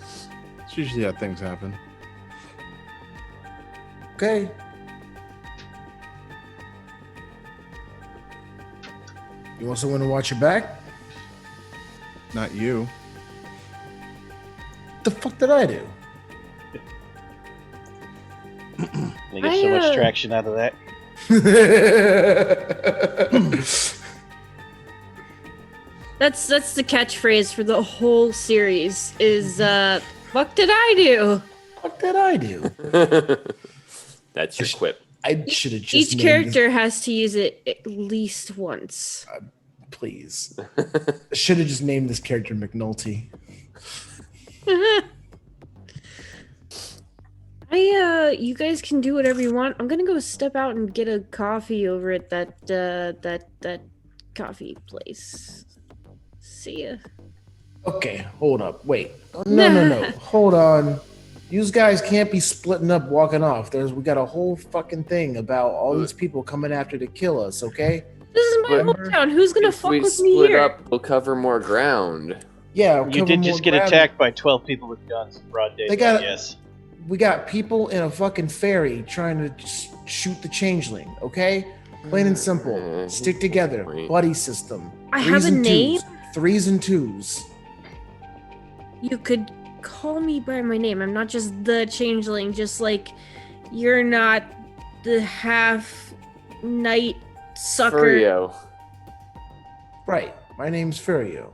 it's usually how things happen. Okay. You want someone to watch your back? Not you. The fuck did I do? They get so much traction out of that. That's the catchphrase for the whole series is fuck did I do? What did I do? That's your quip. I should have just Each named character has to use it at least once. Please. I should have just named this character McNulty. You guys can do whatever you want. I'm gonna go step out and get a coffee over at that coffee place. See ya. Okay, hold up. Wait. No. Hold on. You guys can't be splitting up, walking off. We got a whole fucking thing about all these people coming after to kill us, okay? This is my But- hometown. Who's gonna If fuck we with me split here? up, we'll cover more ground. Yeah, You cover did more just get ground. attacked by 12 people with guns in broad day. They got- Yes. We got people in a fucking ferry trying to just shoot the changeling, okay? Plain and simple. Stick together. Buddy system. I Threes have a and name. twos. Threes and twos. You could call me by my name. I'm not just the changeling. Just like you're not the half night sucker. Furio. Right. My name's Furio.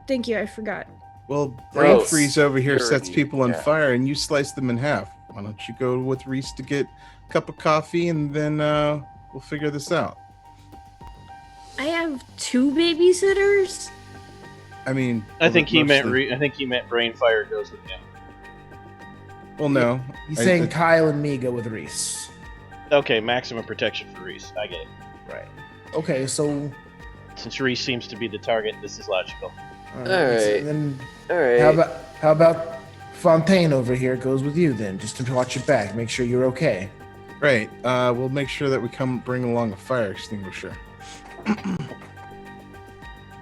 Thank you. I forgot. Well, Brain Gross. Freeze over here sets Dirty, people on yeah. fire and you slice them in half. Why don't you go with Reese to get a cup of coffee and then we'll figure this out. I have 2 babysitters. I mean, I think he meant mostly- I think he meant Brainfire goes with him. Well, no. He's I- saying I- Kyle and me go with Reese. Okay, maximum protection for Reese. I get it. Right. Okay, so Since Reese seems to be the target, this is logical. all right. Then All right. how about Fontaine over here goes with you then, just to watch your back, make sure you're okay. Right. We'll make sure that we bring along a fire extinguisher.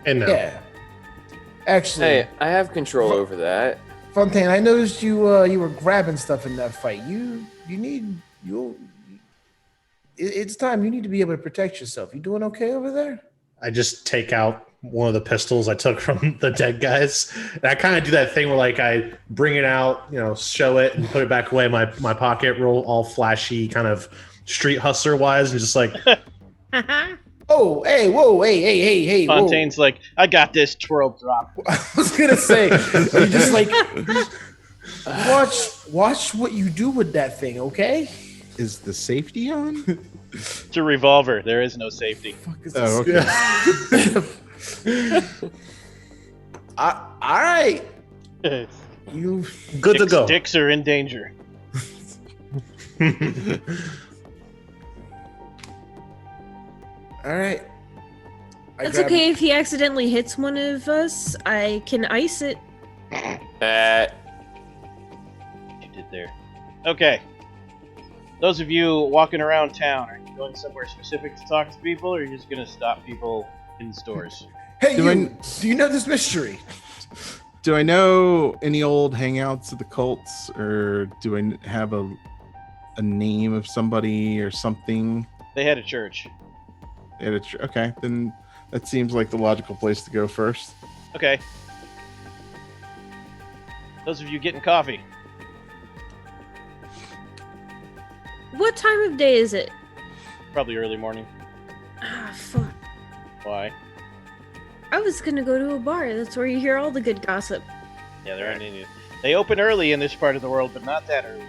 And now. Yeah. Actually, Hey, I have control over that. Fontaine, I noticed you were grabbing stuff in that fight. It's time. You need to be able to protect yourself. You doing okay over there? I just take out one of the pistols I took from the dead guys. And I kind of do that thing where like I bring it out, show it and put it back away in my pocket, roll all flashy, kind of street hustler wise, and just like Oh, hey, whoa, hey, whoa. Fontaine's like, I got this, twirl drop. I was gonna say, you just like watch what you do with that thing, okay? Is the safety on? It's a revolver. There is no safety. Fuck is Oh, this? okay. All right, you. good to go. Dicks are in danger. All right. That's okay if he accidentally hits one of us. I can ice it. Uh, You did there. Okay. Those of you walking around town, are you going somewhere specific to talk to people, or are you just going to stop people in stores? Hey, Do do you know this mystery? Do I know any old hangouts of the cults, or do I have a name of somebody or something? They had a church. Okay, then that seems like the logical place to go first. Okay. Those of you getting coffee. What time of day is it? Probably early morning. Ah, fuck. Why? I was gonna go to a bar. That's where you hear all the good gossip. Yeah, there aren't any. They open early in this part of the world, but not that early.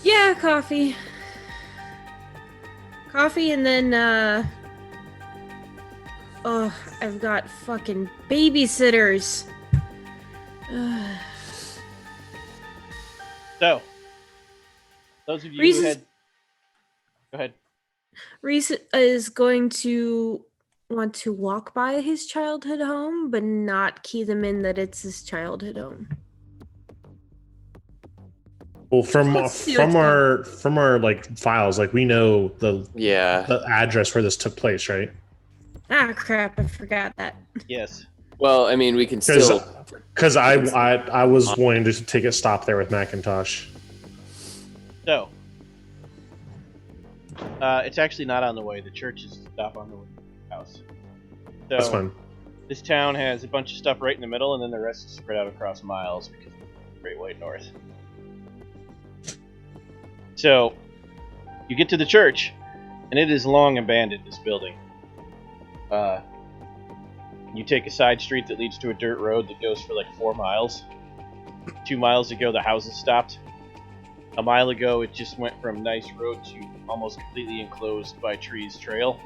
Yeah, coffee. Coffee and then, oh, I've got fucking babysitters. So, those of you Reese who had... Go ahead. Reese is going to want to walk by his childhood home, but not key them in that it's his childhood home. Well, from our like files, like we know the address where this took place, right? Ah, crap! I forgot that. Yes. Well, I mean, we can still. Because I was wanting to take a stop there with Macintosh. So, it's actually not on the way. The church is a stop on the way to the house. So, That's fine. This town has a bunch of stuff right in the middle, and then the rest is spread out across miles because of the Great White North. So, you get to the church, and it is long abandoned, this building. You take a side street that leads to a dirt road that goes for like 4 miles. 2 miles ago, the houses stopped. A mile ago, it just went from nice road to almost completely enclosed by trees trail.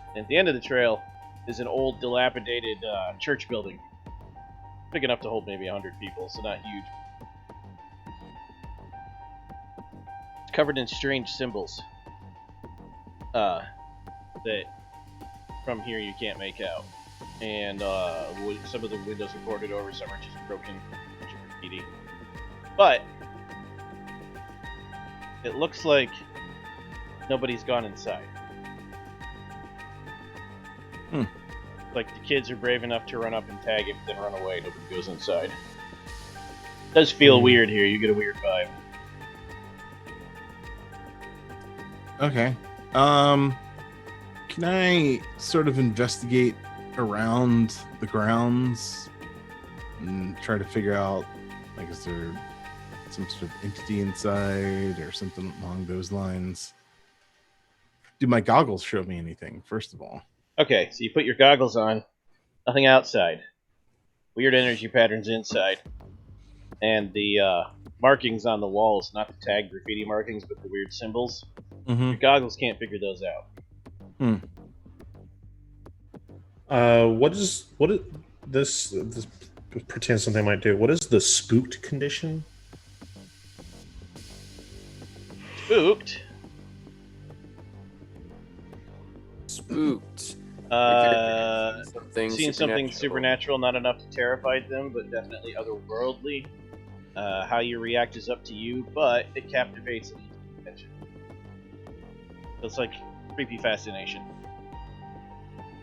And at the end of the trail is an old, dilapidated church building. Big enough to hold maybe 100 people, so not huge. It's covered in strange symbols that from here you can't make out. And some of the windows are boarded over, some are just broken, bunch of graffiti. But it looks like nobody's gone inside. Like the kids are brave enough to run up and tag it, then run away. Nobody goes inside. It does feel weird here. You get a weird vibe. Okay. Can I sort of investigate around the grounds and try to figure out, like, is there some sort of entity inside or something along those lines? Do my goggles show me anything, first of all? Okay, so you put your goggles on. Nothing outside. Weird energy patterns inside. And the markings on the walls, not the tag graffiti markings, but the weird symbols. Mm-hmm. Your goggles can't figure those out. What is this pretends something might do? What is the spooked condition? Spooked? Spooked. Seeing something supernatural, not enough to terrify them, but definitely otherworldly. How you react is up to you, but it captivates and keeps attention. So it's like creepy fascination.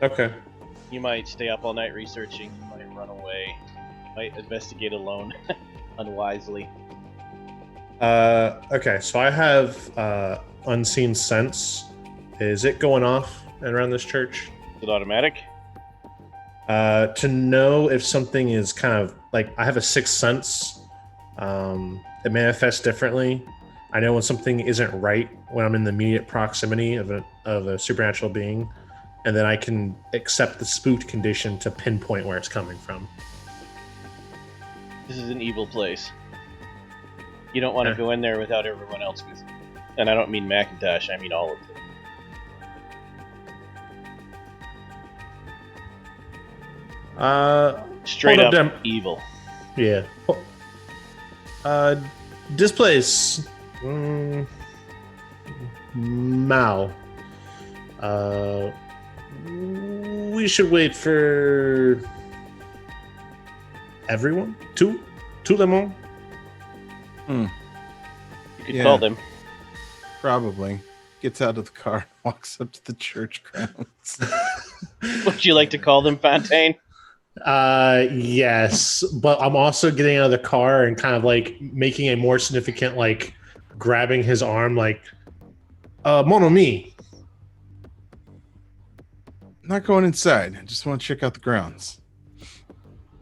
Okay. You might stay up all night researching, you might run away, you might investigate alone, unwisely. Okay, so I have unseen sense. Is it going off around this church? Is it automatic? To know if something is kind of like, I have a sixth sense. It manifests differently. I know when something isn't right when I'm in the immediate proximity of a supernatural being, and then I can accept the spooked condition to pinpoint where it's coming from. This is an evil place. You don't want to go in there without everyone else with you. And I don't mean Macintosh, I mean all of them. Straight up evil. Yeah. Displace. Mal. We should wait for everyone. Two lemon. You could call them. Probably. Gets out of the car, walks up to the church grounds. Would you like to call them, Fontaine? Yes, but I'm also getting out of the car and kind of like making a more significant, like grabbing his arm, like, mon ami. Not going inside. I just want to check out the grounds.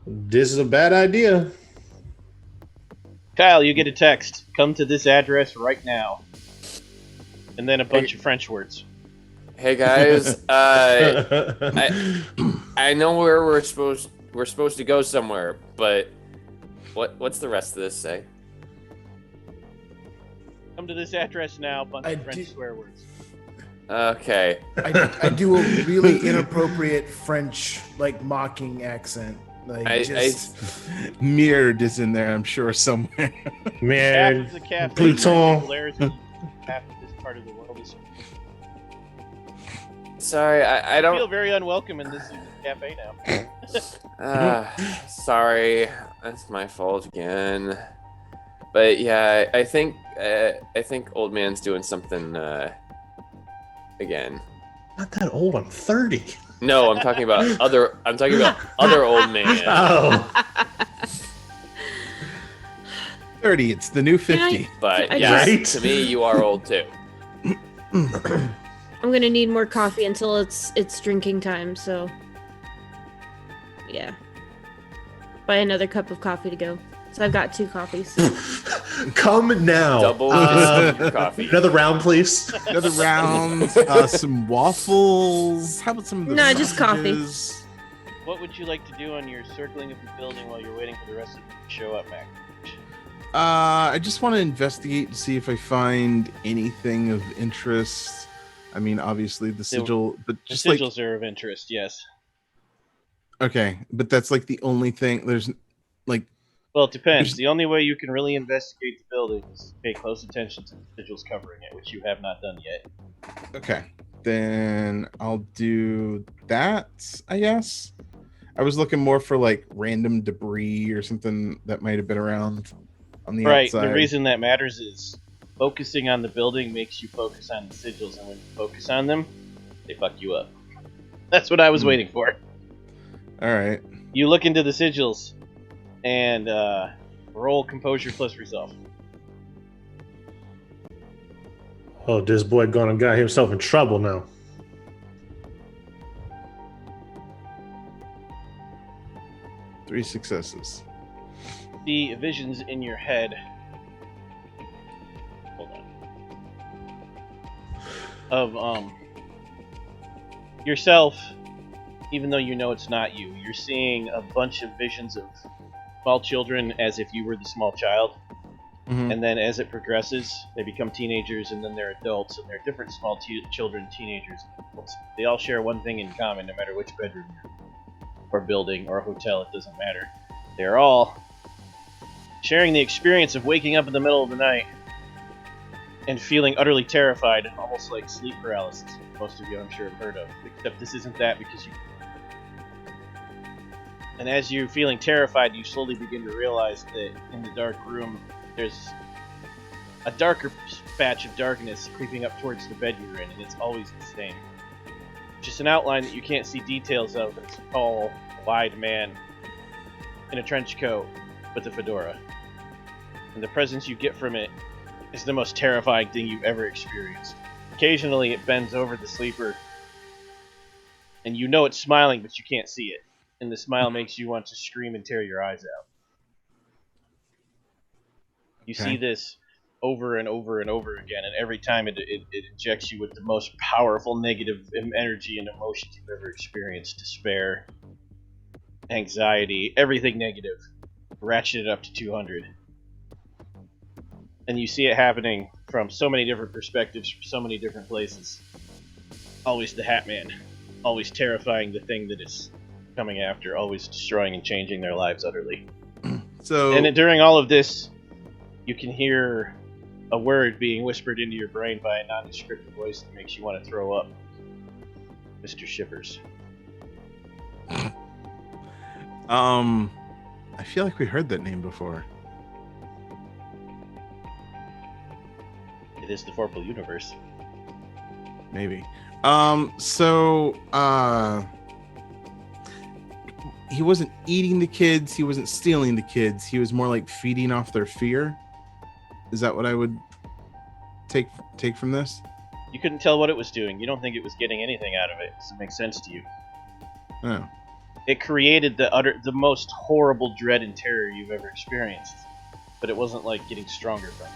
This is a bad idea. Kyle, you get a text. Come to this address right now. And then a bunch of French words. Hey guys, I know where we're supposed to go somewhere, but what's the rest of this say? Come to this address now, bunch of French swear words. Okay. I do a really inappropriate French, like, mocking accent. Like, Mirrored is in there, I'm sure, somewhere. Man, Half of the cafe Pluton. half of this part of the world is. Sorry, I don't feel very unwelcome in this cafe now. Sorry, that's my fault again. But yeah, I think old man's doing something again. Not that old. I'm 30. No, I'm talking about other old man. Oh. 30. It's the new 50. But yeah, Right? to me, you are old too. I'm gonna need more coffee until it's drinking time. So yeah, buy another cup of coffee to go. So I've got 2 coffees. Come now. Double your coffee. Another round, please. Another round. Some waffles. How about some of the No, just coffee. sausages? What would you like to do on your circling of the building while you're waiting for the rest of them to show up, Mac? I just want to investigate to see if I find anything of interest. I mean, obviously the sigil, but just the sigils are of interest, yes. Okay, but that's like the only thing. There's like. Well, it depends. The only way you can really investigate the building is to pay close attention to the sigils covering it, which you have not done yet. Okay, then I'll do that, I guess. I was looking more for like random debris or something that might have been around on the outside. The reason that matters is focusing on the building makes you focus on the sigils, and when you focus on them, they fuck you up. That's what I was waiting for. All right. You look into the sigils, and roll composure plus resolve. Oh, this boy gonna got himself in trouble now. Three successes. The visions in your head. Hold on. Of yourself, even though you know it's not you, you're seeing a bunch of visions of small children as if you were the small child. Mm-hmm. And then as it progresses, they become teenagers, and then they're adults, and they're different small children, teenagers, and adults. They all share one thing in common, no matter which bedroom or building or hotel, it doesn't matter. They're all sharing the experience of waking up in the middle of the night and feeling utterly terrified, almost like sleep paralysis. Most of you, I'm sure, have heard of. Except this isn't that, because you... And as you're feeling terrified, you slowly begin to realize that in the dark room, there's a darker patch of darkness creeping up towards the bed you're in, and it's always the same. Just an outline that you can't see details of. It's a tall, wide man in a trench coat with a fedora. And the presence you get from it is the most terrifying thing you've ever experienced. Occasionally it bends over the sleeper, and you know it's smiling, but you can't see it. And the smile makes you want to scream and tear your eyes out. You see this over and over and over again, and every time it injects you with the most powerful negative energy and emotions you've ever experienced. Despair, anxiety, everything negative. Ratchet it up to 200. And you see it happening from so many different perspectives, from so many different places. Always the Hat Man. Always terrifying the thing that is coming after. Always destroying and changing their lives utterly. And during all of this, you can hear a word being whispered into your brain by a nondescript voice that makes you want to throw up. Mr. Shivers. I feel like we heard that name before. It is the Vorpal universe. Maybe. He wasn't eating the kids, he wasn't stealing the kids, he was more like feeding off their fear. Is that what I would take from this? You couldn't tell what it was doing. You don't think it was getting anything out of it. Does it make sense to you? Oh. It created the most horrible dread and terror you've ever experienced. but it wasn't like getting stronger from it.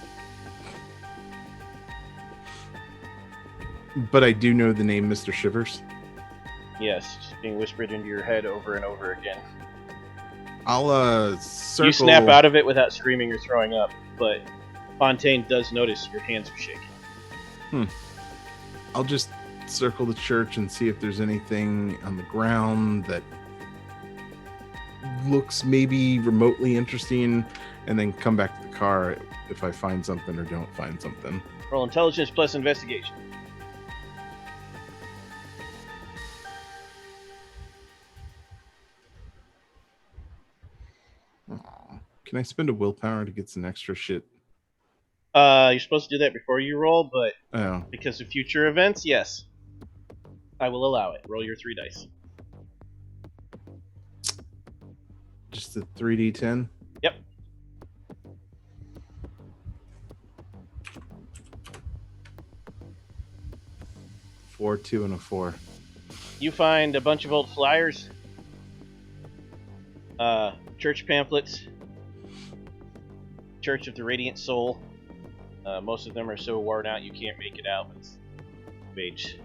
But I do know the name Mr. Shivers. Yes, just being whispered into your head over and over again. I'll circle. You snap out of it without screaming or throwing up, but Fontaine does notice your hands are shaking. I'll just circle the church and see if there's anything on the ground that looks maybe remotely interesting, and then come back to the car if I find something or don't find something. Roll intelligence plus investigation. Can I spend a willpower to get some extra shit? You're supposed to do that before you roll, but Oh, because of future events, yes. I will allow it. Roll your 3 dice. just a 3d10. Yep. Four, 2, and a 4. You find a bunch of old flyers, church pamphlets, Church of the Radiant Soul. Most of them are so worn out you can't make it out. It's age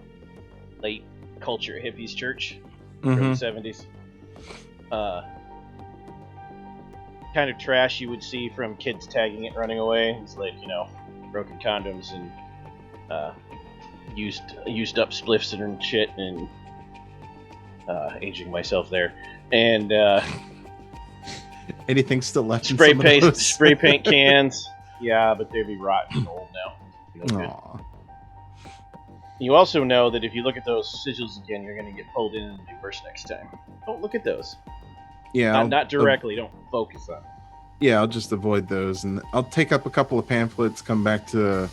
late culture hippies church from the 70s. Kind of trash you would see from kids tagging it and running away. It's like, broken condoms and used up spliffs and shit, and aging myself there. And Anything still left? spray in some of those? spray paint cans. Yeah, but they'd be rotten and old now. No good. Aw. You also know that if you look at those sigils again, you're going to get pulled in and do worse next time. Don't look at those. Yeah, Not directly. Don't focus on them. Yeah, I'll just avoid those, and I'll take up a couple of pamphlets. Come back to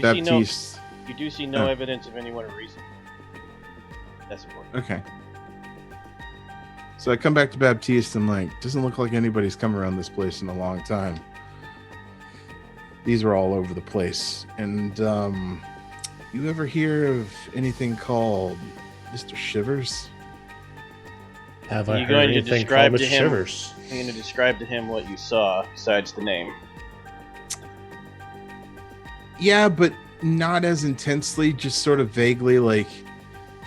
Baptiste. You do see no evidence of anyone recent. That's important. Okay. So I come back to Baptiste and doesn't look like anybody's come around this place in a long time. These are all over the place. And you ever hear of anything called Mr. Shivers? Have Are I you heard going to anything describe called to Mr. him- Shivers? I'm going to describe to him what you saw besides the name. Yeah, but not as intensely, just sort of vaguely,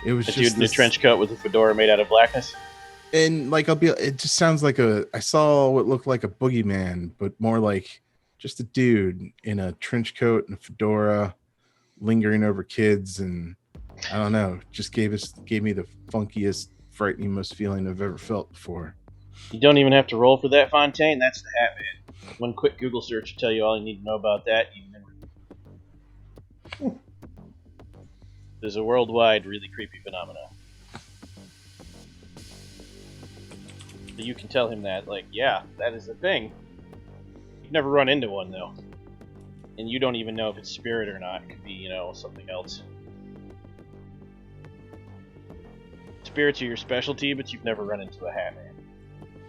it was A just dude in a this- trench coat with a fedora made out of blackness. And it just sounds like I saw what looked like a boogeyman, but more like just a dude in a trench coat and a fedora lingering over kids, and I don't know, just gave me the funkiest, frighteningest feeling I've ever felt before. You don't even have to roll for that, Fontaine. That's the Hat Man. One quick Google search will tell you all you need to know about that. There's a worldwide, really creepy phenomenon. So you can tell him that, yeah, that is a thing. You've never run into one, though. And you don't even know if it's spirit or not. It could be, something else. Spirits are your specialty, but you've never run into a Hat Man.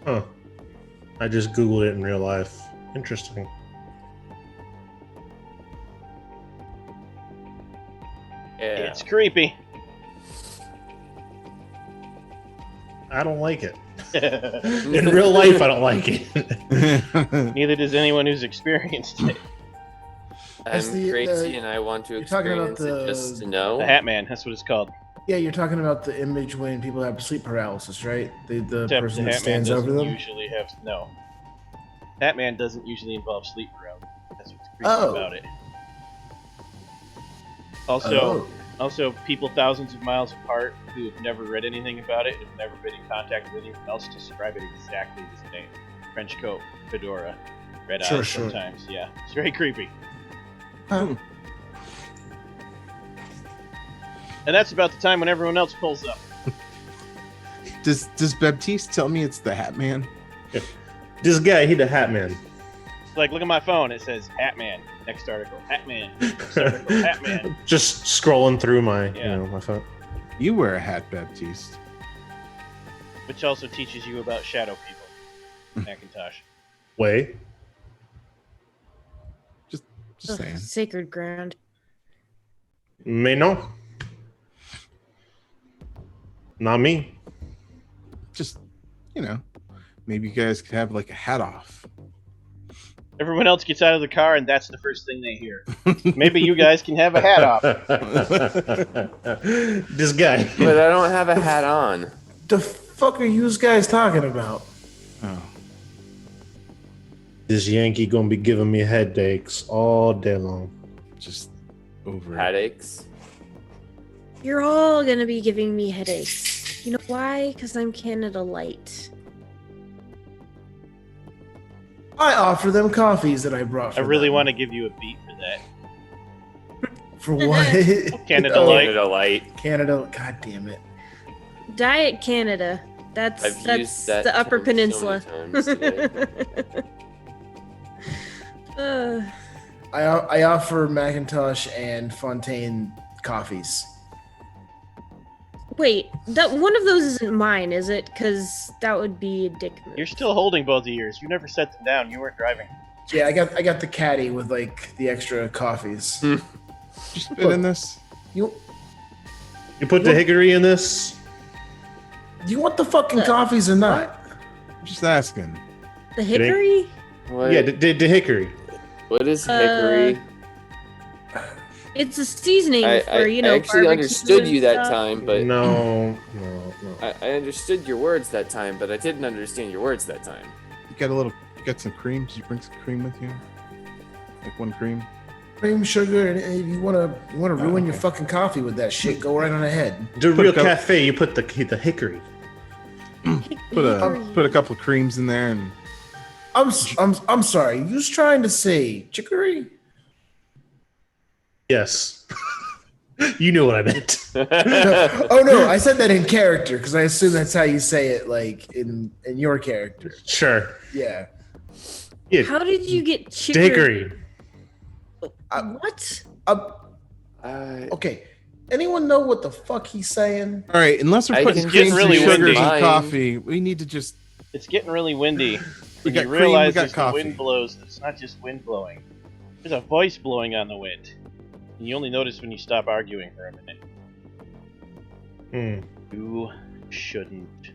Huh. I just Googled it in real life. Interesting. Yeah. It's creepy. I don't like it. In real life, I don't like it. Neither does anyone who's experienced it. I'm the- crazy and I want to you're talking about experience it just to The know. Hat Man, that's what it's called. Yeah, you're talking about the image when people have sleep paralysis, right? The Except person the that Hat Man stands doesn't over them. usually have no. Hat Man doesn't usually involve sleep paralysis. That's what's creepy Oh. about it. Also, Oh. People thousands of miles apart who have never read anything about it and have never been in contact with anyone else describe it exactly the same. Trench coat, fedora, red Sure, eyes sure. sometimes. Yeah, it's very creepy. Huh. And that's about the time when everyone else pulls up. Does Baptiste tell me it's the Hat Man? This guy, he the Hat Man. It's like, look at my phone. It says Hat Man. Next article, Hat Man. Next article, Hat Man. Just scrolling through my, Yeah. my phone. You wear a hat, Baptiste. Which also teaches you about shadow people. Macintosh. Wait. Just Ugh, saying. sacred ground. Mais no. Not me. Just, maybe you guys could have a hat off. Everyone else gets out of the car, and that's the first thing they hear. Maybe you guys can have a hat off. This guy. But I don't have a hat on. The fuck are you guys talking about? Oh. This Yankee gonna be giving me headaches all day long. Just over it. Headaches? You're all gonna be giving me headaches. You know why? Because I'm Canada Light. I offer them coffees that I brought for I really them. want to give you a beat for that. For what? Canada Oh, Light. Canada Light. Canada. God damn it. Diet Canada. I've That's used that the Upper term Peninsula. so many times today. I offer Macintosh and Fontaine coffees. Wait, that one of those isn't mine, is it? Because that would be a dick move. You're still holding both of yours. You never set them down. You weren't driving. Yeah, I got the caddy with like the extra coffees. Just spit in this. You put the hickory in this? do you want the fucking coffees or not? I'm just asking. The hickory? What? Yeah, the hickory. What is hickory? It's a seasoning I for, you know, I actually barbecue understood and you that stuff. time, but No. I understood your words that time, but I didn't understand your words that time. You got some cream? Did you bring some cream with you? Like one cream? Cream, sugar, and if you wanna ruin your fucking coffee with that shit, go right on ahead. The real a couple- cafe, you put the hickory. Put a couple of creams in there and I'm sorry. You was trying to say chicory? Yes. You know what I meant. Oh no, I said that in character because I assume that's how you say it, like in your character. Sure. Yeah. Yeah. How did you get The chicory? hickory. What? Okay. Anyone know what the fuck he's saying? all right, unless we're I putting can creams just and really sugars windy. in coffee, we need to just It's getting really windy. we And got you cream, realize we got as the coffee. wind blows, it's not just wind blowing. There's a voice blowing on the wind. And you only notice when you stop arguing for a minute. You shouldn't.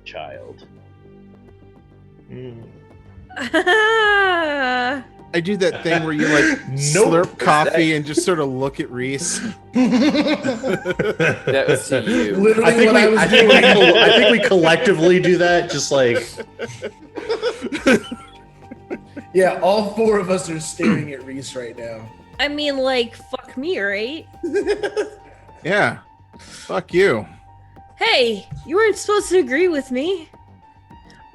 Child. I do that thing where you like Nope. slurp coffee and just sort of look at Reese. That was to you. Literally I think, what I was doing. I think we collectively do that, just like Yeah, all four of us are staring at Reese right now. I mean, like, fuck me, right? Yeah. Fuck you. Hey, you weren't supposed to agree with me.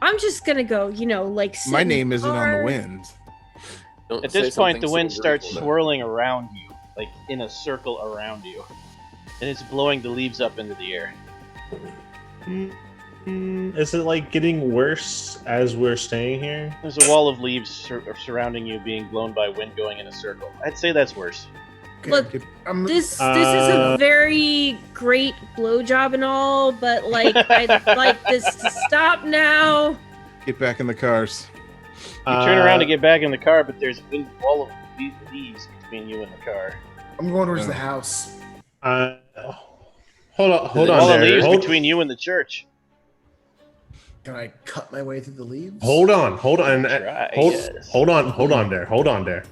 I'm just gonna go, you know, like. sit My in the name isn't on car. the wind. Don't At say this point, something the wind so starts brutal. swirling around you, like in a circle around you. And it's blowing the leaves up into the air. is it like getting worse as we're staying here? There's a wall of leaves surrounding you being blown by wind going in a circle. I'd say that's worse. Okay, Look, I'm, This is a very great blowjob and all, but like I'd like this to stop now. Get back in the cars. You turn around to get back in the car, but there's a wall of leaves between you and the car. I'm going towards the house. Hold There's on a wall of there. leaves Hold, between you and the church. Can I cut my way through the leaves? hold on. Try, yes. Hold on there.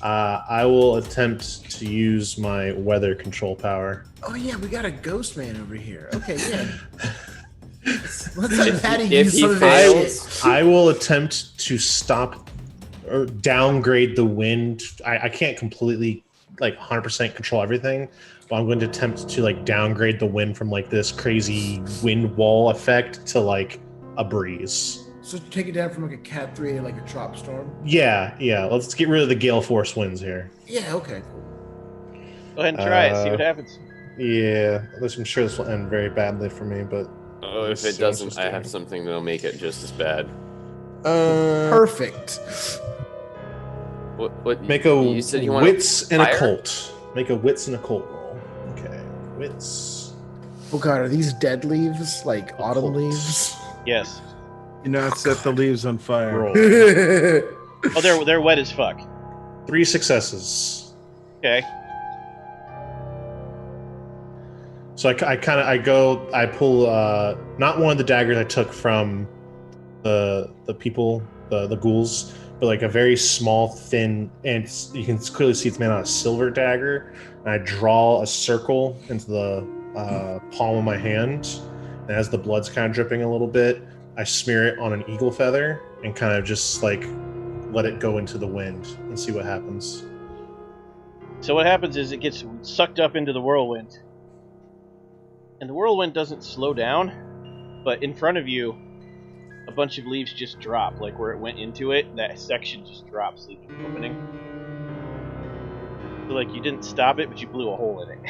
I will attempt to use my weather control power. Oh yeah, we got a ghost man over here. Okay, yeah. Let's have Patty if use he some of that fails- shit. I will attempt to stop or downgrade the wind. I can't completely like 100% control everything, but I'm going to attempt to like downgrade the wind from like this crazy wind wall effect to like a breeze. So take it down from like a Cat 3 to like a trop storm. Yeah. Let's get rid of the gale force winds here. Yeah, okay, cool. Go ahead and try it. See what happens. Yeah, I'm sure this will end very badly for me, but Oh, if it doesn't, I have something that'll make it just as bad. Perfect. What? make a You said you want wits and fire? occult. Make a wits and occult roll. Okay, wits. Oh god, are these dead leaves? Like autumn Occult. leaves? Yes. You know, set the leaves on fire. Roll. Oh, they're wet as fuck. 3 successes. Okay. So I pull not one of the daggers I took from the people the ghouls, but like a very small, thin, and you can clearly see it's made out of silver dagger. And I draw a circle into the palm of my hand, and as the blood's kind of dripping a little bit, I smear it on an eagle feather and kind of just like let it go into the wind and see what happens. So what happens is it gets sucked up into the whirlwind. And the whirlwind doesn't slow down, but in front of you, a bunch of leaves just drop. Like where it went into it, that section just drops, leaving an opening. So like you didn't stop it, but you blew a hole in it.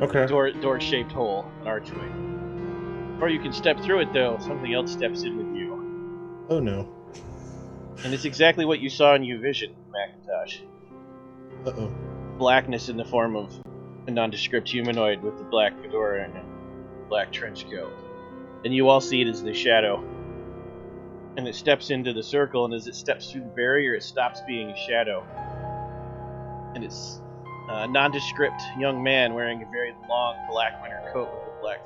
Okay. Door-shaped hole, an archway. Or you can step through it though, something else steps in with you. Oh no. And it's exactly what you saw in Vision, Macintosh. Uh-oh. Blackness in the form of a nondescript humanoid with the black fedora and a black trench coat. And you all see it as the shadow. And it steps into the circle, and as it steps through the barrier, it stops being a shadow. And it's a nondescript young man wearing a very long black winter coat with a black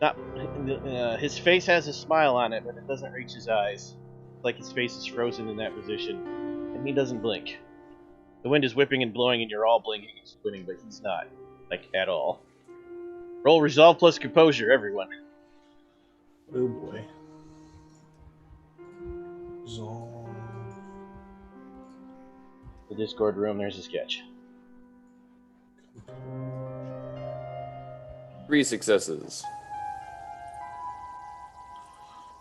fedora. His face has a smile on it, but it doesn't reach his eyes. It's like his face is frozen in that position. And he doesn't blink. The wind is whipping and blowing, and you're all blinking and squinting, but he's not. Like, at all. Roll Resolve plus Composure, everyone. Oh boy. Resolve. The Discord room, there's a sketch. 3 successes.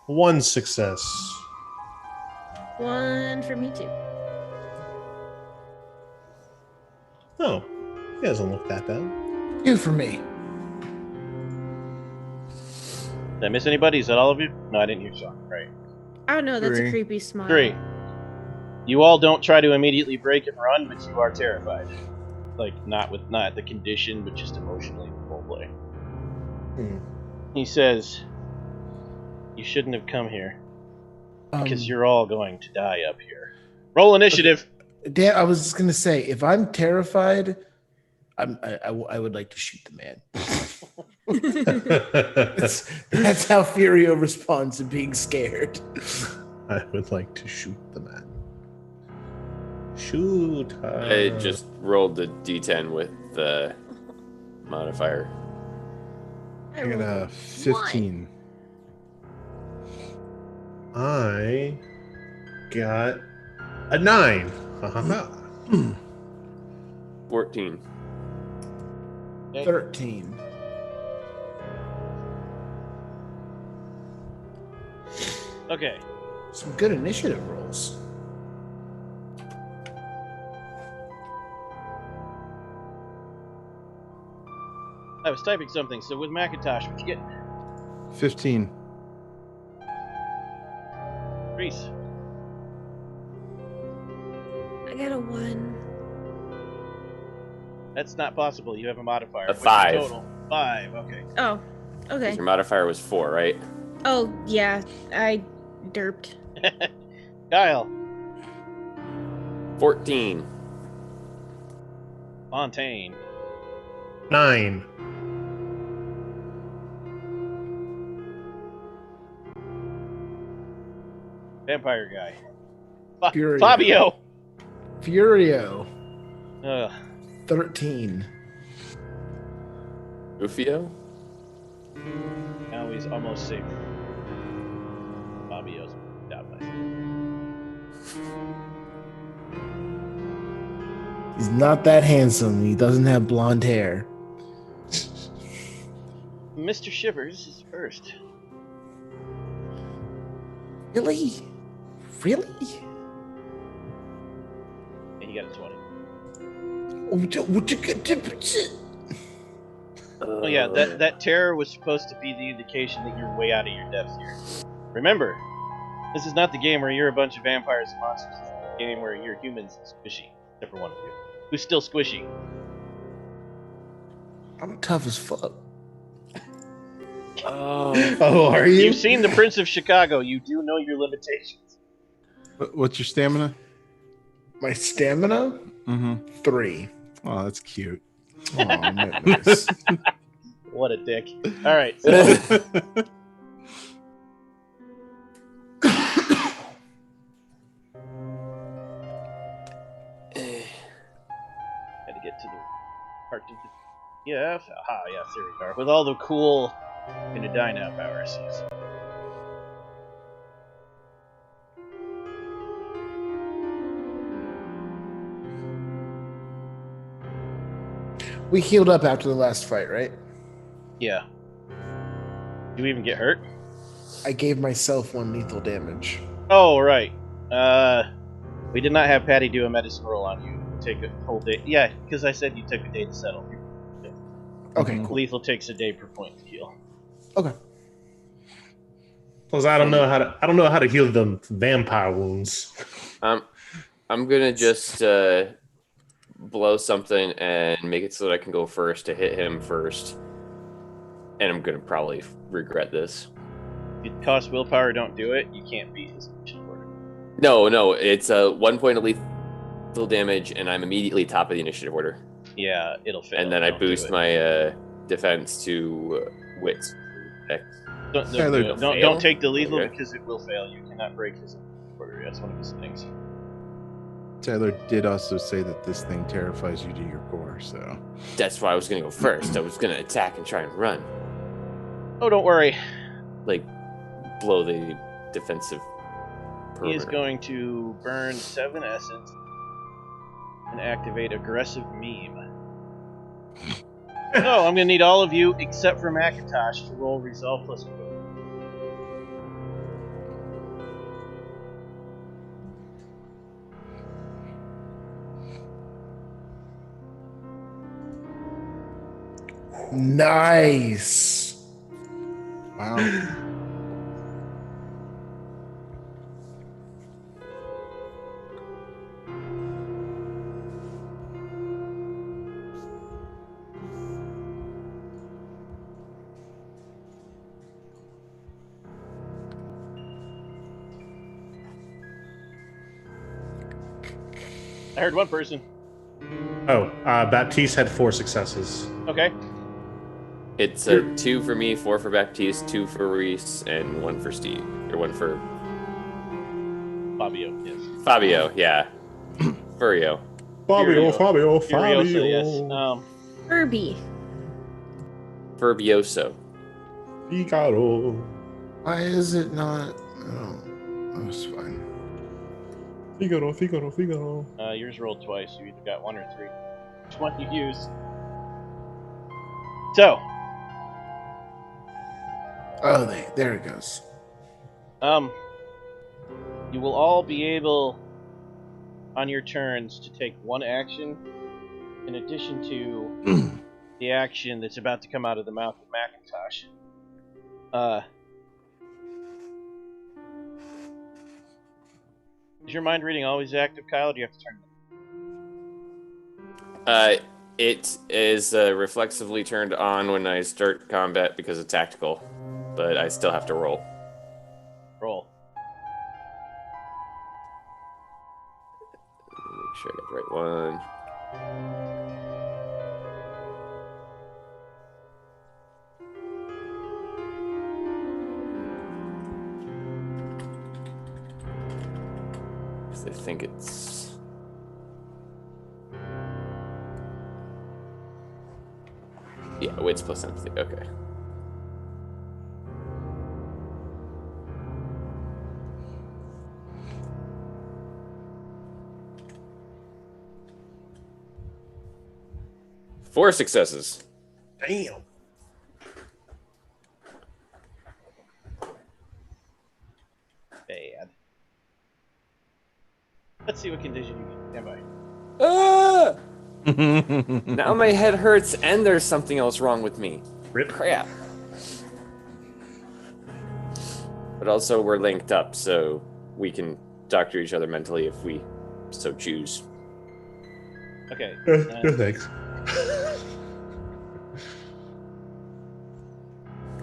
1 success. 1 for me too. Oh, he doesn't look that bad. 2 for me. Did I miss anybody? Is that all of you? No, I didn't hear Sean. Right. Oh no, that's 3. a creepy smile. 3. You all don't try to immediately break and run, but you are terrified. Like, not the condition, but just emotionally roleplay. He says, you shouldn't have come here. Because you're all going to die up here. Roll initiative! Dan, I was just gonna say, if I'm terrified, I would like to shoot the man. That's how Furio responds to being scared. I would like to shoot the man. Shoot her. I just rolled the d10 with the modifier. I got a 15. I got a 9. 14. 13. Okay. Some good initiative rolls. I was typing something, so with Macintosh, what'd you get? 15. Reese. I got a 1. That's not possible. You have a modifier. A What's your 5. Total? 5, okay. Oh, okay. Your modifier was 4, right? Oh, yeah. I derped. Kyle. 14. Fontaine. 9. Vampire guy. Furio. Fabio. Furio. 13. Ufio? Now he's almost safe. Fabio's down by. He's not that handsome. He doesn't have blonde hair. Mr. Shivers is first. Really? Really? And he got a 20. Oh yeah, that terror was supposed to be the indication that you're way out of your depth here. Remember, this is not the game where you're a bunch of vampires and monsters. This is the game where you're humans and squishy. Except for one of you, who's still squishy. I'm tough as fuck. Oh, are you? You've seen The Prince of Chicago. You do know your limitations. What's your stamina? My stamina? Mm-hmm. 3. Oh, that's cute. Oh, nice. What a dick. All right. So Yes. Aha, yes, there we are. With all the cool gonna die now powers. Yes. We healed up after the last fight, right? Yeah. Do you even get hurt? I gave myself 1 lethal damage. Oh, right. We did not have Patty do a medicine roll on you. Take a whole day. Yeah, because I said you took a day to settle. Okay, Mhm. cool. Lethal takes a day per point to heal. Okay. Plus, I don't know how to heal them vampire wounds. I'm gonna just blow something and make it so that I can go first to hit him first. And I'm gonna probably regret this. If it costs willpower, don't do it. You can't beat his initiative order. No, it's 1 point of lethal damage, and I'm immediately top of the initiative order. Yeah, it'll fail. And then I Don't do boost it. my defense to wits. Don't, Yeah, do they're- it. Fail? Don't take the lethal Okay. because it will fail. You cannot break his initiative order. That's one of his things. Tyler did also say that this thing terrifies you to your core, so. That's why I was gonna go first. I was gonna attack and try and run, Oh, don't worry. like blow the defensive He is perimeter. going to burn 7 essence and activate aggressive meme. No, I'm going to need all of you except for Macintosh to roll Resolve plus 4. Nice. Wow. I heard one person. Oh, Baptiste had 4 successes. Okay. It's 2 for me, 4 for Baptiste, 2 for Reese, and 1 for Steve. Or 1 for Fabio, yes. Fabio, yeah. Furio. Furiosa, Fabio. yes. Herbie. Furbioso. Figaro. Why is it not? Oh, that's fine. Figaro. Yours rolled twice. You either got 1 or 3. Which one you use? So, Oh, there it goes. you will all be able, on your turns, to take 1 action in addition to the action that's about to come out of the mouth of Macintosh. Is your mind reading always active, Kyle, or do you have to turn it? It is reflexively turned on when I start combat because of tactical, but I still have to roll. Roll. Make sure I got the right one. I think it's... Yeah, wits plus empathy. Okay. Four successes. Damn. Bad. Let's see what condition you can stand by. Ah! Now my head hurts and there's something else wrong with me. Rip. Crap. But also we're linked up, so we can talk to each other mentally if we so choose. Okay. No thanks.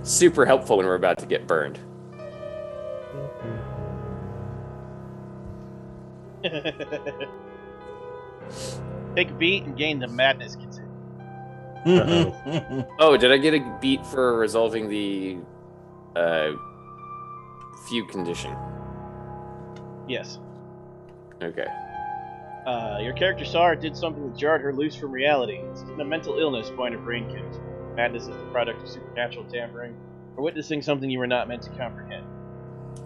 Super helpful when we're about to get burned. Take a beat and gain the madness condition. Uh-oh. Oh, did I get a beat for resolving the feud condition? Yes. Okay. Your character saw her did something that jarred her loose from reality. This isn't a mental illness, point of brain kills. Madness is the product of supernatural tampering, or witnessing something you were not meant to comprehend.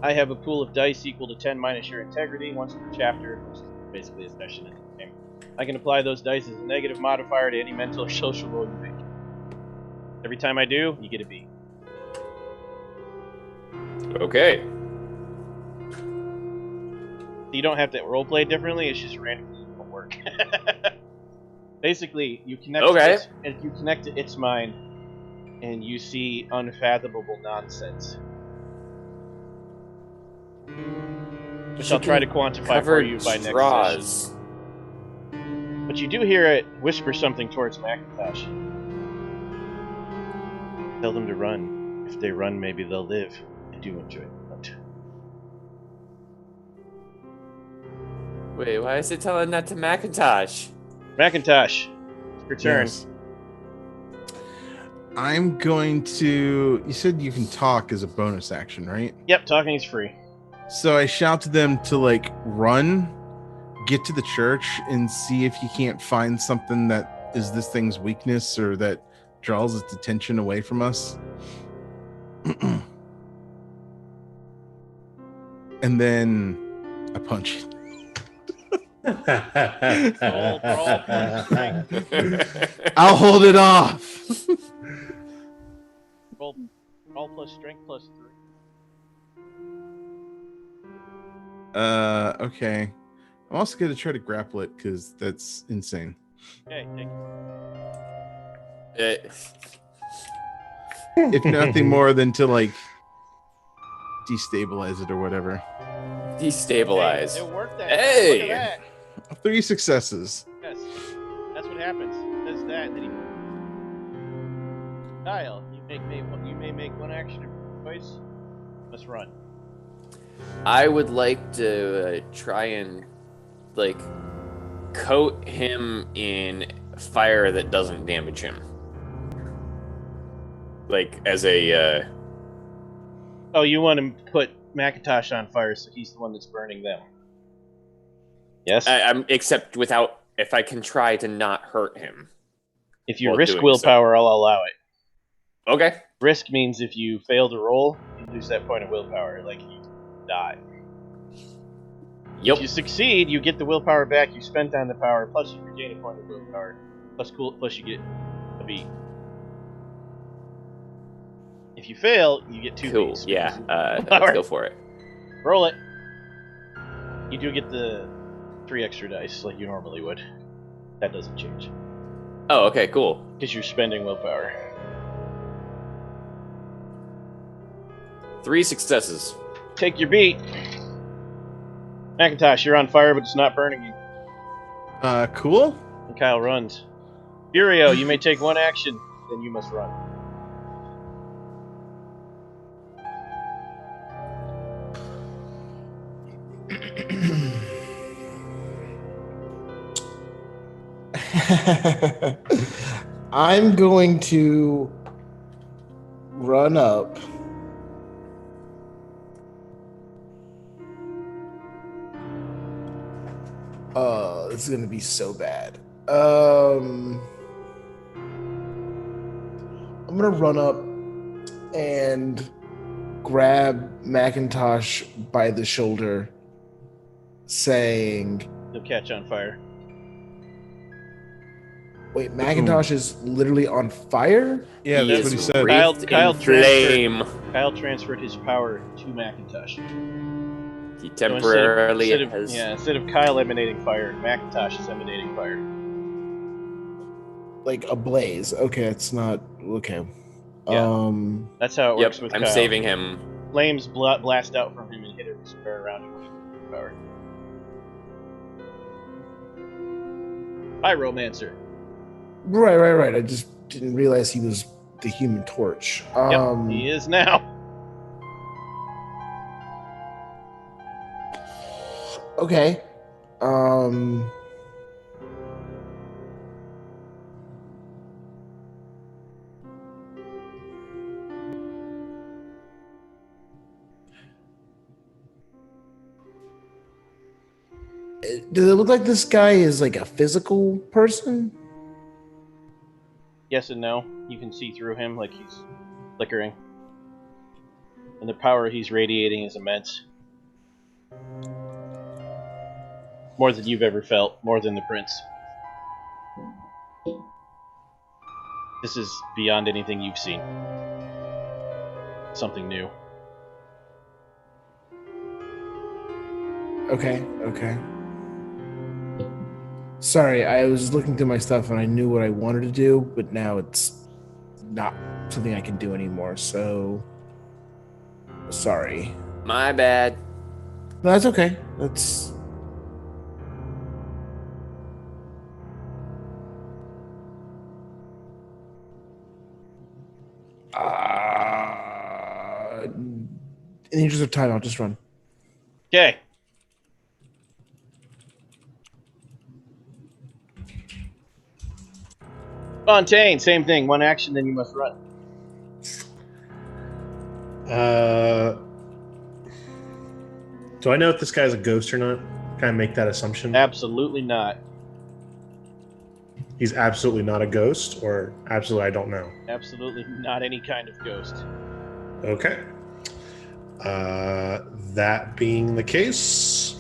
I have a pool of dice equal to 10 minus your integrity, once per chapter, which is basically a session in the game. I can apply those dice as a negative modifier to any mental or social roll you make. Every time I do, you get a B. Okay. You don't have to roleplay differently, it's just randomly won't work. Basically, you connect you connect to its mind, and you see unfathomable nonsense. Which I'll try to quantify for you by next session. But you do hear it whisper something towards Macintosh. Tell them to run. If they run, maybe they'll live. I do enjoy it. Wait, why is it telling that to Macintosh? Macintosh, it's your turn. Yes. I'm going to. You said you can talk as a bonus action, right? Yep, talking is free. So I shout to them to run, get to the church, and see if you can't find something that is this thing's weakness or that draws its attention away from us. And then I punch it. I'll hold it off. Roll plus strength plus 3. Okay. I'm also going to try to grapple it because that's insane. Okay, take it. If nothing more than to destabilize it or whatever. Destabilize. Hey, it worked that. Hey! Look at that. 3 successes. Yes, that's what happens. It does that. Then he... Kyle, you may make one action twice. Let's run. I would like to try and coat him in fire that doesn't damage him. As a Oh, you want to put Macintosh on fire so he's the one that's burning them. Yes? I'm except without, if I can try to not hurt him. If you risk willpower, I'll allow it. Okay. Risk means if you fail to roll, you lose that point of willpower, you die. Yep. If you succeed, you get the willpower back you spent on the power, plus you regain a point of willpower, plus you get a B. If you fail, you get 2 cool. Bs. Yeah, let's go for it. Roll it. You do get the 3 extra dice like you normally would. That doesn't change. Oh, okay, cool. Because you're spending willpower. 3 successes. Take your beat. Macintosh, you're on fire, but it's not burning you. Cool. And Kyle runs. Furio, you may take 1 action, then you must run. I'm going to run up. This is going to be so bad. I'm going to run up and grab Macintosh by the shoulder, saying... He'll catch on fire. Wait, Macintosh is literally on fire? Yeah, that's what he said. Kyle transferred his power to Macintosh. He temporarily instead of Kyle emanating fire, Macintosh is emanating fire. Like a blaze. Okay, it's not okay. Yeah. That's how it works with Kyle. I'm saving him. Flames blast out from him and hit every square around him with power. Pyromancer. Right. I just didn't realize he was the Human Torch. Yep, he is now. Okay. Does it look like this guy is like a physical person? Yes and no. You can see through him like he's flickering. And the power he's radiating is immense. More than you've ever felt. More than the prince. This is beyond anything you've seen. Something new. Okay. Sorry, I was looking through my stuff and I knew what I wanted to do, but now it's not something I can do anymore, so sorry. My bad. No, that's okay. That's in the interest of time, I'll just run. Okay. Fontaine, same thing. One action, then you must run. Do I know if this guy's a ghost or not? Can I make that assumption? Absolutely not. He's absolutely not a ghost, or absolutely I don't know? Absolutely not any kind of ghost. Okay. That being the case,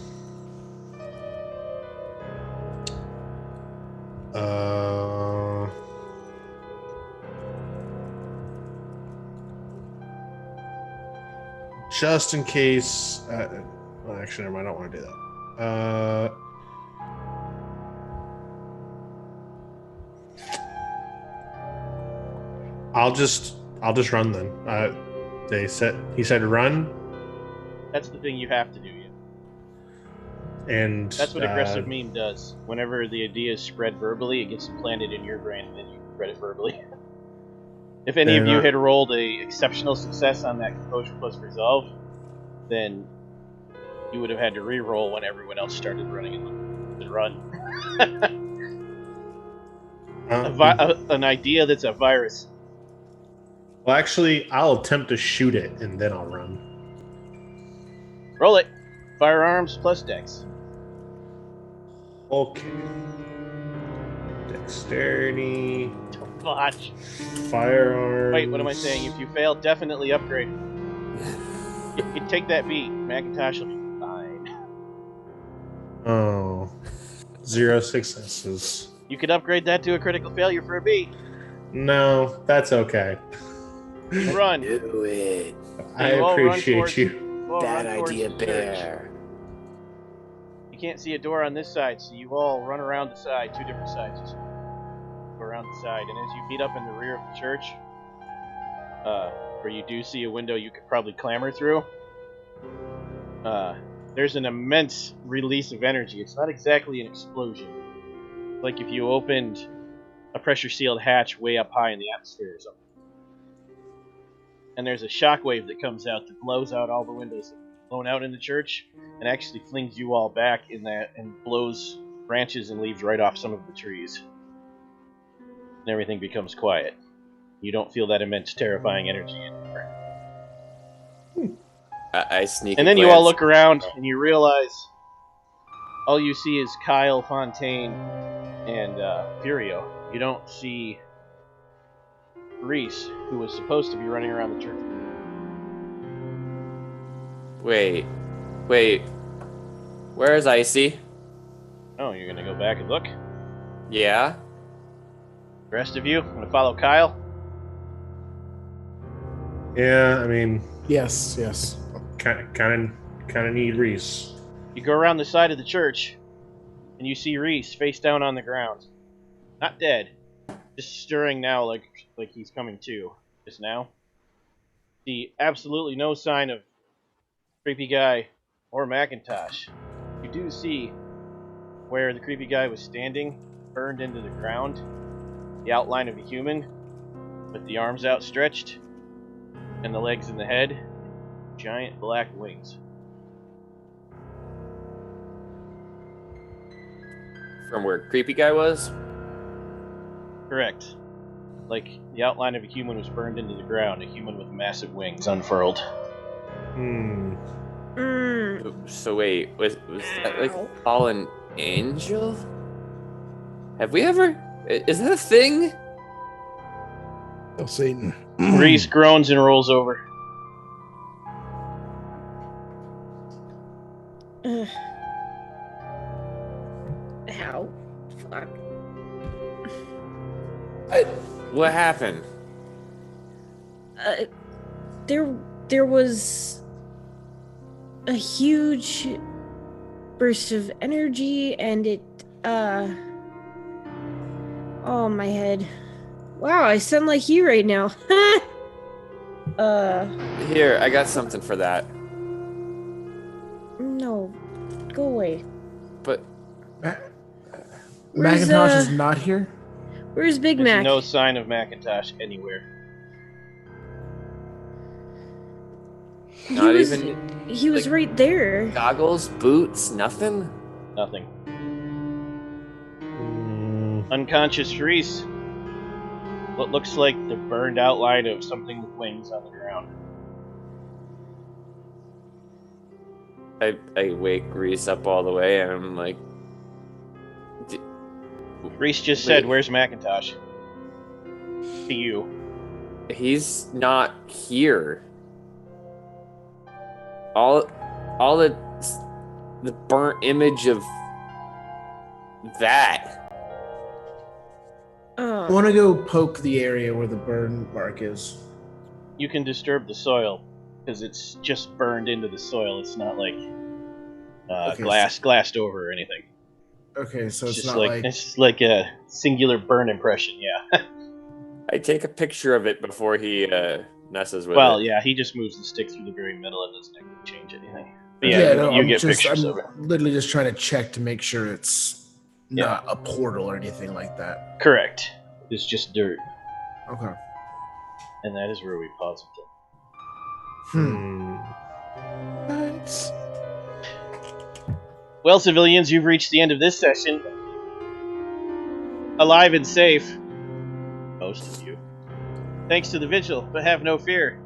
just in case, well, actually, never mind, I don't want to do that. I'll just run then. He said run. That's the thing you have to do, yeah. And that's what aggressive meme does. Whenever the idea is spread verbally, it gets implanted in your brain, and then you spread it verbally. If any of you had rolled a exceptional success on that composure plus resolve, then you would have had to re-roll when everyone else started running and run. An idea that's a virus. Well, actually, I'll attempt to shoot it, and then I'll run. Roll it. Firearms plus dex. Okay. Dexterity. Don't botch. Firearms. Wait, what am I saying? If you fail, definitely upgrade. You take that beat. Macintosh will be fine. Oh. 0 successes. You could upgrade that to a critical failure for a B. No, that's okay. Run. Do it. I appreciate you. Bad idea, Bear. You can't see a door on this side, so you all run around the side, two different sides. Just go around the side, and as you meet up in the rear of the church, where you do see a window you could probably clamber through, there's an immense release of energy. It's not exactly an explosion. It's like if you opened a pressure-sealed hatch way up high in the atmosphere or something. And there's a shockwave that comes out that blows out all the windows that are blown out in the church and actually flings you all back in that and blows branches and leaves right off some of the trees. And everything becomes quiet. You don't feel that immense, terrifying energy anymore. I sneak. And then you all look around and you realize all you see is Kyle, Fontaine, and Furio. You don't see Reese, who was supposed to be running around the church. Wait. Where is Icy? Oh, you're gonna go back and look? Yeah? The rest of you, gonna follow Kyle? Yeah, I mean, Yes. kind of need Reese. You go around the side of the church, and you see Reese face down on the ground. Not dead, just stirring now like he's coming to. Just now. See absolutely no sign of creepy guy or Macintosh. You do see where the creepy guy was standing, burned into the ground, the outline of a human, with the arms outstretched, and the legs and the head, giant black wings. From where creepy guy was? Correct. Like the outline of a human was burned into the ground, a human with massive wings unfurled. So wait, was that like fallen angel? Have we ever? Is that a thing? Oh, Satan. Reese groans and rolls over. Ow. Fuck. What happened? There was a huge burst of energy, and it, oh, my head. Wow, I sound like you right now. Here, I got something for that. No, go away. But Where's, Macintosh is not here. Where's Big There's Mac? no sign of Macintosh anywhere. not was, even He was like, right there. goggles, boots, nothing. Nothing. Unconscious Reese. What looks like the burned outline of something with wings on the ground. I wake Reese up all the way, and I'm like, Reese just said, "Where's Macintosh?" To you. he's not here. All the burnt image of that. I want to go poke the area where the burn mark is. You can disturb the soil because it's just burned into the soil. It's not like Okay, glassed over or anything. Okay, so it's just not like it's just like a singular burn impression. Yeah. I take a picture of it before he messes with Well, it. yeah, he just moves the stick through the very middle and doesn't actually change anything. But yeah, no, you get pictures I'm of it. literally just trying to check to make sure it's not a portal or anything like that. Correct. It's just dirt, Okay. and that is where we pause it. Nice. Well, civilians, you've reached the end of this session. Alive and safe. Most of you. Thanks to the Vigil, but have no fear.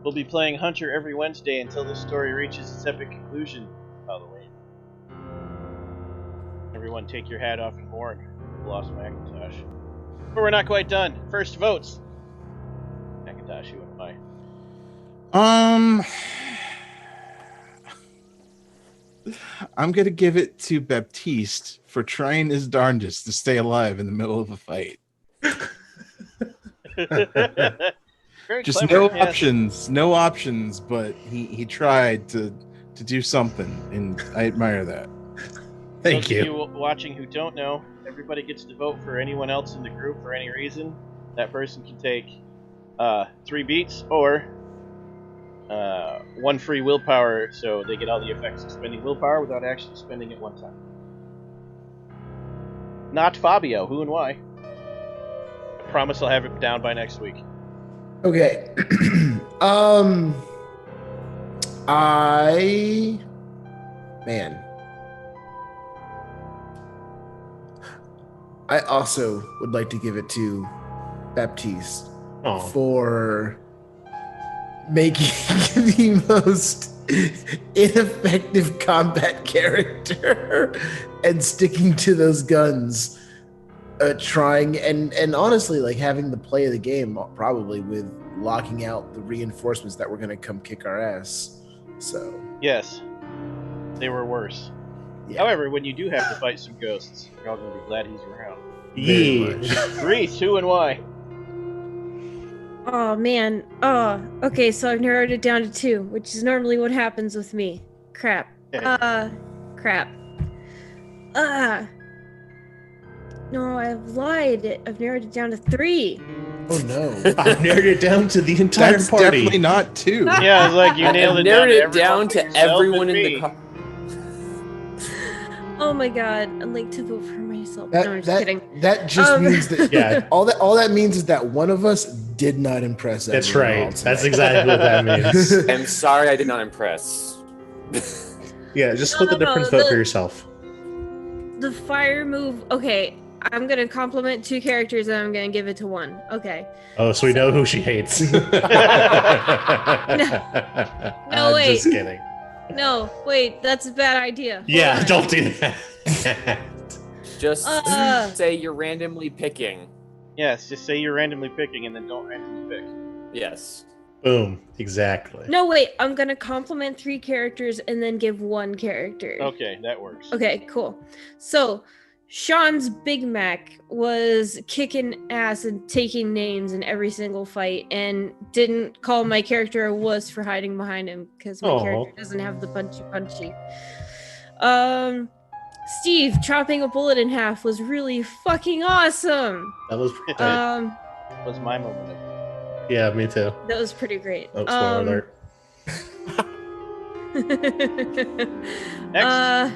We'll be playing Hunter every Wednesday until the story reaches its epic conclusion. Halloween. Everyone take your hat off and mourn. We've lost Macintosh. But we're not quite done. First votes. Macintosh, you and I. I'm gonna give it to Baptiste for trying his darndest to stay alive in the middle of a fight. Very Just clever, no options, but he tried to do something, and I admire that. Thank Those you. of you watching who don't know, everybody gets to vote for anyone else in the group for any reason. That person can take 3 beats or 1 free willpower, so they get all the effects of spending willpower without actually spending it one time. Not Fabio. Who and why? I promise I'll have it down by next week. Okay. I also would like to give it to Baptiste for making the most ineffective combat character and sticking to those guns, trying and honestly, like, having the play of the game probably with locking out the reinforcements that were going to come kick our ass. So Yes, they were worse. yeah. However, when you do have to fight some ghosts, you're all going to be glad he's around. Yeah. Reese, who and why? Oh man. Okay, so I've narrowed it down to 2, which is normally what happens with me. Crap. Crap. No, I've lied. I've narrowed it down to 3. Oh no. I've narrowed it down to the entire That's party. definitely not 2. Yeah, it's like you nailed it narrowed down it down to everyone in the car. Oh my god, I'd like to vote for myself. No, I'm just kidding. That just means that Yeah. all that means is that one of us did not impress That's everyone right. else. That's exactly what that means. I'm sorry I did not impress. Yeah, just split the No, difference, vote for yourself. The fire move. Okay, I'm gonna compliment 2 characters and I'm gonna give it to 1. Okay. Oh, so we know who she hates. No, wait. Just kidding. No, wait, that's a bad idea. Yeah, Hold on. don't do that. Just say you're randomly picking. Yes, just say you're randomly picking and then don't randomly pick. Yes. Boom. Exactly. No, wait, I'm gonna compliment 3 characters and then give 1 character. Okay, that works. Okay, cool. So, Sean's Big Mac was kicking ass and taking names in every single fight and didn't call my character a wuss for hiding behind him because my character doesn't have the punchy. Steve chopping a bullet in half was really fucking awesome. That was pretty great. Was my moment. Yeah, me too. That was pretty great. Oh, spoiler alert. Next.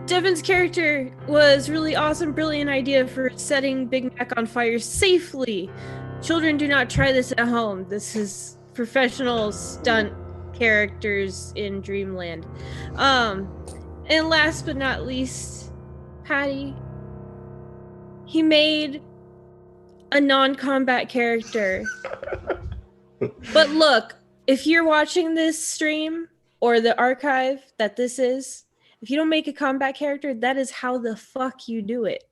Devin's character was really awesome, brilliant idea for setting Big Mac on fire safely. Children do not try this at home. This is professional stunt characters in Dreamland. And last but not least, Patty. He made a non-combat character. But look, if you're watching this stream or the archive that this is, if you don't make a combat character, that is how the fuck you do it.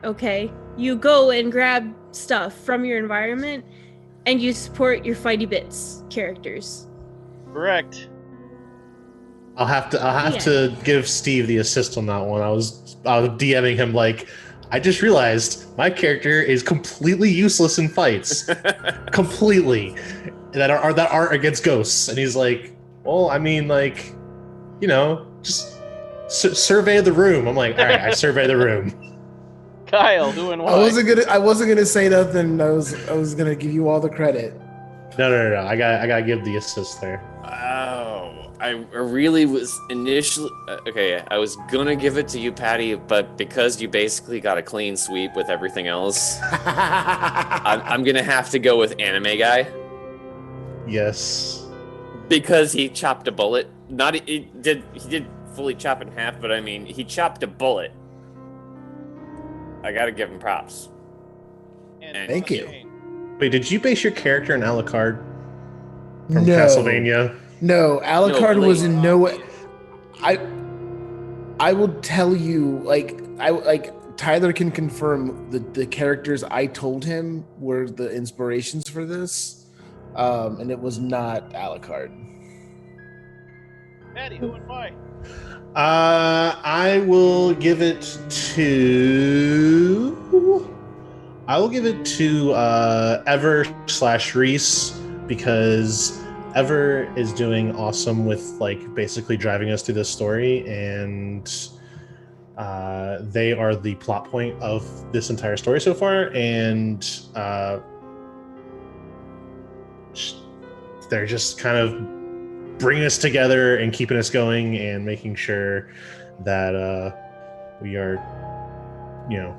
Okay? You go and grab stuff from your environment and you support your fighty bits characters. Correct. I'll have to give Steve the assist on that one. I was DMing him like, I just realized my character is completely useless in fights. Completely. That aren't against ghosts. And he's like, well, I mean, like, you know, just survey the room. I'm like, all right, I survey the room. Kyle, who and why? I wasn't gonna say nothing. I was gonna give you all the credit. No. I gotta give the assist there. Oh, I really was initially okay. I was gonna give it to you, Patty, but because you basically got a clean sweep with everything else, I'm gonna have to go with anime guy. Yes. Because he chopped a bullet. He did fully chop in half, but I mean, he chopped a bullet. I gotta give him props. And Thank you. Wait, did you base your character in Alucard from Castlevania? No, Alucard No, was in no way. I will tell you, Tyler can confirm the characters I told him were the inspirations for this, and it was not Alucard. Patty, who and why? I will give it to Ever/Reese, because Ever is doing awesome with like basically driving us through this story, and they are the plot point of this entire story so far, and they're just kind of bringing us together and keeping us going and making sure that we are, you know,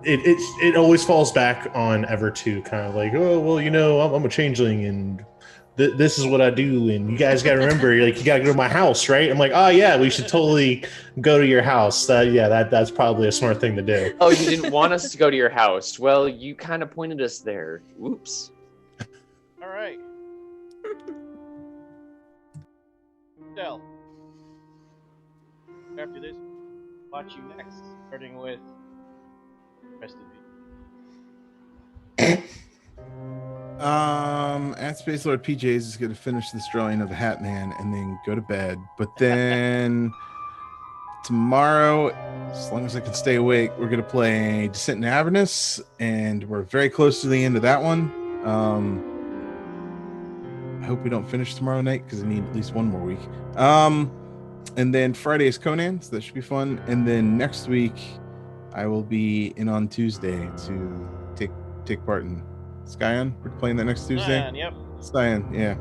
it always falls back on Ever to kind of like, oh well, you know, I'm a changeling and this is what I do, and you guys got to remember, like, you got to go to my house, right? I'm like, oh yeah, we should totally go to your house. That's probably a smart thing to do. Oh, you didn't want us to go to your house. Well, you kind of pointed us there. Whoops. All right. Del. After this, watch you next, starting with rest of you. At Space Lord PJs is going to finish this drawing of the Hat Man and then go to bed. But then tomorrow, as long as I can stay awake, we're going to play Descent in Avernus, and we're very close to the end of that one. I hope we don't finish tomorrow night because I need at least one more week. And then Friday is Conan, so that should be fun. And then next week, I will be in on Tuesday to take part in Skyon. We're playing that next Tuesday. Skyon, yep. Skyon, yeah.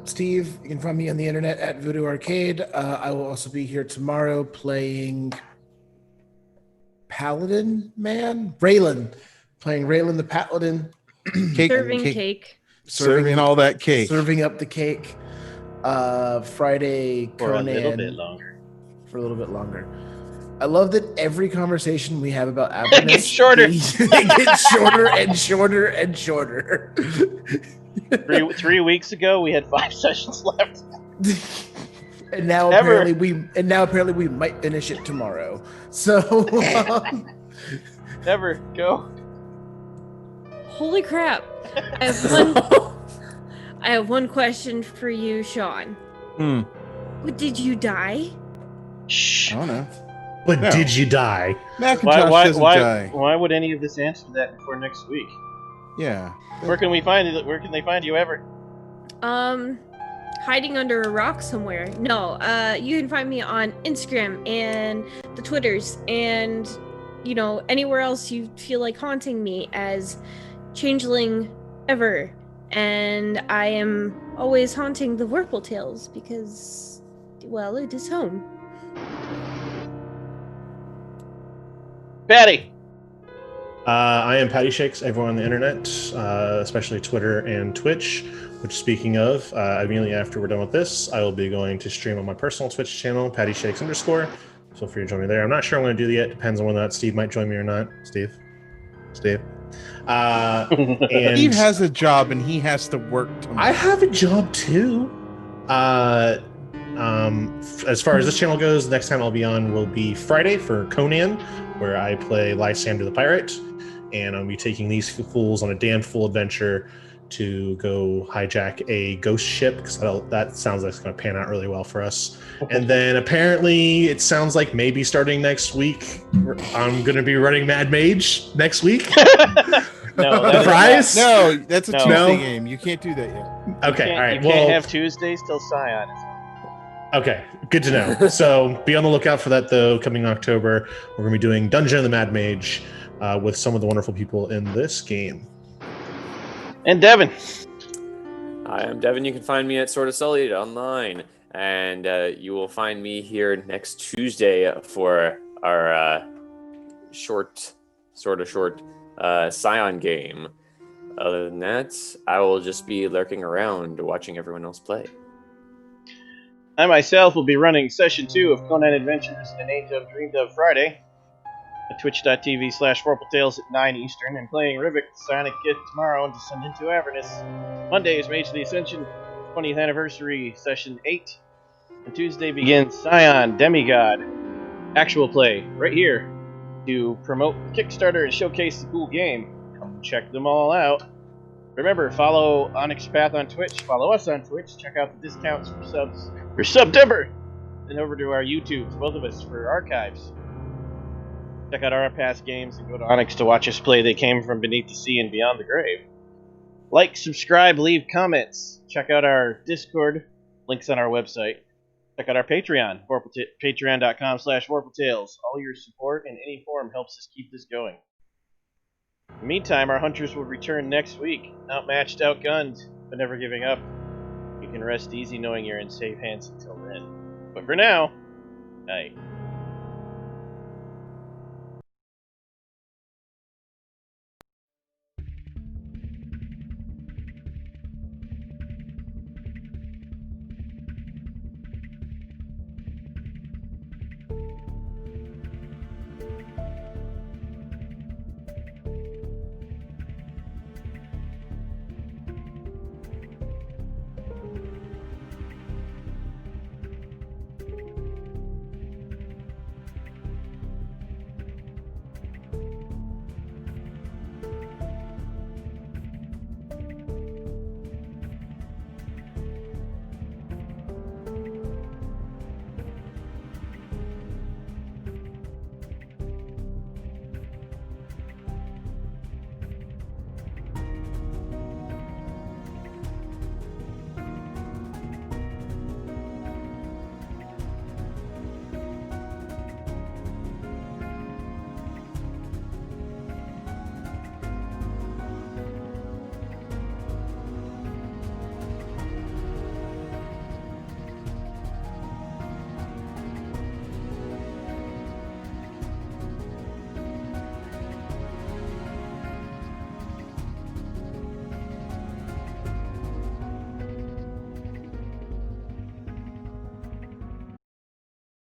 Steve, you can find me on the internet at Voodoo Arcade. I will also be here tomorrow playing Paladin Man? Raylan. Playing Raylan the Paladin. Serving cake. Serving all that cake. Serving up the cake. Friday, For Conan. a little bit longer. For a little bit longer. I love that every conversation we have about Avernus gets shorter. They get shorter and shorter and shorter. Three weeks ago, we had 5 sessions left. And now apparently we might finish it tomorrow. So Never go. Holy crap! I have one question for you, Sean. Did you die? Shh. I don't know. But No. did you die? Macintosh doesn't die. Why would any of this answer that before next week? Yeah. Where can they find you ever? Hiding under a rock somewhere. No, you can find me on Instagram and the Twitters and, anywhere else you feel like haunting me as Changeling Ever. And I am always haunting the Vorpal Tales because, well, it is home. Patty! I am Patty Shakes, everyone on the internet, especially Twitter and Twitch, which, speaking of, immediately after we're done with this, I will be going to stream on my personal Twitch channel, Patty Shakes _. Feel free to join me there. I'm not sure I'm going to do that yet. Depends on whether or not Steve might join me or not. Steve? And Steve has a job and he has to work tomorrow. I have a job too. As far as this channel goes, the next time I'll be on will be Friday for Conan, where I play Lysander the Pirate, and I'll be taking these fools on a damn full adventure to go hijack a ghost ship, because that sounds like it's going to pan out really well for us. And then apparently it sounds like maybe starting next week, I'm going to be running Mad Mage next week. No, Surprise? No, that's a No. Tuesday game. You can't do that yet. Okay, all right. You can't have Tuesdays till Scion. Okay, good to know. So be on the lookout for that, though, coming October. We're going to be doing Dungeon of the Mad Mage with some of the wonderful people in this game. And Devin. Hi, I'm Devin. You can find me at Sort of Sullied online. And you will find me here next Tuesday for our short Scion game. Other than that, I will just be lurking around watching everyone else play. I myself will be running Session 2 of Conan Adventures in an Ain't Of Dreamed Of Friday at twitch.tv/VorpalTales at 9 Eastern, and playing Rivik the Sonic Gift tomorrow and Descend into Avernus. Monday is Mage of the Ascension 20th Anniversary Session 8, and Tuesday begins Scion Demigod actual play right here to promote Kickstarter and showcase the cool game. Come check them all out. Remember, follow Onyx Path on Twitch, follow us on Twitch, check out the discounts for subs for September, and over to our YouTubes, both of us, for archives. Check out our past games and go to Onyx to watch us play They Came From Beneath the Sea and Beyond the Grave. Like, subscribe, leave comments. Check out our Discord, links on our website. Check out our Patreon, patreon.com/VorpalTales. All your support in any form helps us keep this going. In the meantime, our hunters will return next week, outmatched, outgunned, but never giving up. You can rest easy knowing you're in safe hands until then. But for now, night.